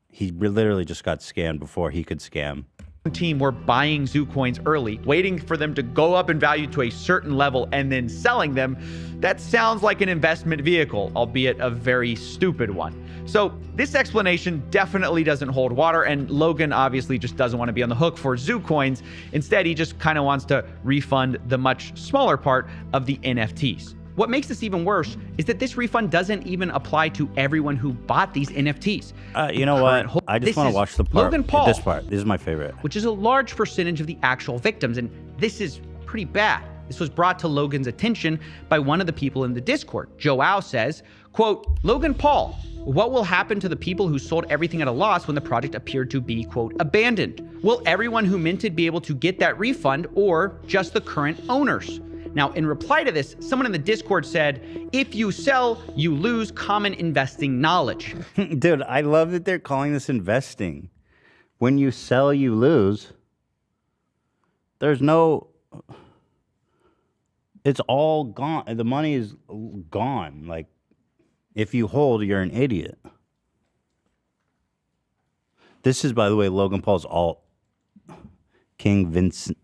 he literally just got scammed before he could scam. Team were buying Zoo coins early, waiting for them to go up in value to a certain level and then selling them. That sounds like an investment vehicle, albeit a very stupid one. So this explanation definitely doesn't hold water, and Logan obviously just doesn't want to be on the hook for Zoo coins. Instead, he just kind of wants to refund the much smaller part of the NFTs. What makes this even worse is that this refund doesn't even apply to everyone who bought these NFTs. You know what? I just want to watch the part. Logan Paul, This part. This is my favorite. which is a large percentage of the actual victims, and this is pretty bad. This was brought to Logan's attention by one of the people in the Discord. Joao says, quote, "Logan Paul, what will happen to the people who sold everything at a loss when the project appeared to be, quote, abandoned? Will everyone who minted be able to get that refund, or just the current owners?" Now, in reply to this, someone in the Discord said, "If you sell, you lose common investing knowledge." Dude, I love that they're calling this investing. When you sell, you lose. There's no... It's all gone. The money is gone. Like, if you hold, you're an idiot. This is, by the way, Logan Paul's alt. King Vincent.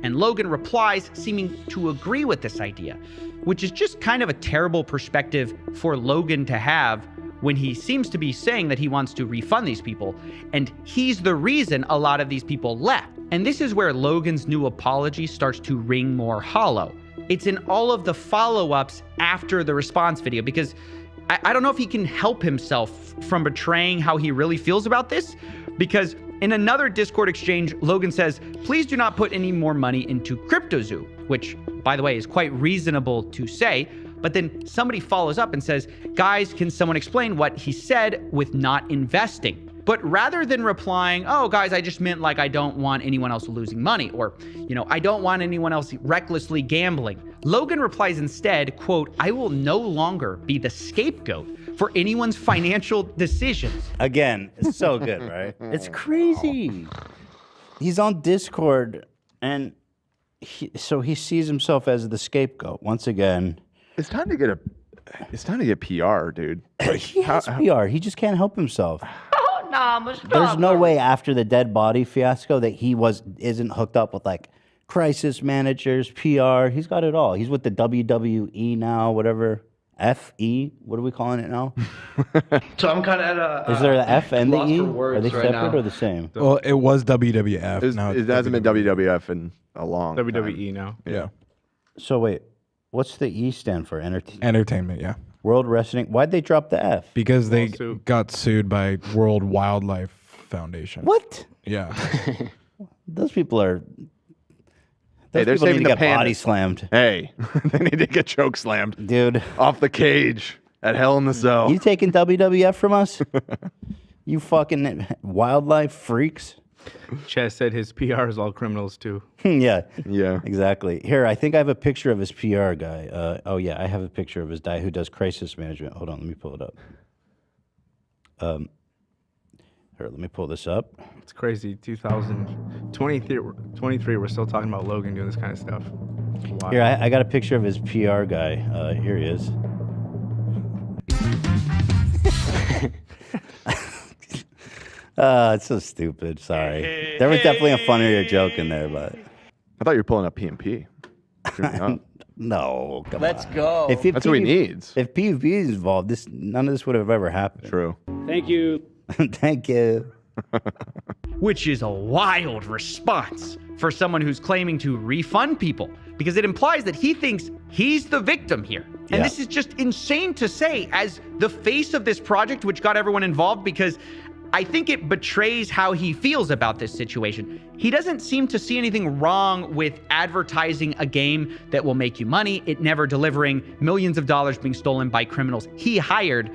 And Logan replies, seeming to agree with this idea, which is just kind of a terrible perspective for Logan to have when he seems to be saying that he wants to refund these people, and he's the reason a lot of these people left. And this is where Logan's new apology starts to ring more hollow. It's in all of the follow-ups after the response video, because I don't know if he can help himself from betraying how he really feels about this, because in another Discord exchange, Logan says, "Please do not put any more money into CryptoZoo," which, by the way, is quite reasonable to say. But then somebody follows up and says, "Guys, can someone explain what he said with not investing?" But rather than replying, "Oh, guys, I just meant like I don't want anyone else losing money," or, you know, "I don't want anyone else recklessly gambling," Logan replies instead, quote, "I will no longer be the scapegoat for anyone's financial decisions." Again, it's so good, right? It's crazy. He's on Discord, and so he sees himself as the scapegoat. Once again, it's time to get PR, dude. He has PR. He just can't help himself. Oh, no, There's no way after the dead body fiasco that he isn't hooked up with like crisis managers, PR. He's got it all. He's with the WWE now, whatever. F-E? What are we calling it now? So I'm kind of at a. Is there the F and the lost E? for Are words they right separate now. or the same? Well, it was WWF. Now It hasn't been WWF in a long WWE now. Yeah. So wait, what's the E stand for? Entertainment, yeah. World Wrestling. Why'd they drop the F? Because they got sued by World Wildlife Foundation. What? Yeah. Those people are. Hey, they're people need saving to the get body pandas. slammed. Hey, they need to get choke slammed, dude, off the cage at Hell in the Cell. You taking WWF from us? You fucking wildlife freaks. Chess said his PR is all criminals too. Yeah. Yeah. Exactly. Here, I think I have a picture of his PR guy. Oh yeah, I have a picture of his guy who does crisis management. Hold on, let me pull it up. Here, let me pull this up. It's crazy. 2023, we're still talking about Logan doing this kind of stuff. Wow. Here, I got a picture of his PR guy. Here he is. It's so stupid. Sorry. There was definitely a funnier joke in there, but I thought you were pulling up PMP. no, come Let's on. go. If That's what he needs. If PvP is involved, none of this would have ever happened. True. Thank you. Thank you. Which is a wild response for someone who's claiming to refund people, because it implies that he thinks he's the victim here. And this is just insane to say as the face of this project, which got everyone involved, because I think it betrays how he feels about this situation. He doesn't seem to see anything wrong with advertising a game that will make you money, it never delivering, millions of dollars being stolen by criminals he hired.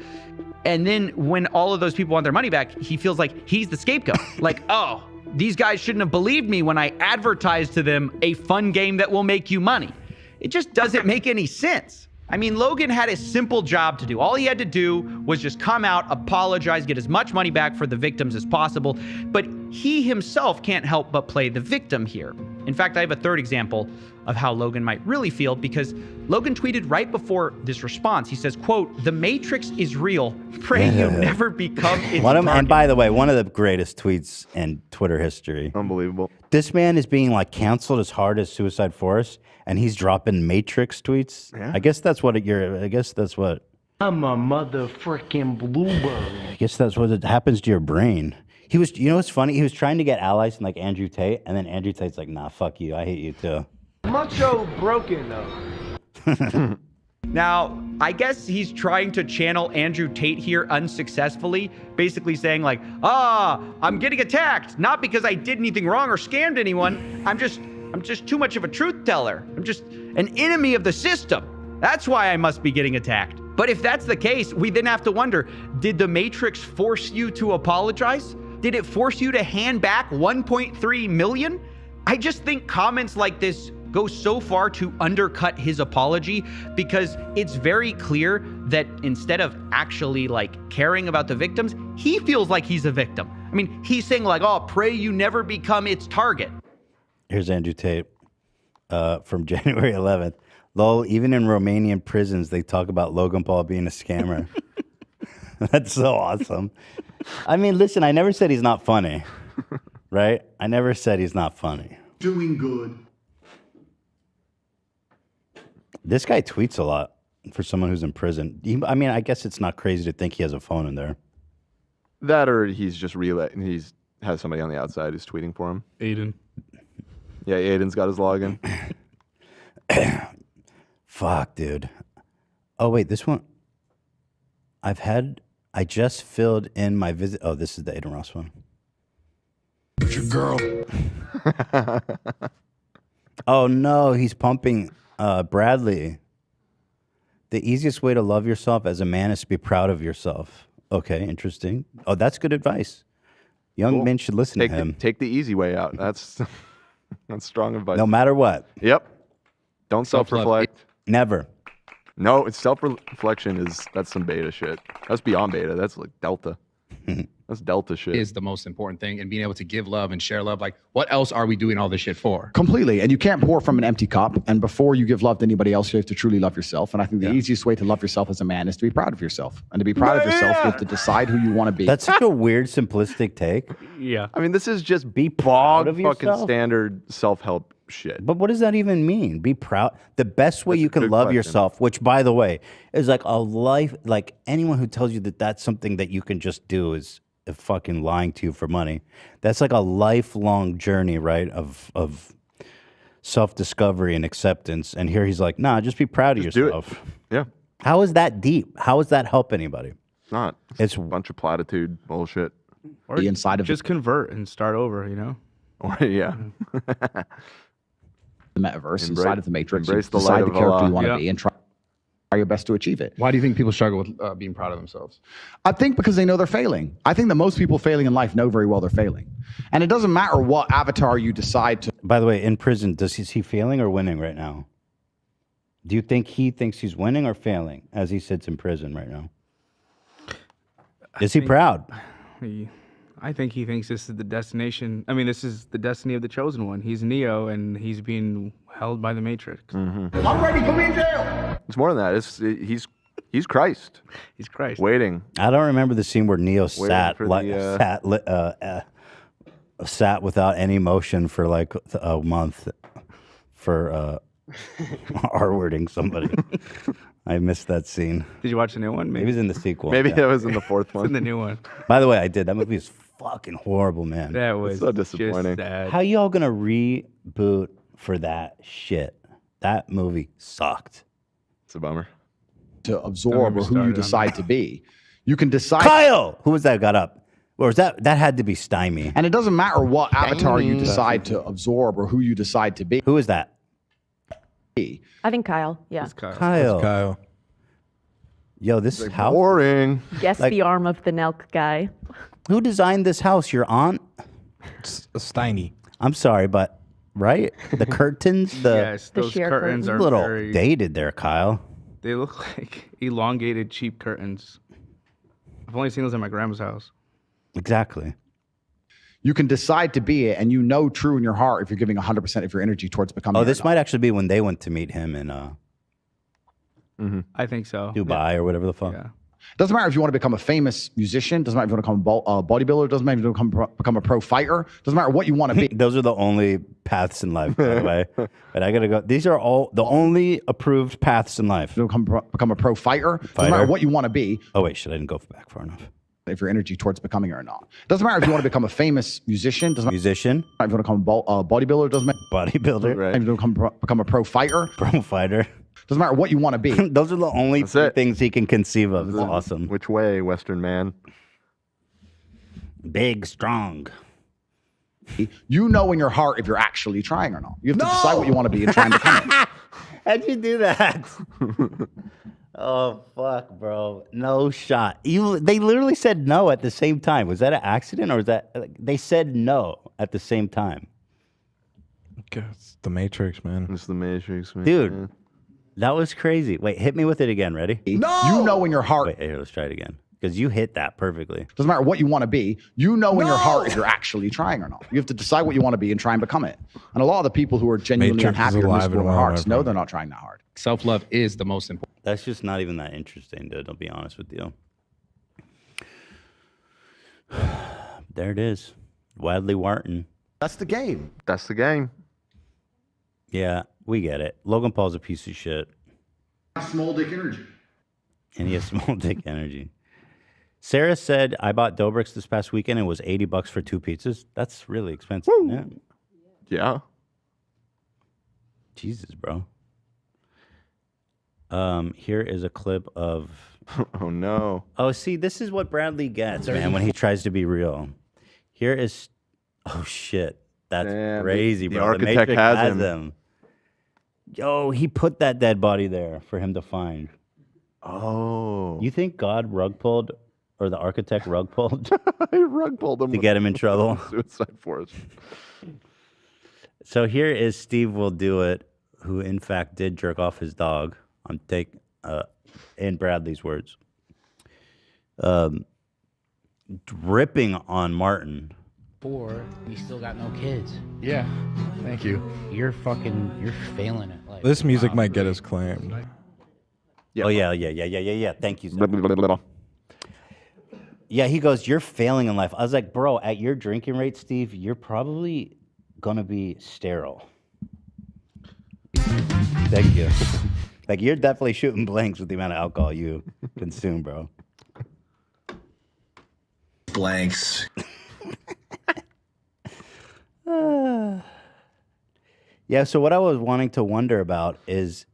And then when all of those people want their money back, he feels like he's the scapegoat. Like, oh, these guys shouldn't have believed me when I advertised to them a fun game that will make you money. It just doesn't make any sense. I mean, Logan had a simple job to do. All he had to do was just come out, apologize, get as much money back for the victims as possible. But he himself can't help but play the victim here. In fact, I have a third example of how Logan might really feel, because Logan tweeted right before this response. He says, quote, "The Matrix is real. Pray you never become its target." And by the way, one of the greatest tweets in Twitter history. Unbelievable. This man is being like canceled as hard as Suicide Forest, and he's dropping Matrix tweets. Yeah. I guess that's what I guess that's what. I'm a motherfucking bluebird. I guess that's what it happens to your brain. He was, you know what's funny? He was trying to get allies in like Andrew Tate, and then Andrew Tate's like, nah, fuck you. I hate you too. Mucho broken though. Now, I guess he's trying to channel Andrew Tate here unsuccessfully, basically saying like, I'm getting attacked, not because I did anything wrong or scammed anyone. I'm just too much of a truth teller. I'm just an enemy of the system. That's why I must be getting attacked. But if that's the case, we then have to wonder, did the Matrix force you to apologize? Did it force you to hand back 1.3 million? I just think comments like this go so far to undercut his apology, because it's very clear that instead of actually like caring about the victims, he feels like he's a victim. I mean, he's saying like, oh, pray you never become its target. Here's Andrew Tate from January 11th. Lol, even in Romanian prisons, they talk about Logan Paul being a scammer. That's so awesome. I mean, listen, I never said he's not funny, right? I never said he's not funny. Doing good. This guy tweets a lot for someone who's in prison. I mean, I guess it's not crazy to think he has a phone in there. That or he's just has somebody on the outside who's tweeting for him. Aiden. Yeah, Aiden's got his login. Fuck, dude. Oh, wait, this one. I just filled in my visit. Oh, this is the Aiden Ross one. It's your girl. Oh, no, he's pumping Bradley. The easiest way to love yourself as a man is to be proud of yourself. Okay, interesting. Oh, that's good advice. Young men should listen to him. Take the easy way out. That's strong advice. No matter what. Yep. Don't self-reflect. Never. No, it's self-reflection that's some beta shit. That's beyond beta. That's like delta. That's delta shit. Is the most important thing, and being able to give love and share love. Like, what else are we doing all this shit for? Completely. And you can't pour from an empty cup. And before you give love to anybody else, you have to truly love yourself. And I think the easiest way to love yourself as a man is to be proud of yourself. And to be proud of yourself, you have to decide who you want to be. That's such a weird, simplistic take. Yeah. I mean, this is just be proud of fucking yourself. standard self-help shit. But what does that even mean? Be proud. The best way you can love yourself, which by the way is like a life. Like anyone who tells you that that's something that you can just do is fucking lying to you for money. That's like a lifelong journey, right? Of self-discovery and acceptance. And here he's like, nah, just be proud of yourself. Yeah. How is that deep? How does that help anybody? It's not. It's a bunch of platitude bullshit. Or just convert and start over, you know? Or, yeah. The metaverse, Embrace- inside of the matrix, you embrace the light decide the of character Allah. you want to Yeah. be and try your best to achieve it. Why do you think people struggle with being proud of themselves? I think because they know they're failing. I think that most people failing in life know very well they're failing. And it doesn't matter what avatar you decide to. By the way, in prison, is he failing or winning right now? Do you think he thinks he's winning or failing as he sits in prison right now? Is he proud? I think he thinks this is the destination. I mean, this is the destiny of the chosen one. He's Neo, and he's being held by the Matrix. I'm ready, put me in jail. It's more than that. He's Christ. He's Christ. Waiting. I don't remember the scene where Neo sat for like the, sat without any motion for like a month for R-wording somebody. I missed that scene. Did you watch the new one? Maybe it was in the sequel. Maybe yeah. that was in the fourth It's one. in the new one. By the way, I did. That movie is fucking horrible, man. That was so disappointing. just sad. How y'all gonna reboot for that shit? That movie sucked. It's a bummer. To absorb or who you decide to be. You can decide. Kyle! Who was that got up? Or was that had to be Stymie. And it doesn't matter what avatar you decide to absorb or who you decide to be. Who is that? I think Kyle. Yeah. Kyle. Yo, this house. Boring. Guess the arm of the Nelk guy. Who designed this house? Your aunt? Steiny. I'm sorry, but right? The curtains, Yes, The those sheer curtains are a little very, dated there, Kyle. They look like elongated, cheap curtains. I've only seen those at my grandma's house. Exactly. You can decide to be it, and you know true in your heart if you're giving 100% of your energy towards becoming Oh, it. this might actually be when they went to meet him in I think so. Dubai or whatever the fuck. Yeah. Doesn't matter if you want to become a famous musician. Doesn't matter if you want to become a bodybuilder. Doesn't matter if you want to become a pro fighter. Doesn't matter what you want to be. Those are the only paths in life, by the way. But I gotta go. These are all the only approved paths in life. Become a pro fighter. Doesn't matter what you want to be. Oh wait, shit, I didn't go back far enough. If your energy towards becoming it or not. Doesn't matter if you want to become a famous musician. Doesn't matter Musician, if you want to become a bodybuilder. Doesn't matter bodybuilder, if you want to become a pro fighter. pro fighter. Doesn't matter what you want to be. Those are the only That's it. things he can conceive of. It's awesome. Which way, Western man? Big, strong. You know in your heart if you're actually trying or not. You have to decide what you want to be and try and become it. How'd you do that? Oh fuck, bro! No shot. They literally said no at the same time. Was that an accident or was that they said no at the same time? It's the Matrix, man. It's the Matrix, man. Dude, that was crazy. Wait, hit me with it again. Ready? No! You know in your heart. Wait, here, let's try it again. Because you hit that perfectly. Doesn't matter what you want to be. You know in your heart if you're actually trying or not. You have to decide what you want to be and try and become it. And a lot of the people who are genuinely Matrix is unhappy or alive miserable in and their well, hearts my know friend. they're not trying that hard. Self-love is the most important. That's just not even that interesting, dude. I'll be honest with you. There it is. Wadley Wharton. That's the game. That's the game. Yeah, we get it. Logan Paul's a piece of shit. Small dick energy. And he has small dick energy. Sarah said, I bought Dobrik's this past weekend and it was $80 for 2 pizzas. That's really expensive. Yeah. Yeah. Jesus, bro. Here is a clip of... Oh, no. Oh, see, this is what Bradley gets, man, when he tries to be real. Here is... Oh, shit. That's Damn, crazy, the bro. architect Matrix has him. them. Yo, he put that dead body there for him to find. Oh. You think God rug pulled, or the architect rug pulled, He rug pulled him to get him in trouble? Suicide force. So here is Stevewilldoit, who in fact did jerk off his dog. On in Bradley's words, ripping on Martin. You still got no kids. Yeah. Thank you. You're failing at life. This music might get us claimed. Yeah. Oh yeah. Thank you. Sir. Yeah, he goes, you're failing in life. I was like, bro, at your drinking rate, Steve, you're probably gonna be sterile. Thank you. Like, you're definitely shooting blanks with the amount of alcohol you consume, bro. Blanks. Yeah, so what I was wanting to wonder about is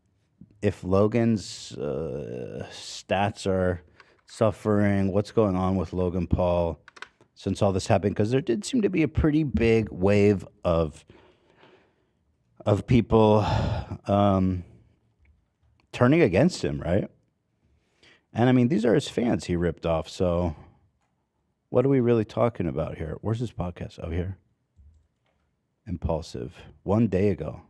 if Logan's stats are suffering, what's going on with Logan Paul since all this happened? Because there did seem to be a pretty big wave of people turning against him, right? And I mean, these are his fans he ripped off, so what are we really talking about here? Where's his podcast? Oh, here. Impulsive. 1 day ago.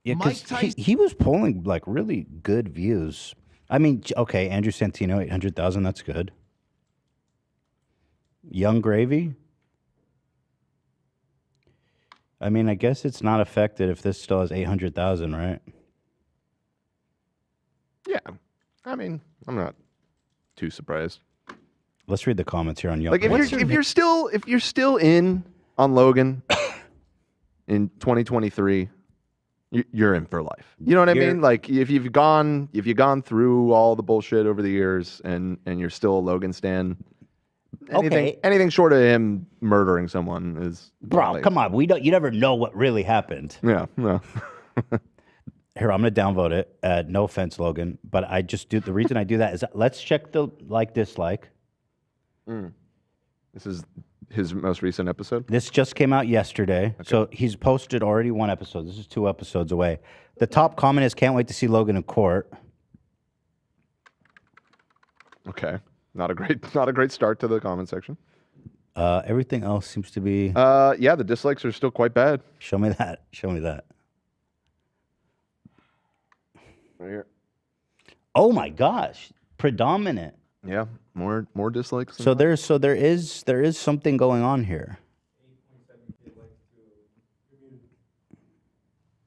Yeah, because he was polling like really good views. I mean, okay, Andrew Santino, 800,000, that's good. Young Gravy? I mean, I guess it's not affected if this still has 800,000, right? Yeah. I mean, I'm not too surprised. Let's read the comments here on Young. Like if you're still in on Logan in 2023, you're in for life. You know what I mean? Like if you've gone through all the bullshit over the years and you're still a Logan stan, anything short of him murdering someone is Bro, come on. You never know what really happened. Yeah, no. Here, I'm gonna downvote it. No offense, Logan, but I just do the reason I do that is let's check the dislike. This is his most recent episode. This just came out yesterday, so he's posted already 1 episode. This is 2 episodes away. The top comment is, "Can't wait to see Logan in court." Okay, not a great start to the comment section. Everything else seems to be. Yeah, the dislikes are still quite bad. Show me that. Show me that. Right here. Oh my gosh, predominant. Yeah, more dislikes. So there is something going on here.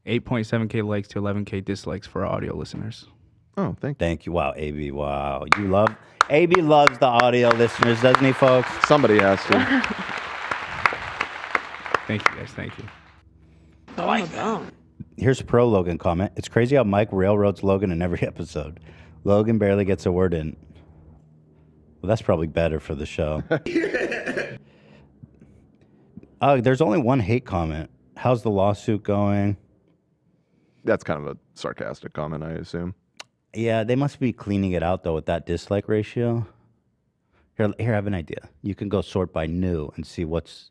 8.7K likes to 11K dislikes for our audio listeners. Oh, thank you. Wow, AB. Wow, AB loves the audio listeners, doesn't he, folks? Somebody has to. Thank you, guys. Thank you. Here's a pro Logan comment. It's crazy how Mike railroads Logan in every episode. Logan barely gets a word in. Well, that's probably better for the show. There's only one hate comment. How's the lawsuit going? That's kind of a sarcastic comment, I assume. Yeah, they must be cleaning it out, though, with that dislike ratio. Here, I have an idea. You can go sort by new and see what's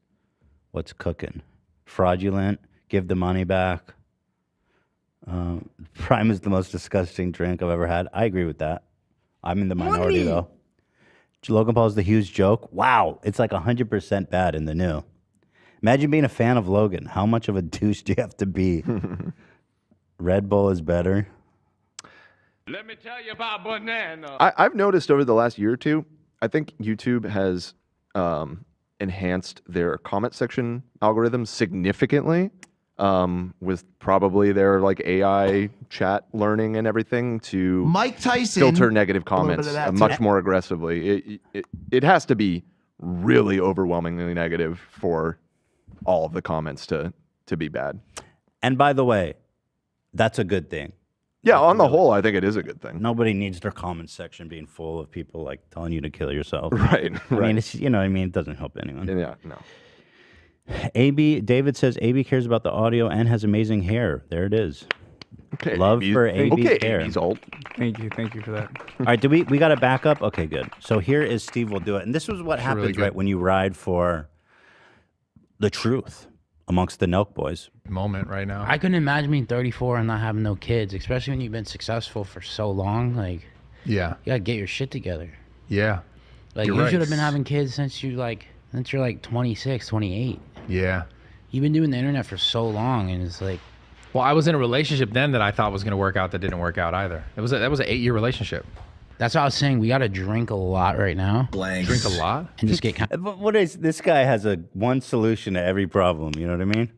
cooking. Fraudulent, give the money back. Prime is the most disgusting drink I've ever had. I agree with that. I'm in the minority, though. Logan Paul is the huge joke. Wow, it's like 100% bad in the new. Imagine being a fan of Logan. How much of a douche do you have to be? Red Bull is better. Let me tell you about banana. I've noticed over the last year or two, I think YouTube has enhanced their comment section algorithm significantly. With probably their like AI chat learning and everything to Mike Tyson filter negative comments much too. more aggressively. It has to be really overwhelmingly negative for all of the comments to be bad. And by the way, that's a good thing. Yeah, on the whole, I think it is a good thing. Nobody needs their comment section being full of people like telling you to kill yourself. Right. I mean, it's, you know what I mean? It doesn't help anyone. Yeah, no. David says AB cares about the audio and has amazing hair. There it is. Okay. Love for AB's hair. AB's old. Thank you for that. All right, we got to back up? Okay, good. So here is Stevewilldoit. And this was what happens, really good. right, when you ride for the truth amongst the Nelk boys. Moment right now. I couldn't imagine being 34 and not having no kids, especially when you've been successful for so long. Like, Yeah. you gotta get your shit together. Yeah. Like, You're you right. should have been having kids since you're like 26, 28. Yeah. You've been doing the internet for so long, and it's like, Well, I was in a relationship then that I thought was going to work out that didn't work out either. That was an 8-year relationship. that's what I was saying. We gotta drink a lot right now. Drink a lot? And just get kind But what is this guy has one solution to every problem, you know what I mean?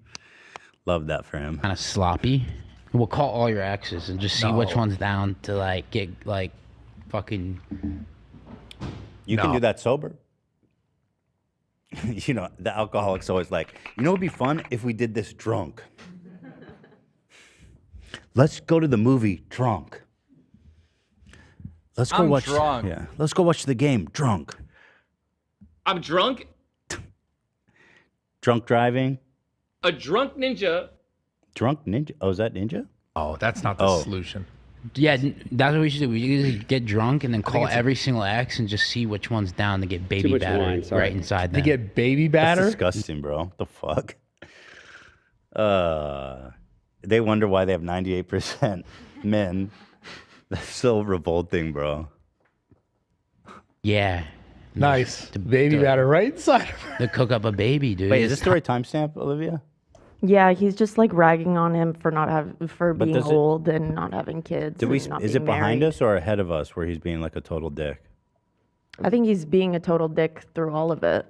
Love that for him. of sloppy. We'll call all your exes and just see which one's down to like get like fucking. You can do that sober. You know, the alcoholic's always like, you know, it'd be fun if we did this drunk. Let's go to the movie drunk. Let's go I'm watch. drunk. Yeah, let's go watch the game drunk. I'm drunk. Drunk driving. A drunk ninja. Drunk ninja. Oh, is that ninja? Oh, that's not the solution. Yeah, that's what we should do. We usually get drunk and then call it's- every single ex and just see which one's down to get baby much batter wine, sorry. right inside They them. get baby That's batter. disgusting, bro. What the fuck? They wonder why they have 98% men. That's so revolting, bro. Yeah. Nice. Baby batter right inside of her. To cook up a baby, dude. Wait, is this the right timestamp, Olivia? Yeah, he's just like ragging on him for for But being does it- old and not having kids. Did we? and not Is it being behind married. us or ahead of us, where he's being like a total dick? I think he's being a total dick through all of it.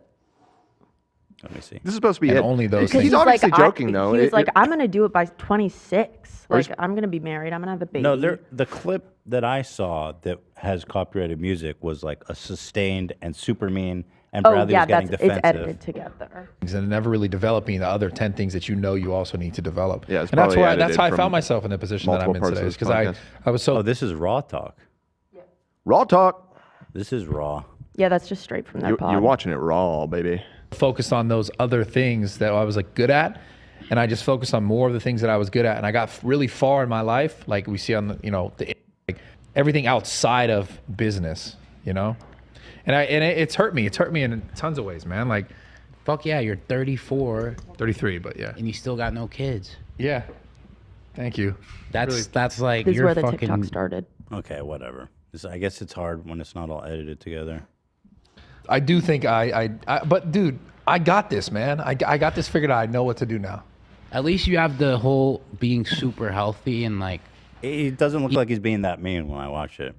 Let me see. This is supposed to be And it. only those Because He's things. obviously like, joking, though. He was It- like, it- I'm gonna do it by 26. Or Like, he's- I'm gonna be married. I'm gonna have a baby. No, the clip that I saw that has copyrighted music was like a sustained and super mean, and Oh Bradley yeah, was getting it's defensive. edited together. And never really developing the other 10 things that you also need to develop. Yeah, it's and that's probably why that's edited how I from found myself in the position that I'm in multiple today. parts of Because this podcast. I was so Oh, this is raw talk. Raw talk. This is raw. Yeah, that's just straight from their pod. You're watching it raw, baby. focused on those other things that I was like good at, and I just focused on more of the things that I was good at, and I got really far in my life, like we see on the like everything outside of business, and it's hurt me. It's hurt me in tons of ways, man. Like, fuck yeah, you're 34. 33, but yeah. And you still got no kids. Yeah. Thank you. That's like This is you're where the fucking. TikTok started. Okay, whatever. I guess it's hard when it's not all edited together. I do think but dude, I got this, man. I got this figured out. I know what to do now. At least you have the whole being super healthy and like. It doesn't look like he's being that mean when I watch it.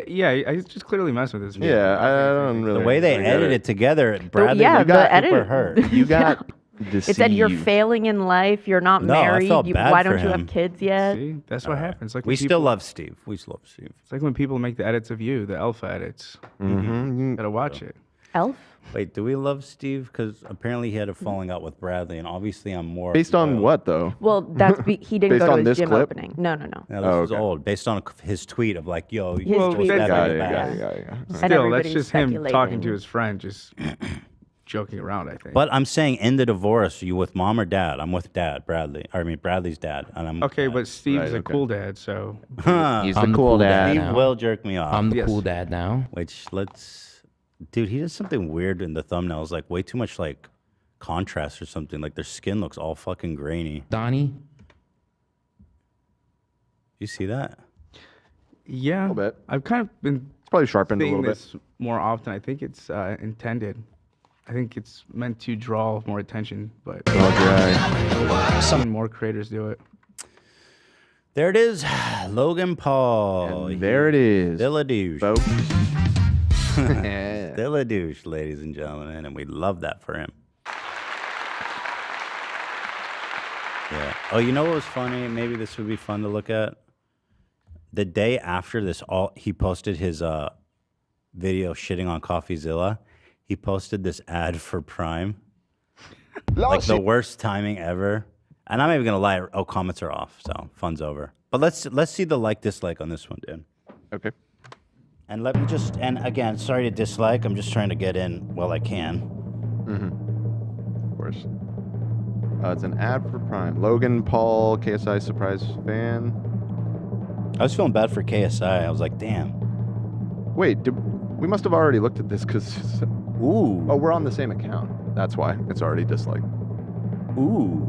Yeah, I just clearly messing with this. Yeah, I don't really. The way they get edit it. it together, Bradley, yeah, you the got edit- super hurt. You got It said you're deceived. failing in life. You're not No, I married. felt bad Why for don't you him. have kids yet? See, that's what happens. Like We when still people- love Steve. We still love Steve. It's like when people make the edits of you, the alpha edits. Mm-hmm. Gotta watch it. Elf? Wait, do we love Steve? Because apparently he had a falling out with Bradley, and obviously I'm more. Based on what, though? Well, he didn't Based go to on his this gym clip? opening. No. Yeah, this Oh, was okay. old. Based on his tweet of like, "Yo, His you tweet was that Got guy it, back." got it, got it. And Still, that's everybody's just him talking speculating. to his friend, just joking around. I think. But I'm saying in the divorce, you with mom or dad? I'm with dad, Bradley. I mean Bradley's dad, and I'm Okay, but Steve's Right, a okay. cool dad, so He's I'm the cool dad. Steve now. will jerk me off. I'm the Yes. cool dad now. Which dude, he does something weird in the thumbnails, like way too much like contrast or something. Like their skin looks all fucking grainy. Donnie. You see that? yeah, little bit. I've kind of been It's probably sharpened a seeing little bit. this more often. I think it's intended. I think it's meant to draw more attention, but some more creators do it. There it is, Logan Paul. And there it is, Still a douche. folks. Still a douche, ladies and gentlemen, and we love that for him. Yeah. Oh, you know what was funny? Maybe this would be fun to look at. The day after this, he posted his video shitting on CoffeeZilla. He posted this ad for Prime, like the worst timing ever. And I'm not even gonna lie. Oh, comments are off, so fun's over. But let's see the dislike on this one, dude. Okay. And let me just, and again, sorry to dislike. I'm just trying to get in while I can. Mm-hmm. Of course. It's an ad for Prime. Logan Paul, KSI surprise fan. I was feeling bad for KSI. I was like, damn. Wait, we must have already looked at this because. Ooh. Oh, we're on the same account. That's why it's already disliked. Ooh.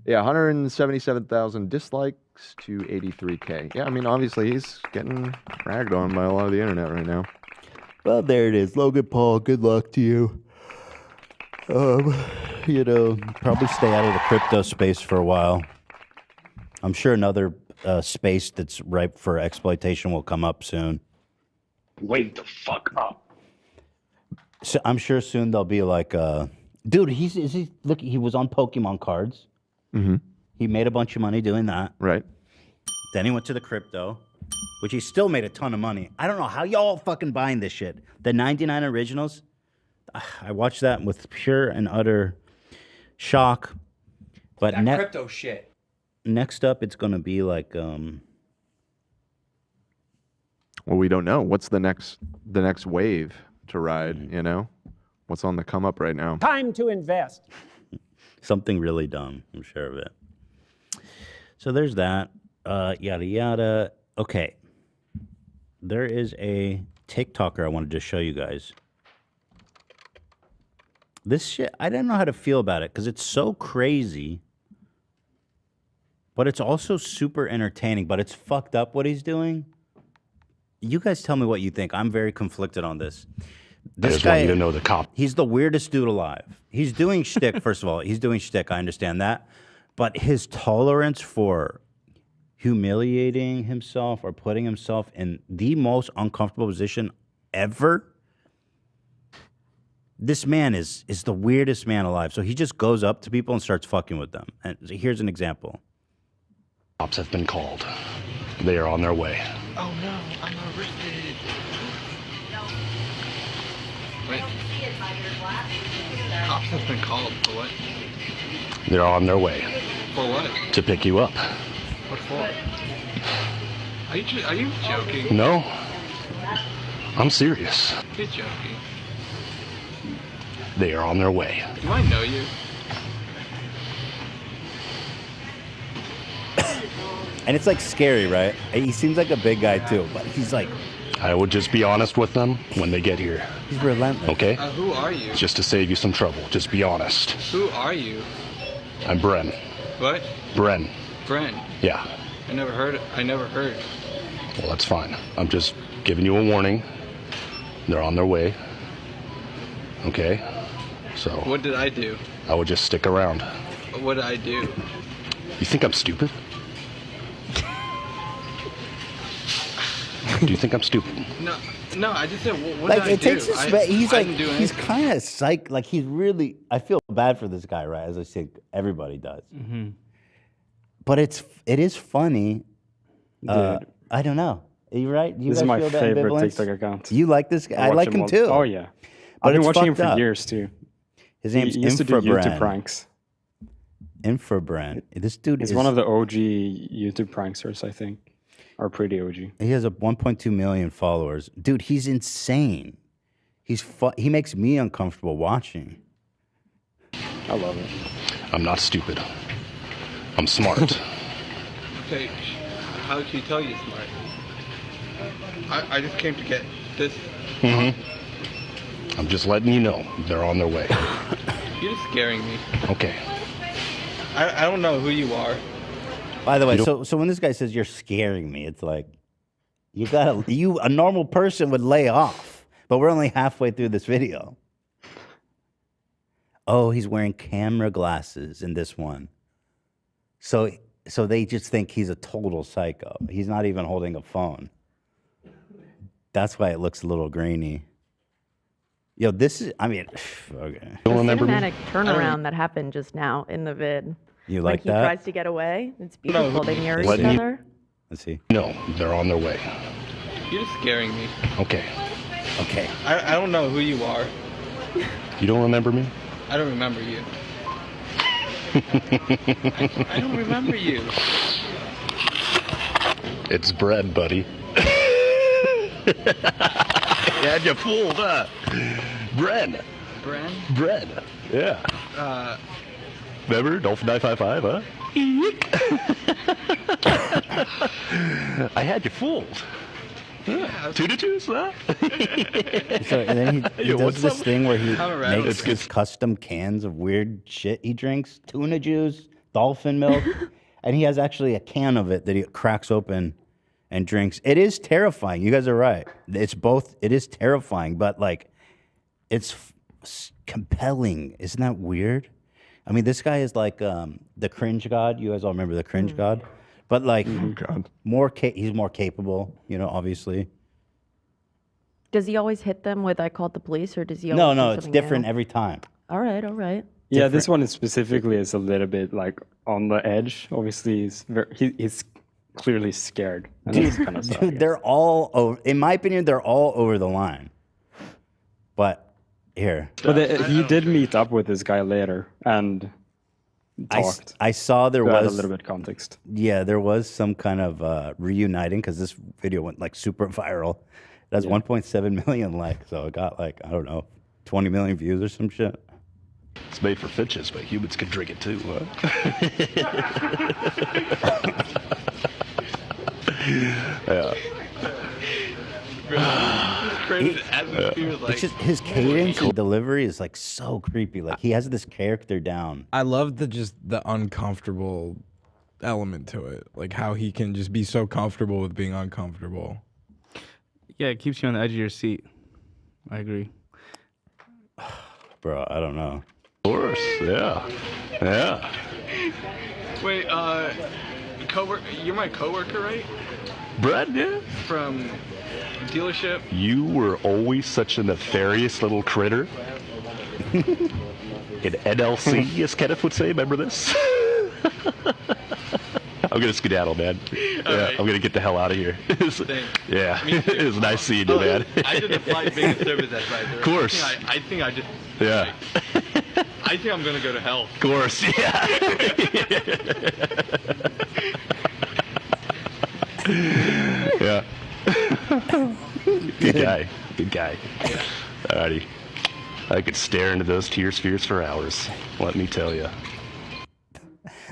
Yeah, 177,000 dislikes to 83K. Yeah, I mean, obviously he's getting ragged on by a lot of the internet right now. Well, there it is. Logan Paul, good luck to you. Probably stay out of the crypto space for a while. I'm sure another space that's ripe for exploitation will come up soon. Wait the fuck up. So I'm sure soon they'll be like, dude, look, he was on Pokemon cards. Mm-hmm. He made a bunch of money doing that. Right. Then he went to the crypto, which he still made a ton of money. I don't know how y'all fucking buying this shit. The 99 originals, I watched that with pure and utter shock. But That crypto shit. next up, it's gonna be like Well, we don't know. What's the next wave to ride? You know, what's on the come up right now? Time to invest. something really dumb. I'm sure of it. So there's that. Yada yada. Okay. There is a TikToker I wanted to show you guys. This shit, I didn't know how to feel about it because it's so crazy, but it's also super entertaining, but it's fucked up what he's doing. You guys tell me what you think. I'm very conflicted on this. This just guy, want you to know the cop. He's the weirdest dude alive. He's doing shtick, first of all. He's doing shtick. I understand that. But his tolerance for humiliating himself or putting himself in the most uncomfortable position ever. This man is the weirdest man alive. So he just goes up to people and starts fucking with them. And here's an example. Cops have been called. They are on their way. Oh no, I'm arrested. Wait. Cops have been called for what? They're on their way For what? to pick you up. What for? Are you joking? No, I'm serious. You're joking. They are on their way. Do I know you? And it's like scary, right? He seems like a big guy too, but he's like... I would just be honest with them when they get here. He's relentless. Okay? Who are you? Just to save you some trouble. Just be honest. Who are you? I'm Bren. What? Bren. Bren. Yeah. I never heard. Well, that's fine. I'm just giving you a warning. They're on their way. Okay? So... What did I do? I would just stick around. What did I do? You think I'm stupid? Do you think I'm stupid? No, I just said, what Like, did I it takes do? his... He's like... didn't do He's anything. kind of psych... Like, he's really... I feel bad for this guy, right? As I say, everybody does. Mm-hmm. But it is funny. Dude. I don't know. Are you right? You This is guys my feel that favorite ambivalence? TikTok account. You like this guy? I watch like him all- too. Oh yeah. But I've been it's watching him fucked for up. years too. His name's He used to do YouTube Infrabrand. pranks. Infrabrand. This dude He's is one of the OG YouTube pranksters, I think. Or pretty OG. He has 1.2 million followers. Dude, he's insane. He makes me uncomfortable watching. I love it. I'm not stupid. I'm smart. Okay, how did she tell you smart? I just came to get this. Mm-hmm. I'm just letting you know they're on their way. You're just scaring me. Okay. I don't know who you are. By the way, so when this guy says you're scaring me, it's like a normal person would lay off, but we're only halfway through this video. Oh, he's wearing camera glasses in this one. So they just think he's a total psycho. He's not even holding a phone. That's why it looks a little grainy. Yo, this is, I mean, okay. The cinematic turnaround that happened just now in the vid. You like when that? he tries to get away, it's beautiful. They mirror each other. Let's see. No, they're on their way. You're just scaring me. Okay. Okay. I don't know who you are. You don't remember me? I don't remember you. I don't remember you. It's bread, buddy. Had you fooled, huh? Bread. Bren? Bread. Yeah. Remember? Dolphin 955, huh? I had you fooled. Yeah. 2 to 2, huh? So, and then he Yo, does what's this up? thing where he I'm around. makes his custom cans of weird shit he drinks. Tuna juice, dolphin milk. And he has actually a can of it that he cracks open and drinks. It is terrifying. You guys are right. It's both. It is terrifying, but like, it's compelling. Isn't that weird? I mean, this guy is like the cringe god. You guys all remember the cringe god? But like, he's more capable, you know, obviously. Does he always hit them with "I called the police," or does he? No, Always do it's something different new? every time. All right, all right. Yeah, this one is specifically is a little bit like on the edge. Obviously, he's clearly scared. And that's kind of Dude, they're all over. In my opinion, they're all over the line. But here, But he did meet up with this guy later, and talked. I saw there To add was a little bit of context. Yeah, there was some kind of reuniting because this video went like super viral. It has 1.7 million likes, so it got like, I don't know, 20 million views or some shit. It's made for fishes, but humans can drink it too, huh? Yeah. It's just his cadence and delivery is like so creepy. Like he has this character down. I love the uncomfortable element to it, like how he can just be so comfortable with being uncomfortable. Yeah, it keeps you on the edge of your seat. I agree. Bro, I don't know. Of course, yeah. Yeah. Wait, coworker, you're my coworker, right? Brad, yeah. From dealership. You were always such a nefarious little critter. In NLC, as Kenneth would say, remember this? I'm gonna skedaddle, man. Yeah, I'm gonna get the hell out of here. Yeah, it was nice seeing you, man. I did apply being a service advisor. Of course. I think I just. Yeah. I think I'm gonna go to hell. Of course, yeah. Yeah. Good guy. Good guy. Alrighty. I could stare into those tear spheres for hours. Let me tell you.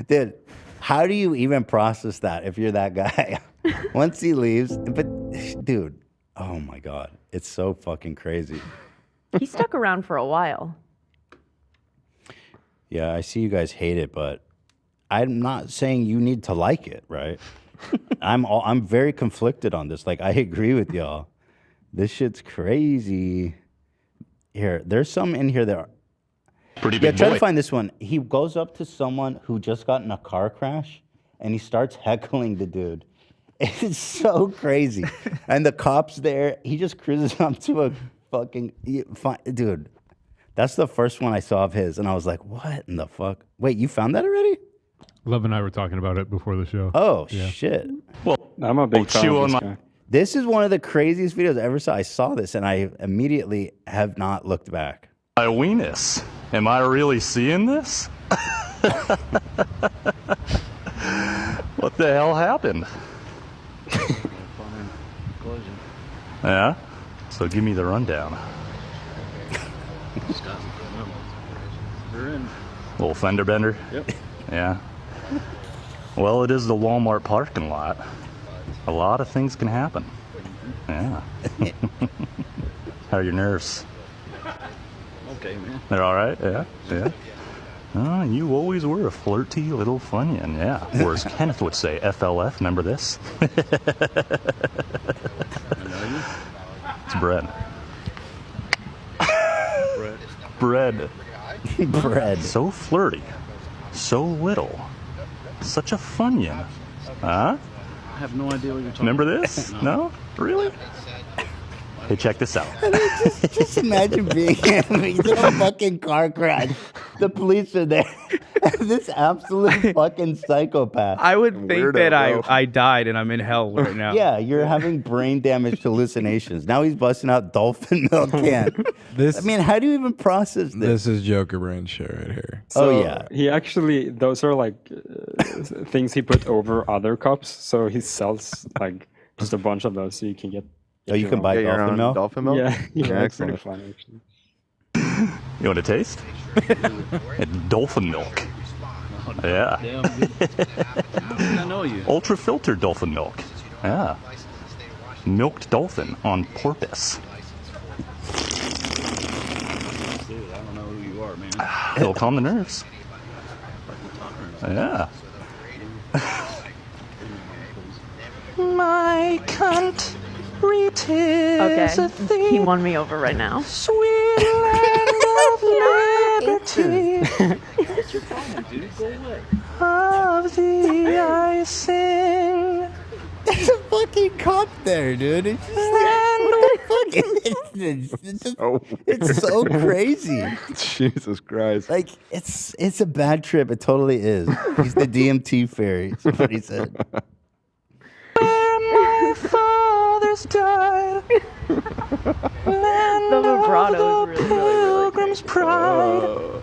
Dude, how do you even process that if you're that guy? Once he leaves, but dude, oh my God, it's so fucking crazy. He stuck around for a while. Yeah, I see you guys hate it, but I'm not saying you need to like it, right? I'm very conflicted on this. Like, I agree with y'all. This shit's crazy. Here, there's some in here that are pretty yeah, big try boy. to find this one. He goes up to someone who just got in a car crash and he starts heckling the dude. It's so crazy. And the cop's there. He just cruises up to a fucking dude. That's the first one I saw of his, and I was like, "What in the fuck?" Wait, you found that already? Love and I were talking about it before the show. Oh Yeah. shit! Well, I'm a big fan of this guy. This is one of the craziest videos I ever saw. I saw this, and I immediately have not looked back. My weenus. Am I really seeing this? What the hell happened? Yeah? So give me the rundown. Little fender bender? Yep. Yeah. Well, it is the Walmart parking lot. A lot of things can happen. Yeah. How are your nerves? Okay, man. They're all right? Yeah? Yeah. Oh, you always were a flirty little funyun, yeah. Or as Kenneth would say, FLF, remember this? It's bread. Bread. Bread. So flirty. So little. Such a funyun. Huh? I have no idea what you're talking Remember about. this? No? Really? Hey, check this out. Just imagine being him. He's in a fucking car crash. The police are there. This absolute fucking psychopath. I would think that I died and I'm in hell right now. Yeah, you're having brain damage hallucinations. Now he's busting out dolphin milk can. I mean, how do you even process this? This is Joker brain shit right here. So yeah. He actually, those are like things he put over other cups. So he sells like just a bunch of those so you can get. Oh, you can buy Get your dolphin own milk? dolphin milk? Yeah, Yeah, it's pretty excellent. fun actually. You want a taste? It's dolphin milk. Yeah. Damn good. I know you. Ultra filtered dolphin milk. Yeah. Milked dolphin on porpoise. Dude, I don't know who you are, man. It'll calm the nerves. Yeah. My cunt is a Okay, he won me over right now. sweet land of liberty. What's your problem, dude? Go away. Of the I sing. There's a fucking cop there, dude. It's just like, what the fuck? It's so crazy. Jesus Christ. Like, it's a bad trip. It totally is. He's the DMT fairy. That's what he said. My fathers died. Land The vibrato of is really, really pilgrim's pride.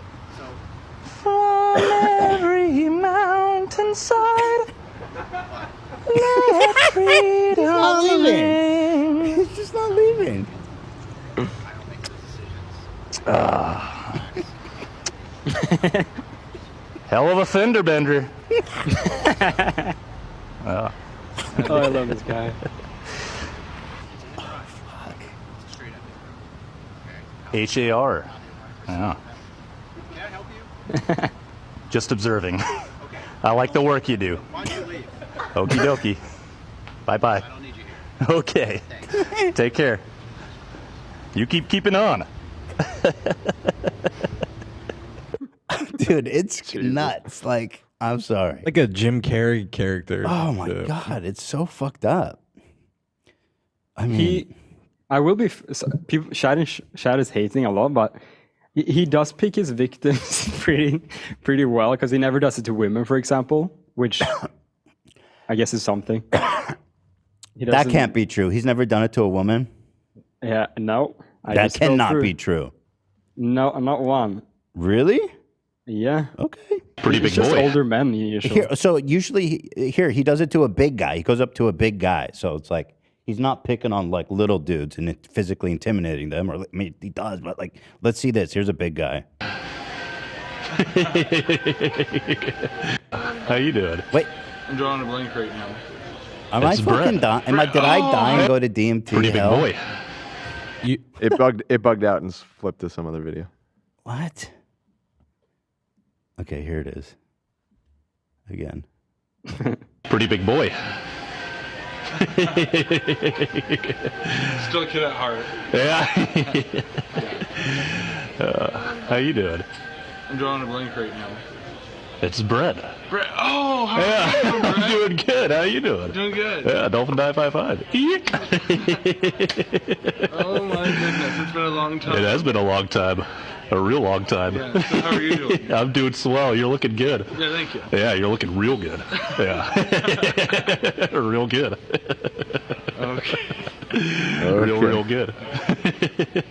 From every He's not leaving. He's just not leaving. Hell of a fender bender. Oh, I love this guy. HAR. Yeah. Just observing. I like the work you do. Okie dokie. Bye-bye. Okay. Take care. You keep keeping on. Dude, it's nuts. Like, I'm sorry. Like a Jim Carrey character. Oh my God, it's so fucked up. I mean, I will be. People, Shad is hating a lot, but he does pick his victims pretty well because he never does it to women, for example, which I guess is something. that can't be true. He's never done it to a woman. Yeah, no. That cannot be true. No, not one. Really? Yeah. Okay. Pretty big it's just boy. older men usually. Usually he does it to a big guy. He goes up to a big guy. So it's like he's not picking on like little dudes and physically intimidating them. Or I mean, he does, but like, let's see this. Here's a big guy. How you doing? Wait. I'm drawing a blank right now. Am I fucking dying? Did I die and go to DMT? Pretty big hell? boy. It bugged out and flipped to some other video. What? Okay, here it is. Again. Pretty big boy. Still a kid at heart. Yeah. How you doing? I'm drawing a blank right now. It's Brett. Brett. Oh, how Yeah, are you doing, Brett? I'm doing good. How you doing? Doing good. Yeah, Dolphin Die 5-5. Oh my goodness, it's been a long time. It has been a long time. A real long time. Yeah, so how are you doing? I'm doing swell. You're looking good. Yeah, thank you. Yeah, you're looking real good. Yeah. Real good. Okay. Real good.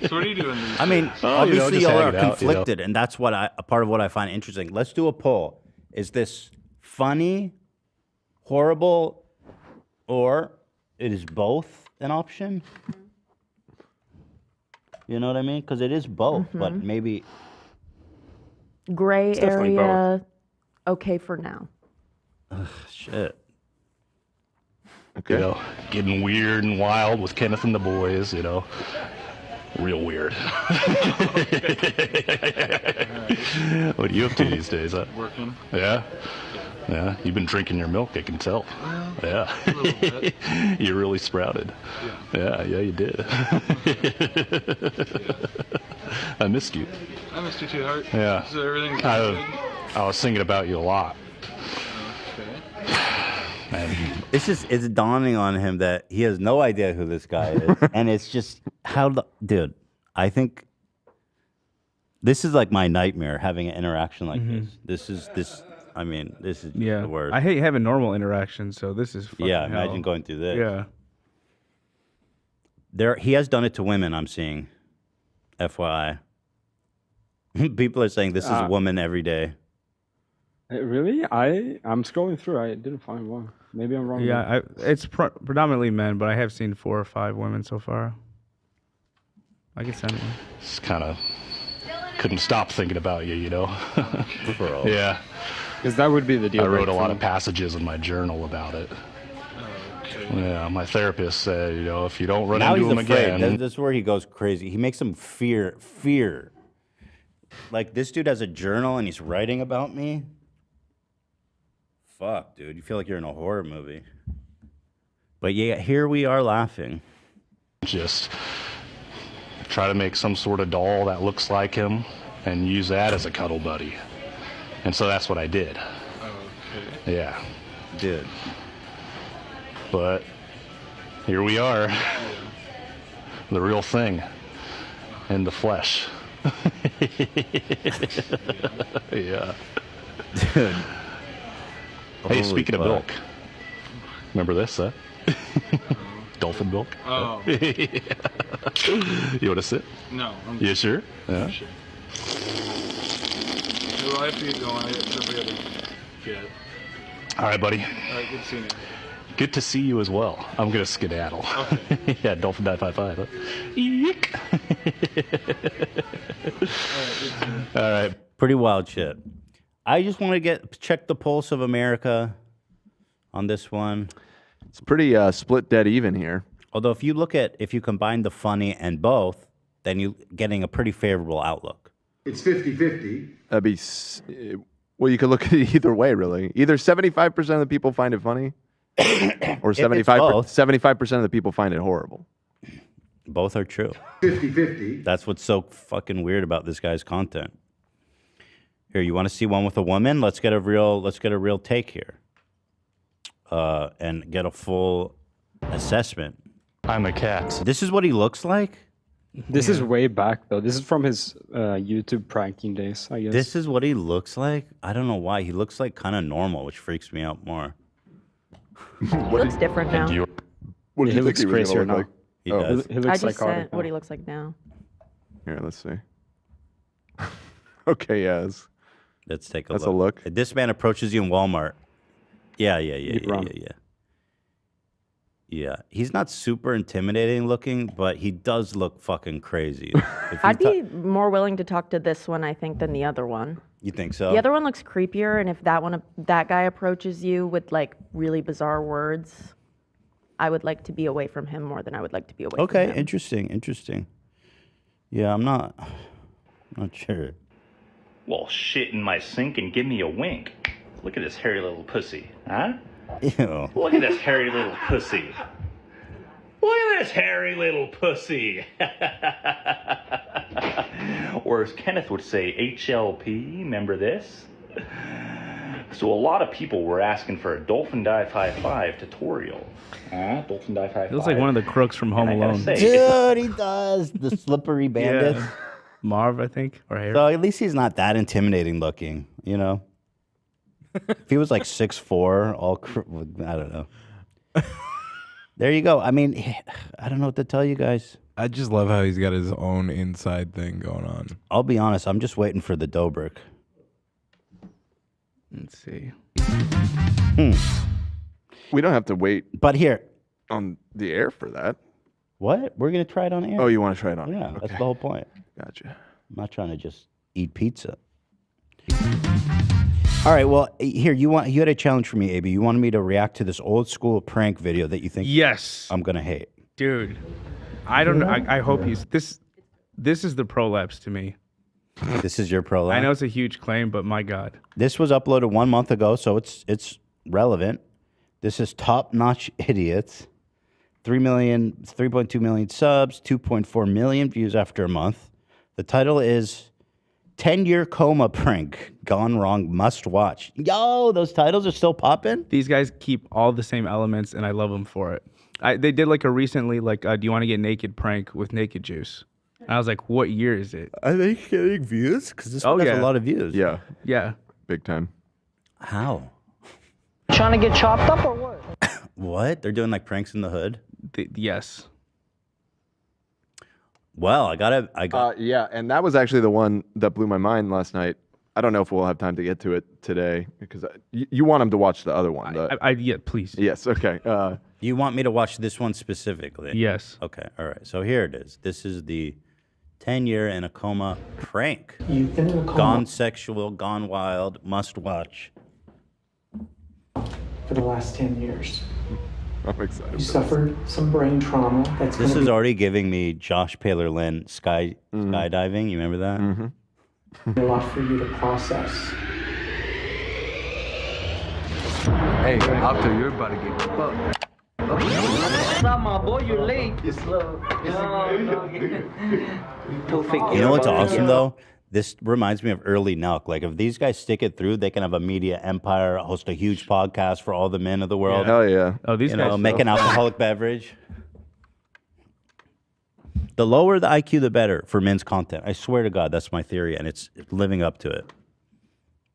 So what are you doing? I mean, Oh, obviously just y'all are hanging out, conflicted, and that's what a part of what I find interesting. Let's do a poll. Is this funny, horrible, or it is both an option? You know what I mean? Because it is both, but maybe Gray It's definitely area, okay for now. shit. Okay. You know, getting weird and wild with Kenneth and the boys, you know. Real weird. What are you up to these days, huh? Working. Yeah? Yeah, you've been drinking your milk, I can tell. Well, yeah. a little bit. You really sprouted. Yeah, you did. I missed you. I missed you too, Hart. Yeah. So everything's good? I was thinking about you a lot. Okay. And It's dawning on him that he has no idea who this guy is, and it's just dude. I think this is like my nightmare, having an interaction like this. I mean, this is Yeah. the worst. I hate having normal interactions, so this is fucking Imagine hell. going through this. Yeah. He has done it to women. I'm seeing, FYI. People are saying this is a woman every day. Really? I'm scrolling through. I didn't find one. Maybe I'm wrong. Yeah, it's predominantly men, but I have seen 4 or 5 women so far. I can send one. just kind of couldn't stop thinking about you, you know? Yeah. Because that would be the deal. I wrote a lot of passages in my journal about it. Yeah, my therapist said, you know, if you don't run Now into he's him afraid. again. This is where he goes crazy. He makes him fear. Like, this dude has a journal and he's writing about me. Fuck, dude. You feel like you're in a horror movie. But yeah, here we are laughing. Just try to make some sort of doll that looks like him and use that as a cuddle buddy. And so that's what I did. Okay. Yeah. Dude. But here we are. The real thing. In the flesh. Yeah. Dude. Hey, speaking of milk. Remember this, huh? Dolphin milk? Oh. You want to sit? No. You sure? Yeah. Sure. Well, I have to get going. I got somebody to get. All right, buddy. All right, good seeing you. Good to see you as well. I'm gonna skedaddle. Okay. Yeah, Dolphin Die 5-5. Eek. All right. Pretty wild shit. I just want to check the pulse of America on this one. It's pretty split dead even here. Although if you combine the funny and both, then you're getting a pretty favorable outlook. It's 50-50. That'd be, well, you could look at it either way, really. Either 75% of the people find it funny, or 75% of the people find it horrible. Both are true. 50-50. That's what's so fucking weird about this guy's content. Here, you want to see one with a woman? Let's get a real take here, and get a full assessment. I'm a cat. This is what he looks like. This is way back though. This is from his YouTube pranking days, I guess. This is what he looks like. I don't know why. He looks like kind of normal, which freaks me out more. He looks different now. What do he you looks think he was crazier gonna look now. He like? does. He I looks just psychotic said what he looks like now. Here, let's see. Okay, yes. Let's take a That's look. a look. This man approaches you in Walmart. Yeah. Yeah, he's not super intimidating looking, but he does look fucking crazy. I'd be more willing to talk to this one, I think, than the other one. You think so? The other one looks creepier, and if that guy approaches you with like really bizarre words, I would like to be away from him more than I would like to be away from him. Okay, interesting. Yeah, I'm not sure. Well, shit in my sink and give me a wink. Look at this hairy little pussy, huh? Ew. Look at this hairy little pussy. Look at this hairy little pussy. Or as Kenneth would say, HLP, remember this? So a lot of people were asking for a Dolphin Die 5-5 tutorial. Dolphin Die 5-5. He looks like one of the crooks from Home And I Alone. gotta say, Dude, he does. The slippery bandit. Yeah. Marv, I think, or Harry. So at least he's not that intimidating looking, you know? If he was like 6'4", I don't know. There you go. I mean, I don't know what to tell you guys. I just love how he's got his own inside thing going on. I'll be honest. I'm just waiting for the Dobrik. Let's see. We don't have to wait. But here. On the air for that. What? We're going to try it on air? Oh, you want to try it on air? Yeah, that's the whole point. Gotcha. I'm not trying to just eat pizza. All right, well, here, you had a challenge for me, AB. You wanted me to react to this old school prank video that you think Yes. I'm going to hate. Dude, I don't know. I hope he's this is the prolapse to me. This is your prolapse? I know it's a huge claim, but my God. This was uploaded 1 month ago, so it's relevant. This is Top Notch Idiots. 3.2 million subs, 2.4 million views after a month. The title is 10-Year Coma Prank Gone Wrong Must Watch. Yo, those titles are still popping? These guys keep all the same elements, and I love them for it. They did like a recently, like, do you want to get naked prank with naked juice? And I was like, what year is it? Are they getting views? Because this one has a lot of views. Yeah. Yeah. Big time. How? Trying to get chopped up or what? What? They're doing like pranks in the hood? Yes. Well, I got yeah, and that was actually the one that blew my mind last night. I don't know if we'll have time to get to it today because you want him to watch the other one. Yeah, please. Yes, okay. You want me to watch this one specifically? Yes. Okay, all right. So here it is. This is the 10-year in a coma prank. You've been in a coma Gone sexual, gone wild, must watch. for the last 10 years. I'm excited. You suffered some brain trauma. This is already giving me Josh Paler-Lynn skydiving. You remember that? Mm-hmm. a lot for you to process. Hey, after you're about to get fucked. What's up, my boy? You're late. It's slow. You know what's awesome though? This reminds me of early Nelk. Like if these guys stick it through, they can have a media empire, host a huge podcast for all the men of the world. Hell yeah. Oh, these guys make an alcoholic beverage. The lower the IQ, the better for men's content. I swear to God, that's my theory, and it's living up to it.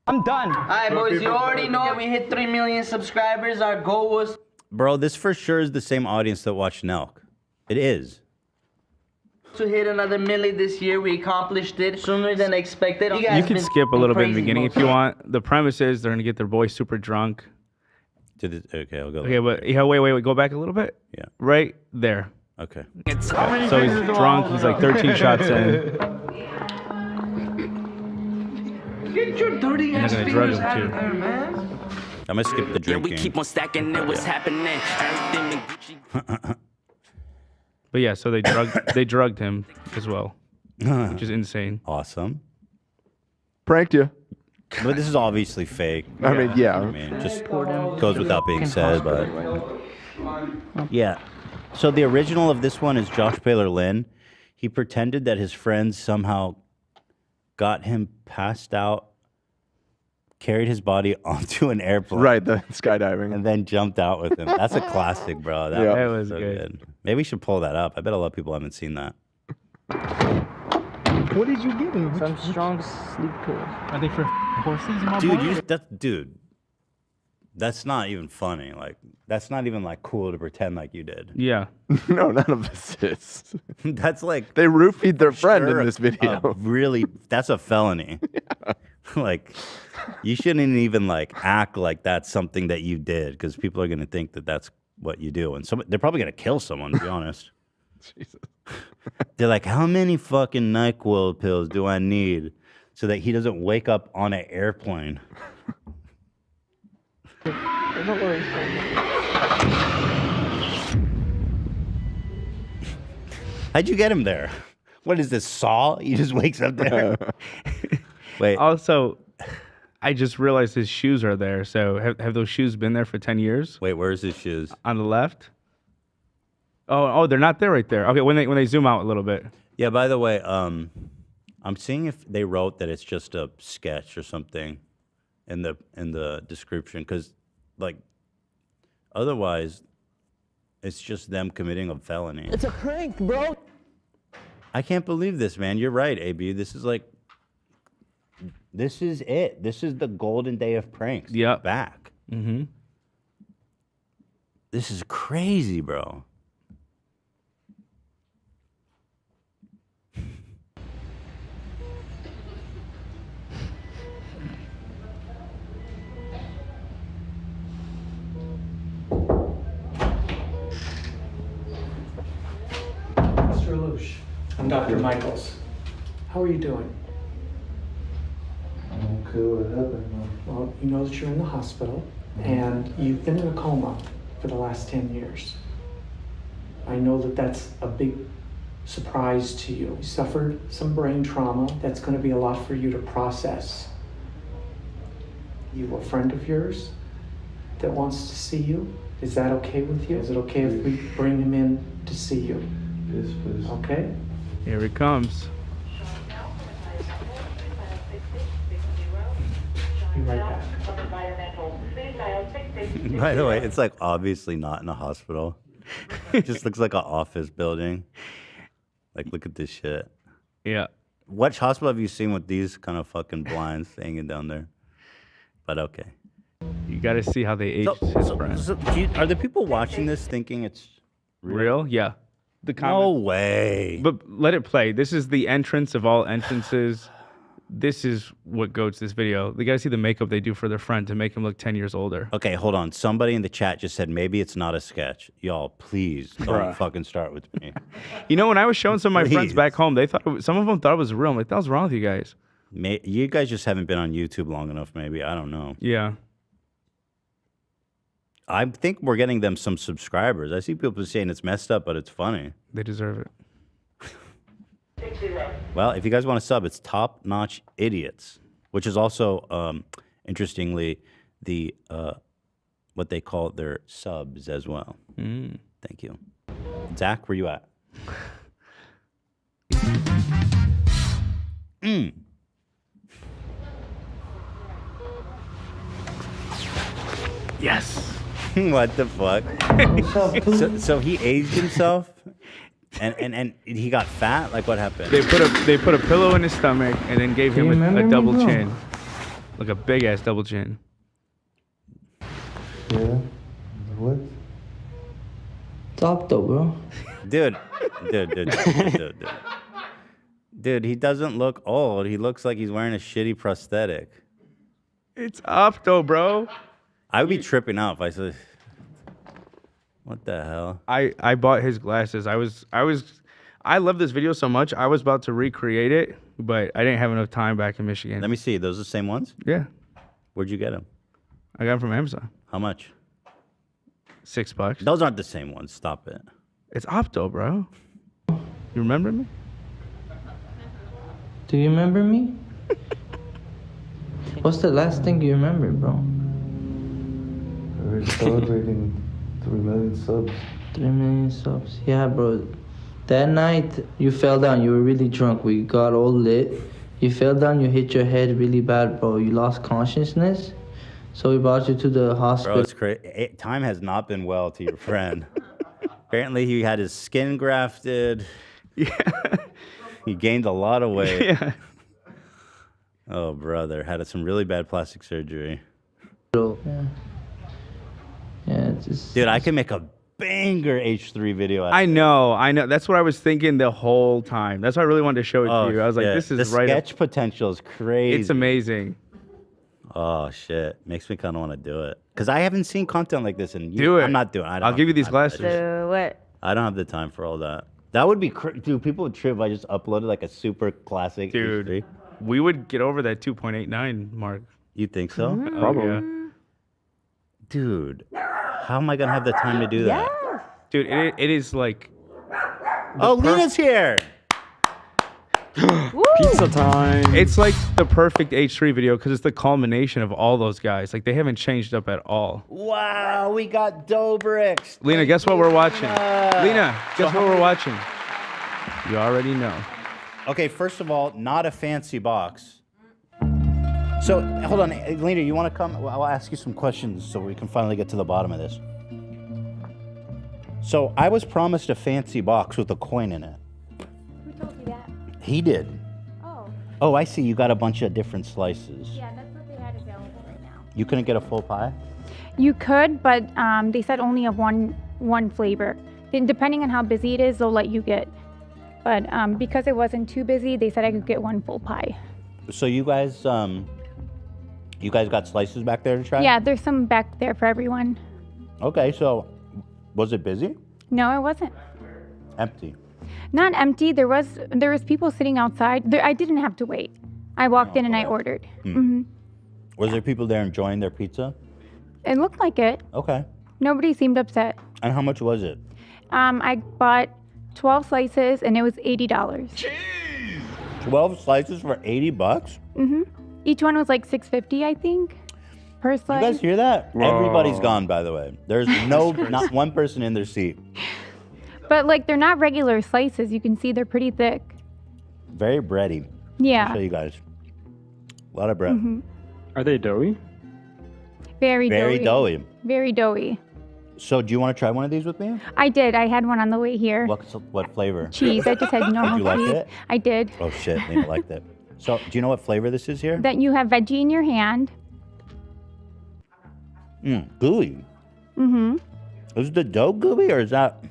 I'm done. All right, boys. You already know we hit 3 million subscribers. Our goal was Bro, this for sure is the same audience that watched Nelk. It is. to hit another milli this year. We accomplished it sooner than expected. You can skip a little bit in the beginning if you want. The premise is they're going to get their boy super drunk. Okay, I'll go. Okay, but yeah, wait, go back a little bit. Yeah. Right there. Okay. Yeah, so he's drunk. He's like 13 shots in. Get your dirty And ass they're gonna drug fingers him out too. of there, man. I'm gonna skip the drinking. We keep on stacking it, what's happening? Everything in Gucci. But yeah, so they drugged him as well, which is insane. Awesome. Pranked you. But this is obviously fake. I mean, yeah. I mean, just goes without being said, but yeah. So the original of this one is Josh Baylor Lynn. He pretended that his friends somehow got him passed out, carried his body onto an airplane. Right, the skydiving. And then jumped out with him. That's a classic, bro. That was so good. Maybe we should pull that up. I bet a lot of people haven't seen that. What did you give him? Some strong sleep pills. Are they for horses, my Dude, dude, that's not even funny. Like, that's not even like cool to pretend like you did. Yeah. No, none of this is. That's like they roofied their friend in this video. Really, that's a felony. Like, you shouldn't even like act like that's something that you did, because people are gonna think that that's what you do, and they're probably gonna kill someone. To be honest. Jesus. They're like, how many fucking NyQuil pills do I need so that he doesn't wake up on an airplane? How'd you get him there? What is this, Saw? He just wakes up there. Wait. Also, I just realized his shoes are there. So have those shoes been there for 10 years? Wait, where's his shoes? On the left. Oh, they're not there right there. Okay, when they zoom out a little bit. Yeah, by the way, I'm seeing if they wrote that it's just a sketch or something in the description, because like otherwise it's just them committing a felony. It's a prank, bro. I can't believe this, man. You're right, AB. This is it. This is the golden day of pranks. Yeah. Back. Mm-hmm. This is crazy, bro. Mr. Lush, I'm Dr. Michaels. How are you doing? I'm okay. What happened? Well, you know that you're in the hospital and you've been in a coma for the last 10 years. I know that that's a big surprise to you. You suffered some brain trauma. That's going to be a lot for you to process. You a friend of yours that wants to see you? Is that okay with you? Is it okay if we bring him in to see you? Yes, please. Okay? Here it comes. Be right back. By the way, it's like obviously not in a hospital. It just looks like an office building. Like, look at this shit. Yeah. Which hospital have you seen with these kind of fucking blinds hanging down there? But okay. You got to see how they aged his friend. Are the people watching this thinking it's Real? Yeah. The No comments. way. But let it play. This is the entrance of all entrances. This is what goes this video. They got to see the makeup they do for their friend to make him look 10 years older. Okay, hold on. Somebody in the chat just said maybe it's not a sketch. Y'all, please don't Bruh. fucking start with me. You know, when I was showing some of my friends Please. back home, they thought some of them thought it was real. I'm like, that was wrong with you guys. You guys just haven't been on YouTube long enough, maybe. I don't know. Yeah. I think we're getting them some subscribers. I see people saying it's messed up, but it's funny. They deserve it. Well, if you guys want to sub, it's Top Notch Idiots, which is also, interestingly, the what they call their subs as well. Mm. Thank you. Zach, where you at? Yes. What the fuck? so he aged himself, and he got fat. Like, what happened? They put a pillow in his stomach and then gave him a double chin, like a big ass double chin. Yeah. What? Stop though, bro. Dude, he doesn't look old. He looks like he's wearing a shitty prosthetic. It's opto, bro. I would be tripping out if I said, "What the hell?" I bought his glasses. I love this video so much. I was about to recreate it, but I didn't have enough time back in Michigan. Let me see. Those the same ones? Yeah. Where'd you get them? I got them from Amazon. How much? $6. Those aren't the same ones. Stop it. It's Opto, bro. You remember me? Do you remember me? What's the last thing you remember, bro? We're celebrating 3 million subs. 3 million subs. Yeah, bro. That night, you fell down. You were really drunk. We got all lit. You fell down. You hit your head really bad, bro. You lost consciousness. So we brought you to the hospital. Bro, it's crazy. Time has not been well to your friend. Apparently, he had his skin grafted. Yeah. He gained a lot of weight. Yeah. Oh, brother. Had some really bad plastic surgery. Yeah. Yeah, it's just... Dude, I can make a banger H3 video. I know. That's what I was thinking the whole time. That's why I really wanted to show it to you. I was like, this is the right. sketch potential is crazy. It's amazing. Oh, shit. Makes me kind of want to do it. Because I haven't seen content like this. And Do it. I'm not doing it. I'll give you these glasses. Do it. I don't have the time for all that. That would be dude. People would trip if I just uploaded like a super classic Dude, H3. we would get over that 2.89 mark. You think so? Oh, Probably. yeah. Dude, how am I gonna have the time to do that? Dude, it is like. Oh, Lena's here. Pizza time. It's like the perfect H3 video because it's the culmination of all those guys. Like they haven't changed up at all. Wow, we got Dobricks. Lena, guess what we're watching? Lena. Lena, guess what we're watching? You already know. Okay, first of all, not a fancy box. So hold on, Lena, you want to come? I'll ask you some questions so we can finally get to the bottom of this. So I was promised a fancy box with a coin in it. Who told you that? He did. Oh. Oh, I see. You got a bunch of different slices. Yeah, that's what they had available right now. You couldn't get a full pie? You could, but they said only of one flavor. And depending on how busy it is, they'll let you get. But because it wasn't too busy, they said I could get one full pie. So you guys got slices back there to try? Yeah, there's some back there for everyone. Okay, so was it busy? No, it wasn't. Empty. Not empty. There was people sitting outside. I didn't have to wait. I walked in and I ordered. Was there people there enjoying their pizza? It looked like it. Okay. Nobody seemed upset. And how much was it? I bought 12 slices and it was $80. 12 slices for $80? Each one was like $6.50, I think, per slice. You guys hear that? Whoa. Everybody's gone, by the way. There's not one person in their seat. But like they're not regular slices. You can see they're pretty thick. Very bready. Yeah. I'll show you guys. A lot of bread. Are they doughy? Very Very doughy. Very doughy. So do you want to try one of these with me? I did. I had one on the way here. What flavor? Cheese. I just had normal Did you like cheese. it? I did. Oh shit, Lena liked it. So do you know what flavor this is here? That you have veggie in your hand. Gooey. Is the dough gooey or is that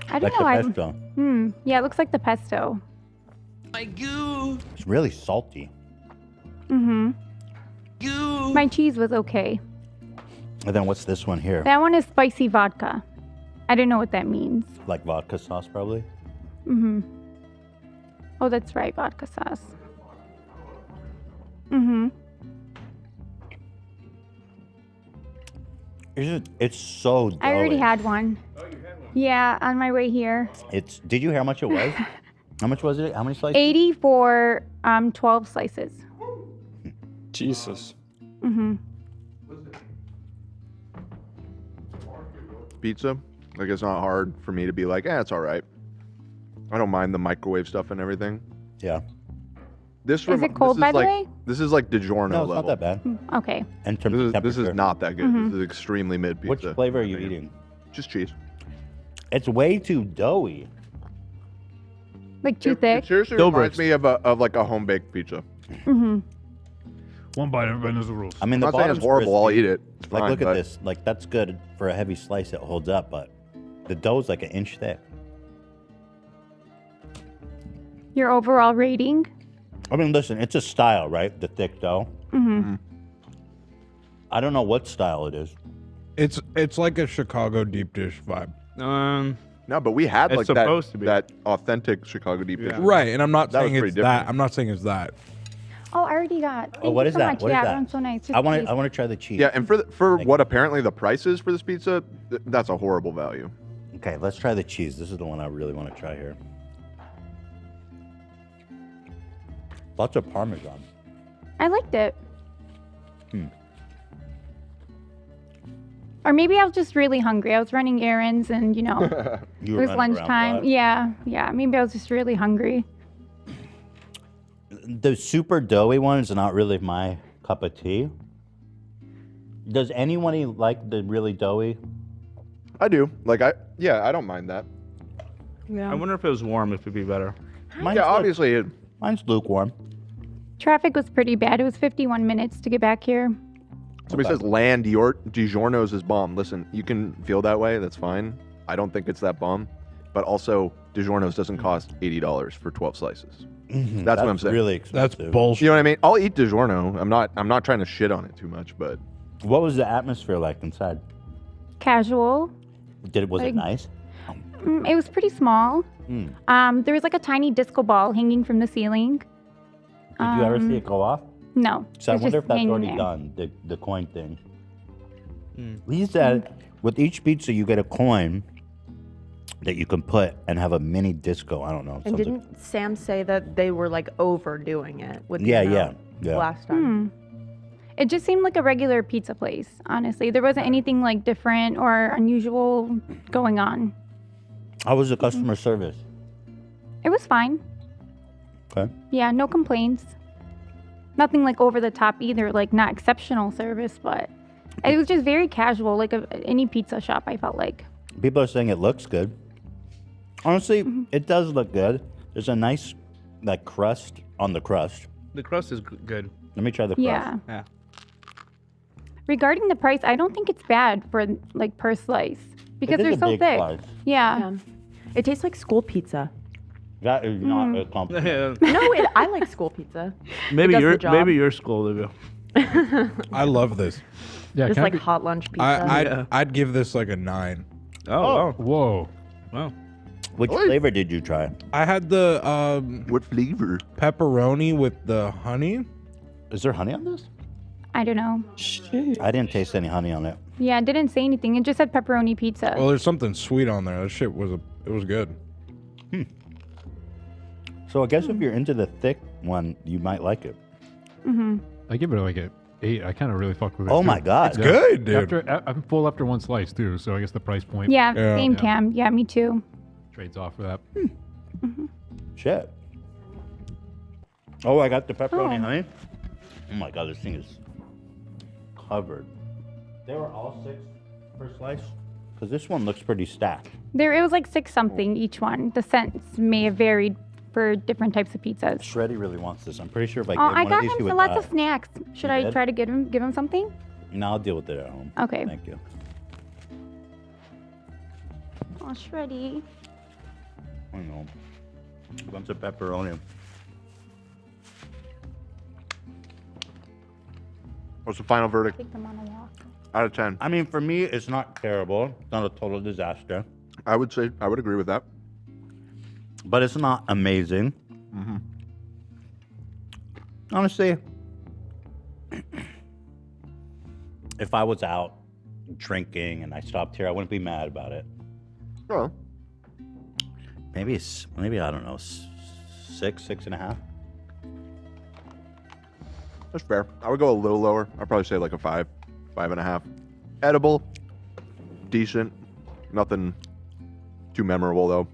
I don't like know. the pesto? Yeah, it looks like the pesto. It's really salty. My cheese was okay. And then what's this one here? That one is spicy vodka. I don't know what that means. Like vodka sauce, probably. Oh, that's right, vodka sauce. It's so doughy. I already had one. Oh, you had one? Yeah, on my way here. Did you hear how much it was? How much was it? How many slices? 80 for 12 slices. Jesus. Pizza, like it's not hard for me to be like, it's all right. I don't mind the microwave stuff and everything. Yeah. This Is it cold, by the way? This is like DiGiorno No, it's level. not that bad. Okay. In terms of This is temperature. not that good. This is extremely mid pizza. Which flavor are you eating? Just cheese. It's way too doughy. Like too thick? It seriously reminds me of like a home baked pizza. One bite, everybody knows the rules. I mean, the I'm not saying it's bottom's horrible. I'll crispy. eat it. It's Like, fine, look at but- this. Like, that's good for a heavy slice. It holds up, but the dough's like an inch thick. Your overall rating? I mean, listen, it's a style, right? The thick dough. I don't know what style it is. It's like a Chicago deep dish vibe. No, but we had It's like supposed to be. that authentic Chicago deep dish. Right, and I'm not That was saying pretty it's different. that. I'm not saying it's that. Oh, I already got. Thank what you is so that? Much. What is yeah, that? everyone's so nice. I want to try the cheese. Yeah, and for what apparently the price is for this pizza, that's a horrible value. Okay, let's try the cheese. This is the one I really want to try here. Lots of Parmesan. I liked it. Hmm. Or maybe I was just really hungry. I was running errands and, You it were was running around a lunchtime. lot. Yeah. Maybe I was just really hungry. The super doughy one is not really my cup of tea. Does anyone like the really doughy? I do. I don't mind that. I wonder if it was warm, if it'd be better. Obviously mine's lukewarm. Traffic was pretty bad. It was 51 minutes to get back here. Somebody says Land DiGiorno's is bomb. Listen, you can feel that way. That's fine. I don't think it's that bomb. But also, DiGiorno's doesn't cost $80 for 12 slices. Mhm. That's what I'm That's saying. really expensive. That's bullshit. You know what I mean? I'll eat DiGiorno. I'm not trying to shit on it too much, but What was the atmosphere like inside? Casual. Was it nice? It was pretty small. Hmm. There was like a tiny disco ball hanging from the ceiling. Did you ever see it go off? No. So I it was wonder just if that's hanging already there. done, the coin thing. He said with each pizza you get a coin that you can put and have a mini disco. I don't know. And something. didn't Sam say that they were like overdoing it with the Yeah, amount yeah. last time? It just seemed like a regular pizza place, honestly. There wasn't anything like different or unusual going on. How was the customer service? It was fine. Okay. Yeah, no complaints. Nothing like over the top either, like not exceptional service, but it was just very casual, like any pizza shop, I felt like. People are saying it looks good. Honestly, it does look good. There's a nice crust on the crust. The crust is good. Let me try the crust. Yeah. Regarding the price, I don't think it's bad for like per slice because is they're a so big thick. slice. Yeah. It tastes like school pizza. That is not a compliment. No, I like school pizza. Maybe It does the your job. maybe your school, Olivia. I love this. Yeah, Just can I like be- hot lunch pizza. I'd give this like a 9. Oh. Whoa. Wow. Which flavor did you try? I had the what flavor? Pepperoni with the honey. Is there honey on this? I don't know. I didn't taste any honey on it. Yeah, it didn't say anything. It just said pepperoni pizza. Well, there's something sweet on there. That shit was good. So I guess if you're into the thick one, you might like it. I give it like an 8. I kind of really fuck with it. Oh too. my God. It's good, dude. I'm full after one slice too, so I guess the price point. Yeah, same Cam. Yeah, me too. Trades off for that. Shit. Oh, I got the pepperoni Oh. honey. Oh my God, this thing is covered. They were all 6 per slice? Because this one looks pretty stacked. It was like 6 something each one. The cents may have varied for different types of pizzas. Shreddy really wants this. I'm pretty sure if I Oh, give I one of got these, he him would lots die. of snacks. Should You I did? try to give him something? No, I'll deal with it at home. Okay. Thank you. Oh, Shreddy. I know. Bunch of pepperoni. What's the final verdict? Take them on a walk. Out of 10. I mean, for me, it's not terrible. It's not a total disaster. I would agree with that. But it's not amazing. Mm-hmm. Honestly, if I was out drinking and I stopped here, I wouldn't be mad about it. Oh. Maybe I don't know, 6.5. That's fair. I would go a little lower. I'd probably say like a 5, 5.5. Edible, decent. Nothing too memorable though.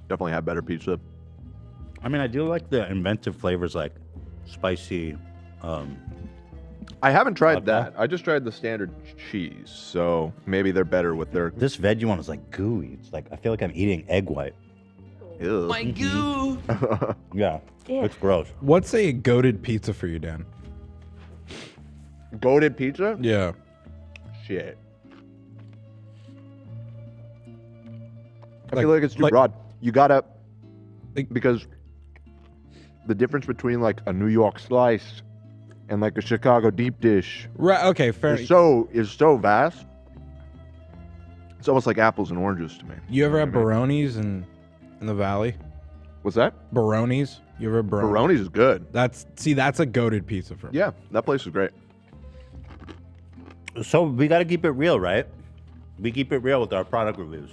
Definitely had better pizza. I mean, I do like the inventive flavors like spicy. I haven't tried that. I just tried the standard cheese, so maybe they're better with their. This veggie one is like gooey. It's like I feel like I'm eating egg white. Ew. My goo. Yeah, it's gross. What's a goated pizza for you, Dan? Goated pizza? Yeah. Shit. I feel like it's too broad. You gotta, because the difference between like a New York slice and like a Chicago deep dish. Right. Okay. Fair. Is so vast. It's almost like apples and oranges to me. You ever have Baroni's in the Valley? What's that? Baroni's. You ever have Baroni's? Baroni's is good. That's a goated pizza for me. Yeah, that place is great. So we got to keep it real, right? We keep it real with our product reviews.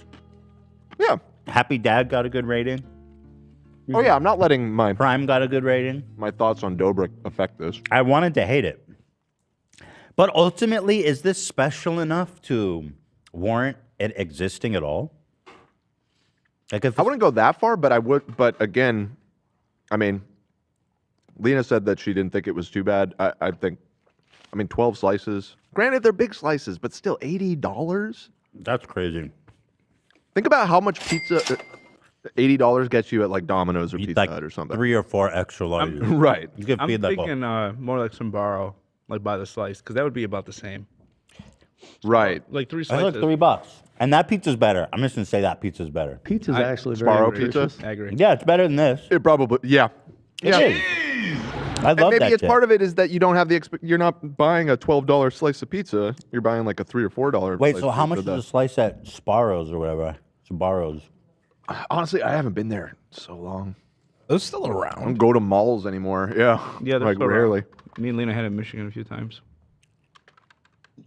Yeah. Happy Dad got a good rating. Oh yeah, I'm not letting my Prime got a good rating. My thoughts on Dobrik affect this. I wanted to hate it, but ultimately, is this special enough to warrant it existing at all? Like, if I wouldn't go that far, but I would. But again, I mean, Lena said that she didn't think it was too bad. I think, 12 slices. Granted, they're big slices, but still $80. That's crazy. Think about how much pizza $80 gets you at like Domino's or Pizza Hut or something. 3 or 4 extra large. Right. You could I'm feed that. thinking more like Sbarro, like by the slice, because that would be about the same. Right. Like 3 That's slices. like $3, and that pizza's better. I'm just gonna say that pizza's better. Pizza's I- actually very Sbarro nutritious. pizza? I agree. Yeah, it's better than this. It probably, yeah. It Yeah. is. I And love maybe that it's shit. part of it is that you don't have the you're not buying a $12 slice of pizza. You're buying like a $3 or $4. Wait, slice so of how much pizza is a slice at Sbarro's or whatever? Sbarro's. Honestly, I haven't been there in so long. Those still I don't around. go to malls anymore. Yeah. Yeah, they're like still rarely. around. Me and Lena had it in Michigan a few times.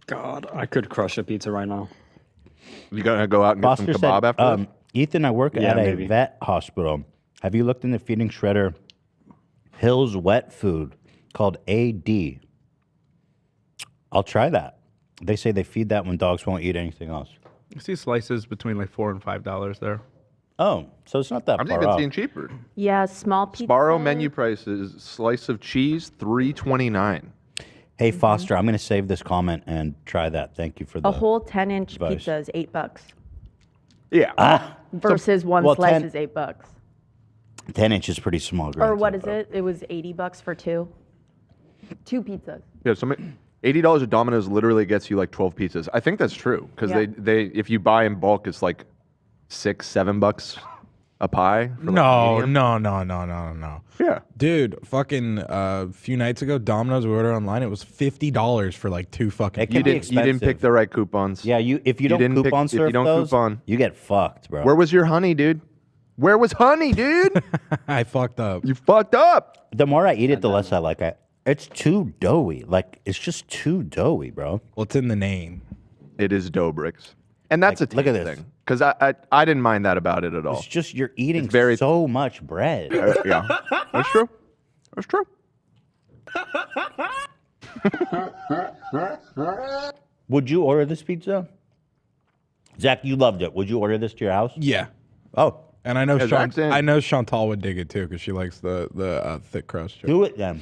God, I could crush a pizza right now. You gotta go out and get Foster some kebab said, after this? Ethan, I work Yeah, at a maybe. vet hospital. Have you looked into feeding Shredder Hill's wet food called AD? I'll try that. They say they feed that when dogs won't eat anything else. I see slices between like $4 and $5 there. Oh, so it's not that I've far even off. seen cheaper. Yeah, small pizza. Sbarro menu prices: slice of cheese, $3.29. Hey, Foster, I'm going to save this comment and try that. Thank you for the A whole 10-inch advice. pizza is $8 Yeah. versus one well, slice 10 is $8. 10 inch is pretty small. Or granted, what is but- it? It was $80 for 2. 2 pizzas. Yeah, $80 at Domino's literally gets you like 12 pizzas. I think that's true because Yeah. they if you buy in bulk, it's like $6-7 a pie. for, like, No, medium. no. Yeah. Dude, fucking a few nights ago, Domino's, we ordered online. It was $50 for like 2 fucking. It can be You didn't pick expensive. the right coupons. Yeah, if you don't didn't pick- coupon if you surf don't those, coupon. you get fucked, bro. Where was your honey, dude? Where was honey, dude? I fucked up. You fucked up. The more I eat it, the less I like it. It's too doughy. Like, it's just too doughy, bro. Well, it's in the name. It is Dobrik's. And that's Like, a look at taste this. thing. Because I didn't mind that about it at all. It's just you're eating It's very- so much bread. Yeah. That's true. That's true. Would you order this pizza? Zach, you loved it. Would you order this to your house? Yeah. Oh, And I know Yeah, Zach's in. I know Chantal would dig it too because she likes the thick crust. do it then.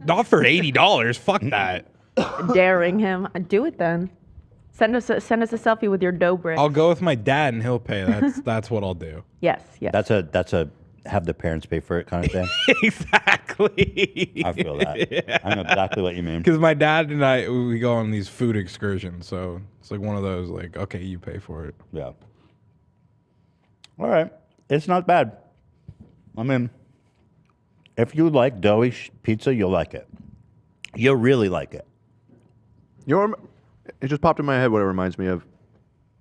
Not for $80. Fuck that. Daring him. Do it then. Send us a selfie with your dough brick. I'll go with my dad and he'll pay. That's what I'll do. Yes, yes. That's a have the parents pay for it kind of thing. Exactly. I feel that. I know exactly what you mean. Because my dad and I, we go on these food excursions, so it's like one of those, like, okay, you pay for it. Yeah. All right. It's not bad. I mean, if you like doughy pizza, you'll like it. You'll really like it. It just popped in my head what it reminds me of.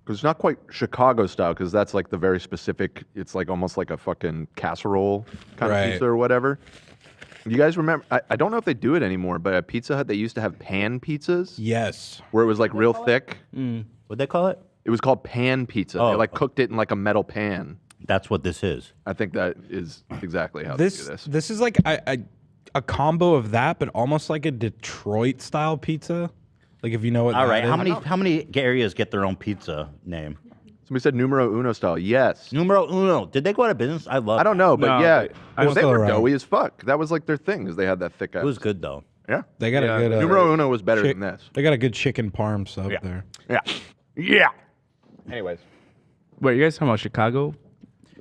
Because it's not quite Chicago style, because that's like the very specific, it's like almost like a fucking casserole kind Right. of pizza or whatever. You guys remember, I don't know if they do it anymore, but at Pizza Hut, they used to have pan pizzas. Yes. Where it was like real thick. What'd they call it? It was called pan pizza. They like cooked it in like a metal pan. That's what this is. I think that is exactly how they do this. This is like a combo of that, but almost like a Detroit style pizza. Like if you know what. All right. that is. How many areas get their own pizza name? Somebody said numero uno style. Yes. Numero uno. Did they go out of business? I love. I don't know, but yeah. I Well, they still were around. doughy as fuck. That was like their thing, is they had that thick ass. It was good though. Yeah. They got a good. Numero uno was better chick- than this. They got a good chicken parm sub there. Yeah. Yeah. Anyways. Wait, you guys talking about Chicago?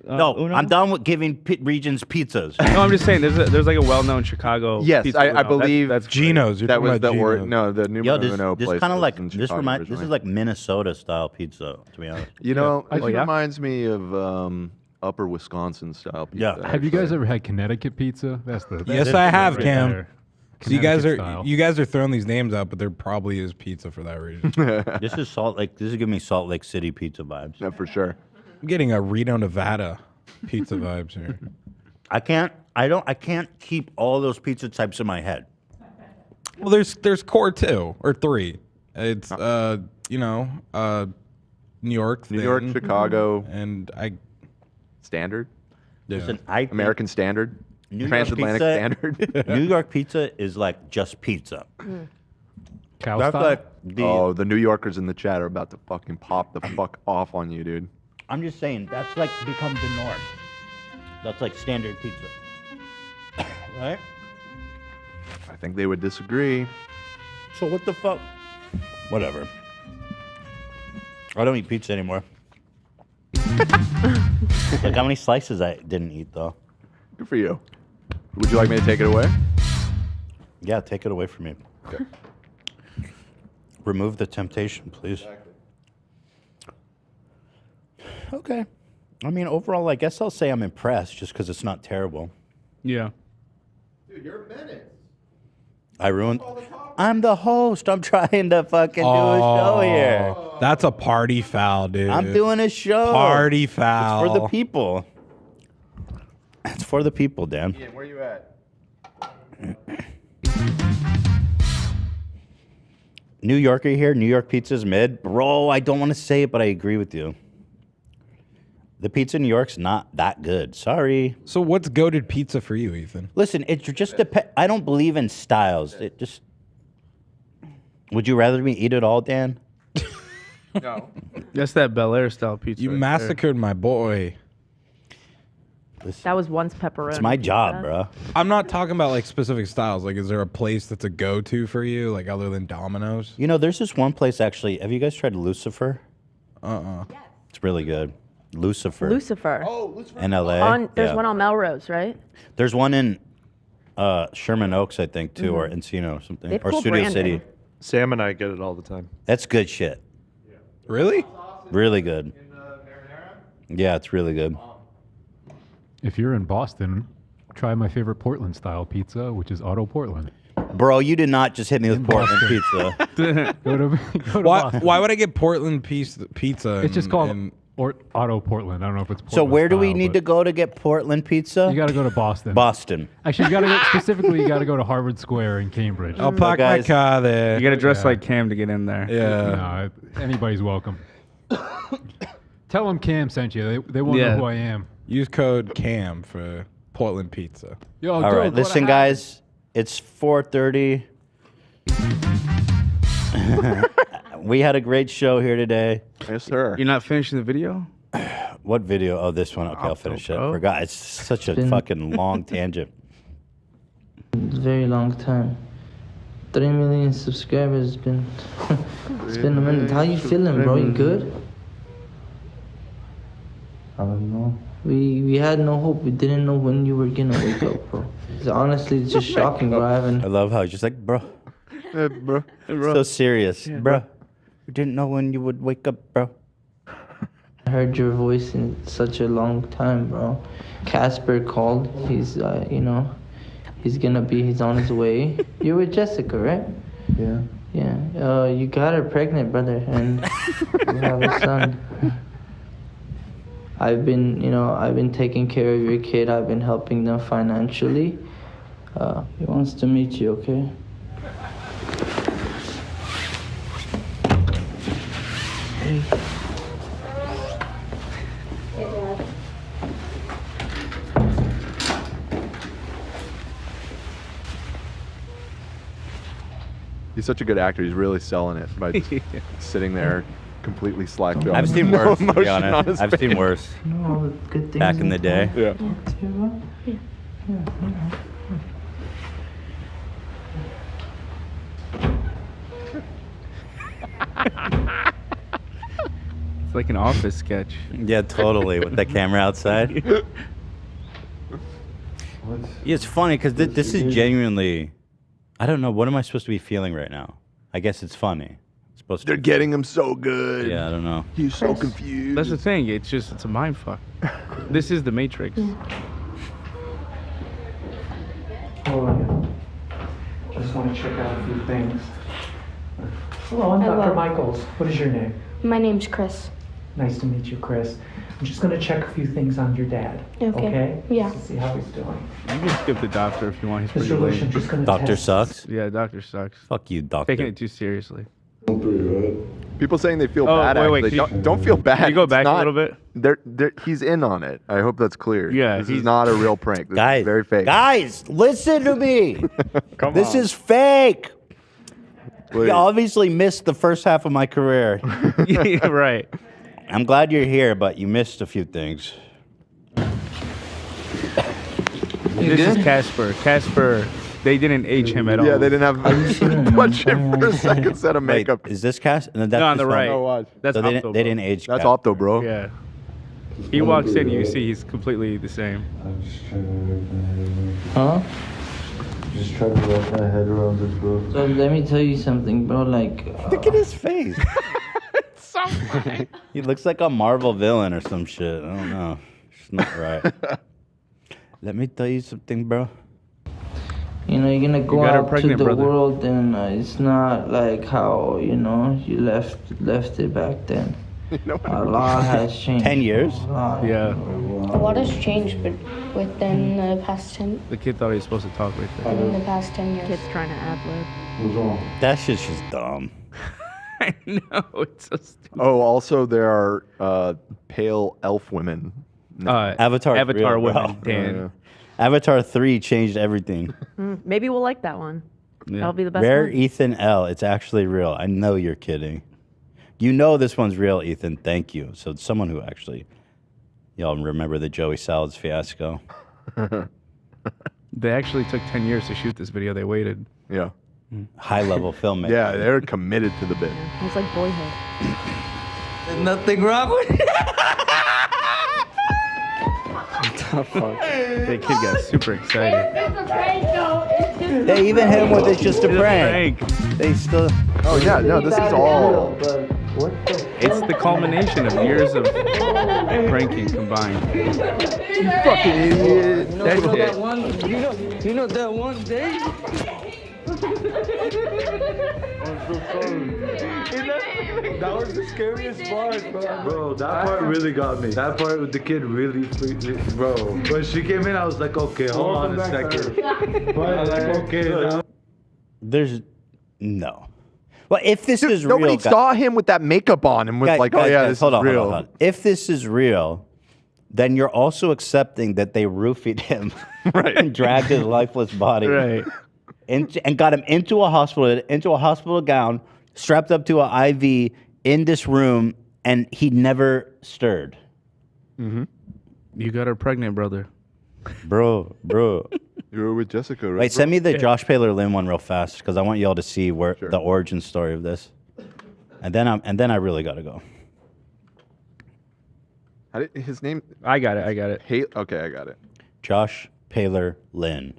No, Uno? I'm done with giving regions pizzas. No, I'm just saying there's like a well-known Chicago. Yes, pizza I Uno. believe that's Geno's. You're that talking was about the or Geno's. no, the numero Yo, uno this place. kind of was like in this Chicago this is originally. like Minnesota style pizza. To be honest. You know, Yeah. this Oh, yeah? reminds me of Upper Wisconsin style pizza. Have you guys actually. ever had Connecticut pizza? That's the. Yes, that's I the have, right Cam. there. So you guys Connecticut are style. throwing these names out, but there probably is pizza for that reason. This is Salt Lake. This is giving me Salt Lake City pizza vibes. Yeah, for sure. I'm getting a Reno, Nevada pizza vibes here. I can't keep all those pizza types in my head. Well, there's core 2 or 3. It's New York, New York, thing, Chicago, and Standard. Yeah. Listen, I think American Standard, New York Transatlantic pizza- Standard. New York pizza is like just pizza. Cow That's style? like the. Oh, the New Yorkers in the chat are about to fucking pop the fuck off on you, dude. I'm just saying that's like become the norm. That's like standard pizza, right? I think they would disagree. So what the fuck? Whatever. I don't eat pizza anymore. Look how many slices I didn't eat though. Good for you. Would you like me to take it away? Yeah, take it away from me. Okay. Remove the temptation, please. Okay. I mean, overall, I guess I'll say I'm impressed just because it's not terrible. Yeah. Dude, you're minutes. I ruined. I'm the host. I'm trying to fucking do a show here. That's a party foul, dude. I'm doing a show. Party foul. It's for the people. It's for the people, Dan. Ian, where you at? New Yorker here. New York pizza's mid. Bro, I don't want to say it, but I agree with you. The pizza in New York's not that good. Sorry. So what's goated pizza for you, Ethan? Listen, it just depends. I don't believe in styles. It just. Would you rather me eat it all, Dan? No. That's that Bel Air style pizza. You right massacred my boy. That was once pepperoni. It's my job, pizza. bro. I'm not talking about like specific styles. Like, is there a place that's a go-to for you, like other than Domino's? You know, there's this one place actually. Have you guys tried Lucifer? It's really good. Lucifer. Lucifer. In LA. There's Yeah. one on Melrose, right? There's one in Sherman Oaks, I think, too, or Encino or something, They have or cool Studio branding. City. Sam and I get it all the time. That's good shit. Really? Really good. Yeah, it's really good. If you're in Boston, try my favorite Portland style pizza, which is Auto Portland. Bro, you did not just hit me with Portland pizza. Go to Why? Boston. Why would I get Portland pizza? It's just in- called in- Auto Portland. I don't know if it's Portland So where do we style, need but to go to get Portland pizza? You got to go to Boston. Boston. Actually, you got to go specifically. You got to go to Harvard Square in Cambridge. I'll park my guys, car there. You got to dress Yeah. like Cam to get in there. Yeah. No, anybody's welcome. Tell them Cam sent you. They won't know who I am. Use code CAM for Portland pizza. Yo, All dude, right, what listen, I- guys. It's 4:30. We had a great show here today. Yes, sir. You're not finishing the video? What video? Oh, this one. Okay, I'll finish it. Bro. Forgot. It's such a Been- fucking long tangent. It's a very long time. 3 million subscribers. It's been it's been a minute. How you feeling, bro? You good? I don't know. We had no hope. We didn't know when you were gonna wake up, bro. It's honestly, it's just shocking, bro. I haven't. I love how he's just like, bro. Bro. So serious, bro. We didn't know when you would wake up, bro. Heard your voice in such a long time, bro. Casper called. He's, he's on his way. You're with Jessica, right? Yeah. Yeah. You got her pregnant, brother, and you have a son. I've been taking care of your kid. I've been helping them financially. He wants to meet you, okay? Hey. He's such a good actor. He's really selling it by just sitting there completely slack. I've seen No worse, to be emotion on honest. his I've seen face. worse. You know all the good things Back in the day. Yeah. It's like an office sketch. Yeah, totally. With the camera outside. Yeah, it's funny because this is genuinely. I don't know. What am I supposed to be feeling right now? I guess it's funny. It's supposed to. They're getting him so good. Yeah, I don't know. He's so confused. That's the thing. It's a mind fuck. This is the Matrix. just want to check out a few things. Hello, I'm Dr. Hello. Michaels. What is your name? My name's Chris. Nice to meet you, Chris. I'm just going to check a few things on your dad. Okay. Yeah. Just to see how he's doing. You can skip the doctor if you want. He's Mr. pretty Lush, I'm lame. just going to Doctor sucks. Yeah, doctor sucks. Fuck you, doctor. Taking it too seriously. People saying they feel Oh, bad. wait, actually. can you- Don't feel bad. Can you go It's back a not- little bit? He's in on it. I hope that's clear. Yeah, this is not a real prank. This Guys, is very fake. Guys, listen to me. This is fake. Wait. You obviously missed the first half of my career. Yeah, right. I'm glad you're here, but you missed a few things. This is Casper. Casper, they didn't age him at all. Yeah, they didn't have touch him for a second set of makeup. Is this cast? No, No, on the right. That's so they, Opto, didn't, they didn't age. That's Casper. Opto, bro. Yeah. He walks in, you see he's completely the same. Huh? Just trying to wrap my head around this, bro. So let me tell you something, bro. Like, Look at his face. It's so funny. He looks like a Marvel villain or some shit. I don't know. It's not right. Let me tell you something, bro. you know, you're gonna go got her out to pregnant, the brother. world, and it's not like how you left it back then. A lot has changed. 10 years? A lot. Yeah. A lot has changed, but within the past 10, The kid thought he was supposed to talk right there. within the past 10 years. Kid's trying to ad-lib. What's wrong? That shit's just dumb. I know, it's so stupid. Oh, also there are pale elf women. Avatar Avatar real, women, bro. Dan. Avatar 3 changed everything. Maybe we'll like that one. That'll be the best Rare one. Ethan L. It's actually real. I know you're kidding. You know this one's real, Ethan. Thank you. So it's someone who actually, y'all remember the Joey Salads fiasco. They actually took 10 years to shoot this video. They waited. Yeah. High level filmmaking. Yeah, they're committed to the bit. It was like Boyhood. There's nothing wrong with it. The kid got super excited. They even hit him with it's just a It's a prank. They still. Oh yeah, no, this is all. What the? It's the culmination of years of pranking combined. You fucking idiot. That shit. You know that one day? That was the scariest part, bro. Bro, that part really got me. That part with the kid really freaked me, bro. When she came in, I was like, okay, hold on a second. But I was like, okay, now. There's no. Well, if this is real, Nobody saw him with that makeup on and was Guys, like, guys, oh yeah, guys, this hold is on, real. hold on. If this is real, then you're also accepting that they roofied him and dragged his lifeless body Right. and got him into a hospital gown, strapped up to an IV in this room, and he never stirred. Mm-hmm. You got her pregnant, brother. Bro. You were with Jessica, right? Wait, send me the Yeah. Josh Paler Lynn one real fast because I want y'all to see where the origin story of this. And then I really gotta go. How did, his name? I got it. Okay, I got it. Josh Paler Lynn.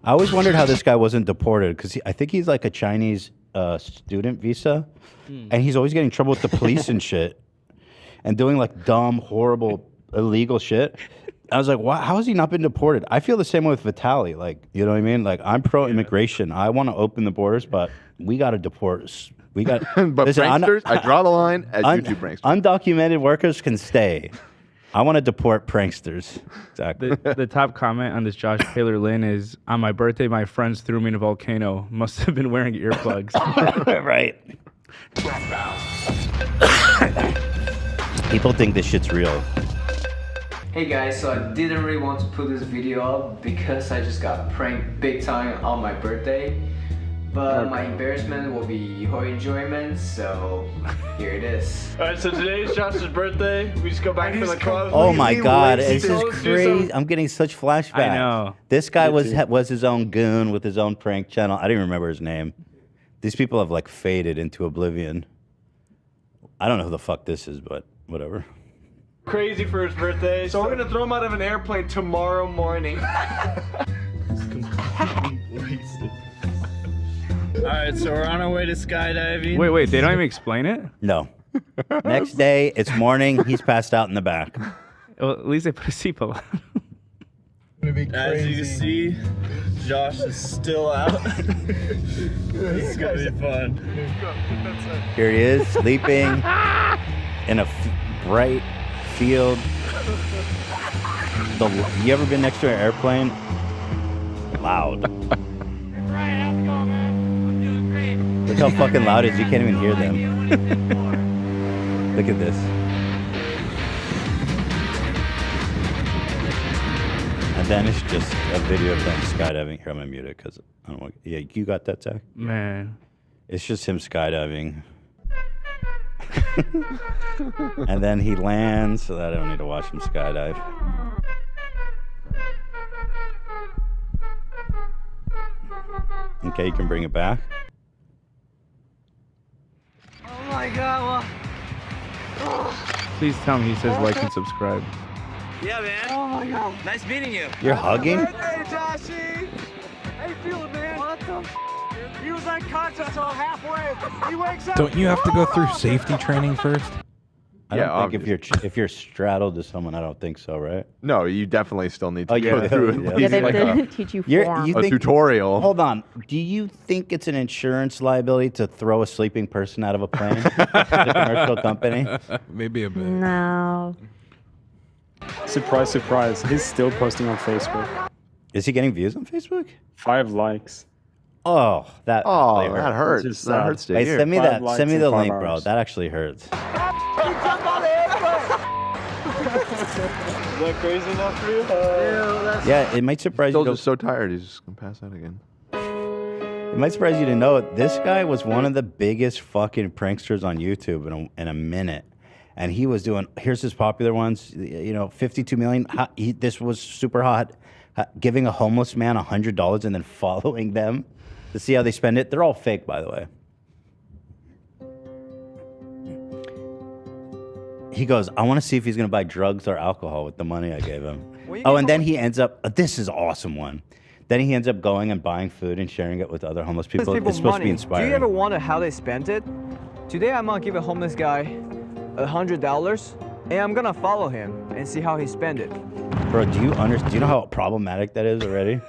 I always wondered how this guy wasn't deported because I think he's like a Chinese student visa, and he's always getting in trouble with the police and shit, and doing like dumb, horrible, illegal shit. I was like, wow, how has he not been deported? I feel the same way with Vitaly. Like, you know what I mean? Like, I'm pro-immigration. I want to open the borders, but we got to deport. We got. But pranksters, I draw the line at YouTube pranksters. Undocumented workers can stay. I want to deport pranksters. Exactly. The top comment on this Josh Taylor Lynn is, on my birthday, my friends threw me in a volcano. Must have been wearing earplugs. Right. People think this shit's real. Hey guys, so I didn't really want to put this video up because I just got pranked big time on my birthday. But my embarrassment will be your enjoyment, so here it is. Alright, so today's Josh's birthday. We just go back to the club. Oh my God, this is crazy. I'm getting such flashbacks. I know. This guy Me too. was his own goon with his own prank channel. I didn't remember his name. These people have like faded into oblivion. I don't know who the fuck this is, but whatever. Crazy for his birthday. So we're gonna throw him out of an airplane tomorrow morning. Alright, so we're on our way to skydiving. Wait, they don't even explain it? No. Next day, it's morning. He's passed out in the back. Well, at least they put a seatbelt on. As you see, Josh is still out. This is gonna be fun. Here he is, sleeping in a bright field. You ever been next to an airplane? Loud. Look how fucking loud it is. You can't even hear them. Look at this. And then it's just a video of them skydiving. Here, I'm gonna mute it because I don't want. Yeah, you got that, Zach? Man. It's just him skydiving. And then he lands, so that I don't need to watch him skydive. Okay, you can bring it back. Oh my god, Please tell me he says like and subscribe. Yeah, man. Oh my god. Nice meeting you. You're hugging? Hey, Joshy. How you feeling, man? What the He was unconscious till halfway. He wakes up. Don't you have to go through safety training first? I don't think if you're straddled to someone, I don't think so, right? No, you definitely still need to you go do. through Yeah. at Yeah, least they like did teach you form. You a think- tutorial. Hold on. Do you think it's an insurance liability to throw a sleeping person out of a plane? The commercial company? Maybe a bit. No. Surprise, surprise. He's still posting on Facebook. Is he getting views on Facebook? 5 likes. Oh, that really that hurts. Just That sad. hurts to Hey, hear. send me 5 that. likes Send me in the 5 link, bro. hours. That actually hurts. He jumped on the airplane. Is that crazy enough for you? Yeah, it might surprise Still you. just so tired. He's just gonna pass out again. It might surprise you to know this guy was one of the biggest fucking pranksters on YouTube in a minute. And he was doing, here's his popular ones, 52 million. This was super hot. Giving a homeless man $100 and then following them to see how they spend it. They're all fake, by the way. He goes, I want to see if he's going to buy drugs or alcohol with the money I gave him. Oh, and then he ends up, this is an awesome one. Then he ends up going and buying food and sharing it with other homeless people. It's supposed to be inspiring. Do you ever wonder how they spent it? Today I'm gonna give a homeless guy $100, and I'm gonna follow him and see how he spent it. Bro, do you know how problematic that is already?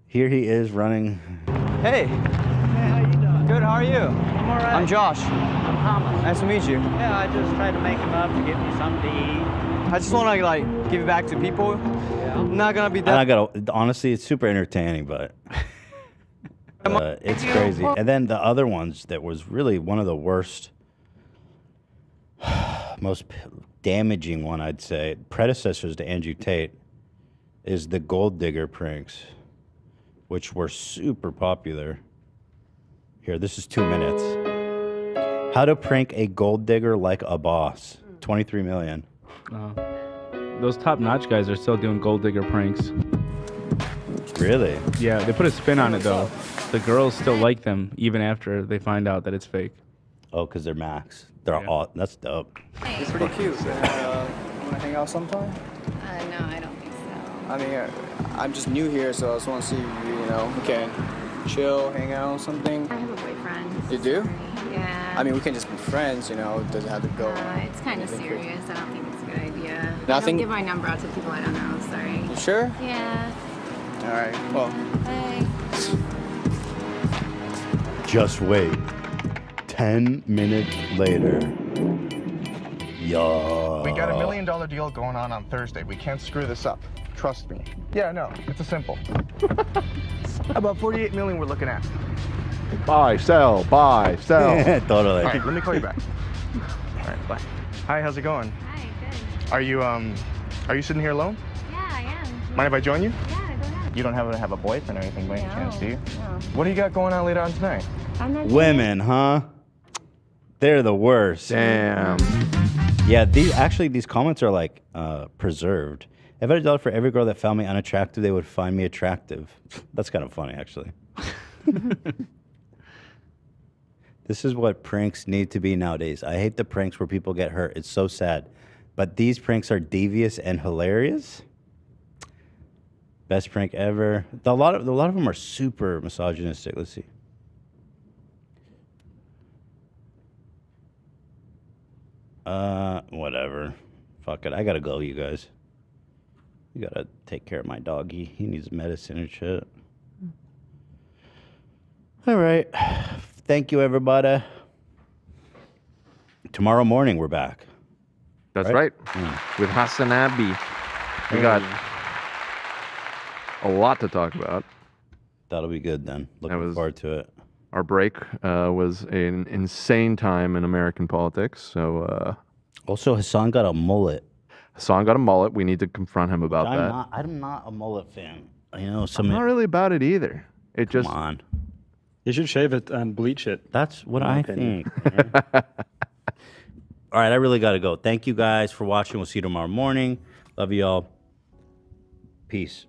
Here he is running. Hey. Hey, how you doing? Good, how are you? I'm all right. I'm Josh. I'm Thomas. Nice to meet you. Yeah, I just tried to make him up to get me something to eat. I just want to give it back to people. Yeah. I'm not gonna be that. Honestly, it's super entertaining, but it's crazy. And then the other ones that was really one of the worst, most damaging one, I'd say, predecessors to Andrew Tate, is the gold digger pranks, which were super popular. Here, this is 2 minutes. How to prank a gold digger like a boss. 23 million. Those top-notch guys are still doing gold digger pranks. Really? Yeah, they put a spin on it though. The girls still like them even after they find out that it's fake. Oh, because they're max. They're all. That's dope. He's pretty cute. Want to hang out sometime? No, I don't think so. I mean, I'm just new here, so I just want to see if we can chill, hang out, something. I have a boyfriend. You do? Yeah. I mean, we can just be friends, it doesn't have to go. It's kind of serious. I don't think it's a good idea. I Nothing? don't give my number out to people I don't know. Sorry. You sure? Yeah. All right. Well. Bye. Just wait. 10 minutes later. Yeah. We got $1 million deal going on Thursday. We can't screw this up. Trust me. Yeah, no, it's a simple. About 48 million we're looking at. Buy, sell, buy, sell. Totally. All right, let me call you back. All right, bye. Hi, how's it going? Hi, good. Are you sitting here alone? Yeah, I am. Mind if I join you? Yeah, go ahead. You don't have a boyfriend or anything by any chance, do you? No. What do you got going on later on tonight? I'm not Women, huh? They're the worst. Damn. Yeah, these comments are like preserved. If I had $1 for every girl that found me unattractive, they would find me attractive. That's kind of funny, actually. This is what pranks need to be nowadays. I hate the pranks where people get hurt. It's so sad. But these pranks are devious and hilarious. Best prank ever. A lot of them are super misogynistic. Let's see. Whatever. Fuck it. I gotta go, you guys. You gotta take care of my doggy. He needs medicine and shit. All right. Thank you, everybody. Tomorrow morning, we're back. That's right. With Hassan Abi. We got a lot to talk about. That'll be good then. Looking forward to it. Our break was an insane time in American politics. So also, Hassan got a mullet. Hassan got a mullet. We need to confront him about that. I'm not a mullet fan. You know, I'm not really about it either. It Come just on. You should shave it and bleach it. That's what in my I opinion. think. All right, I really got to go. Thank you guys for watching. We'll see you tomorrow morning. Love you all. Peace.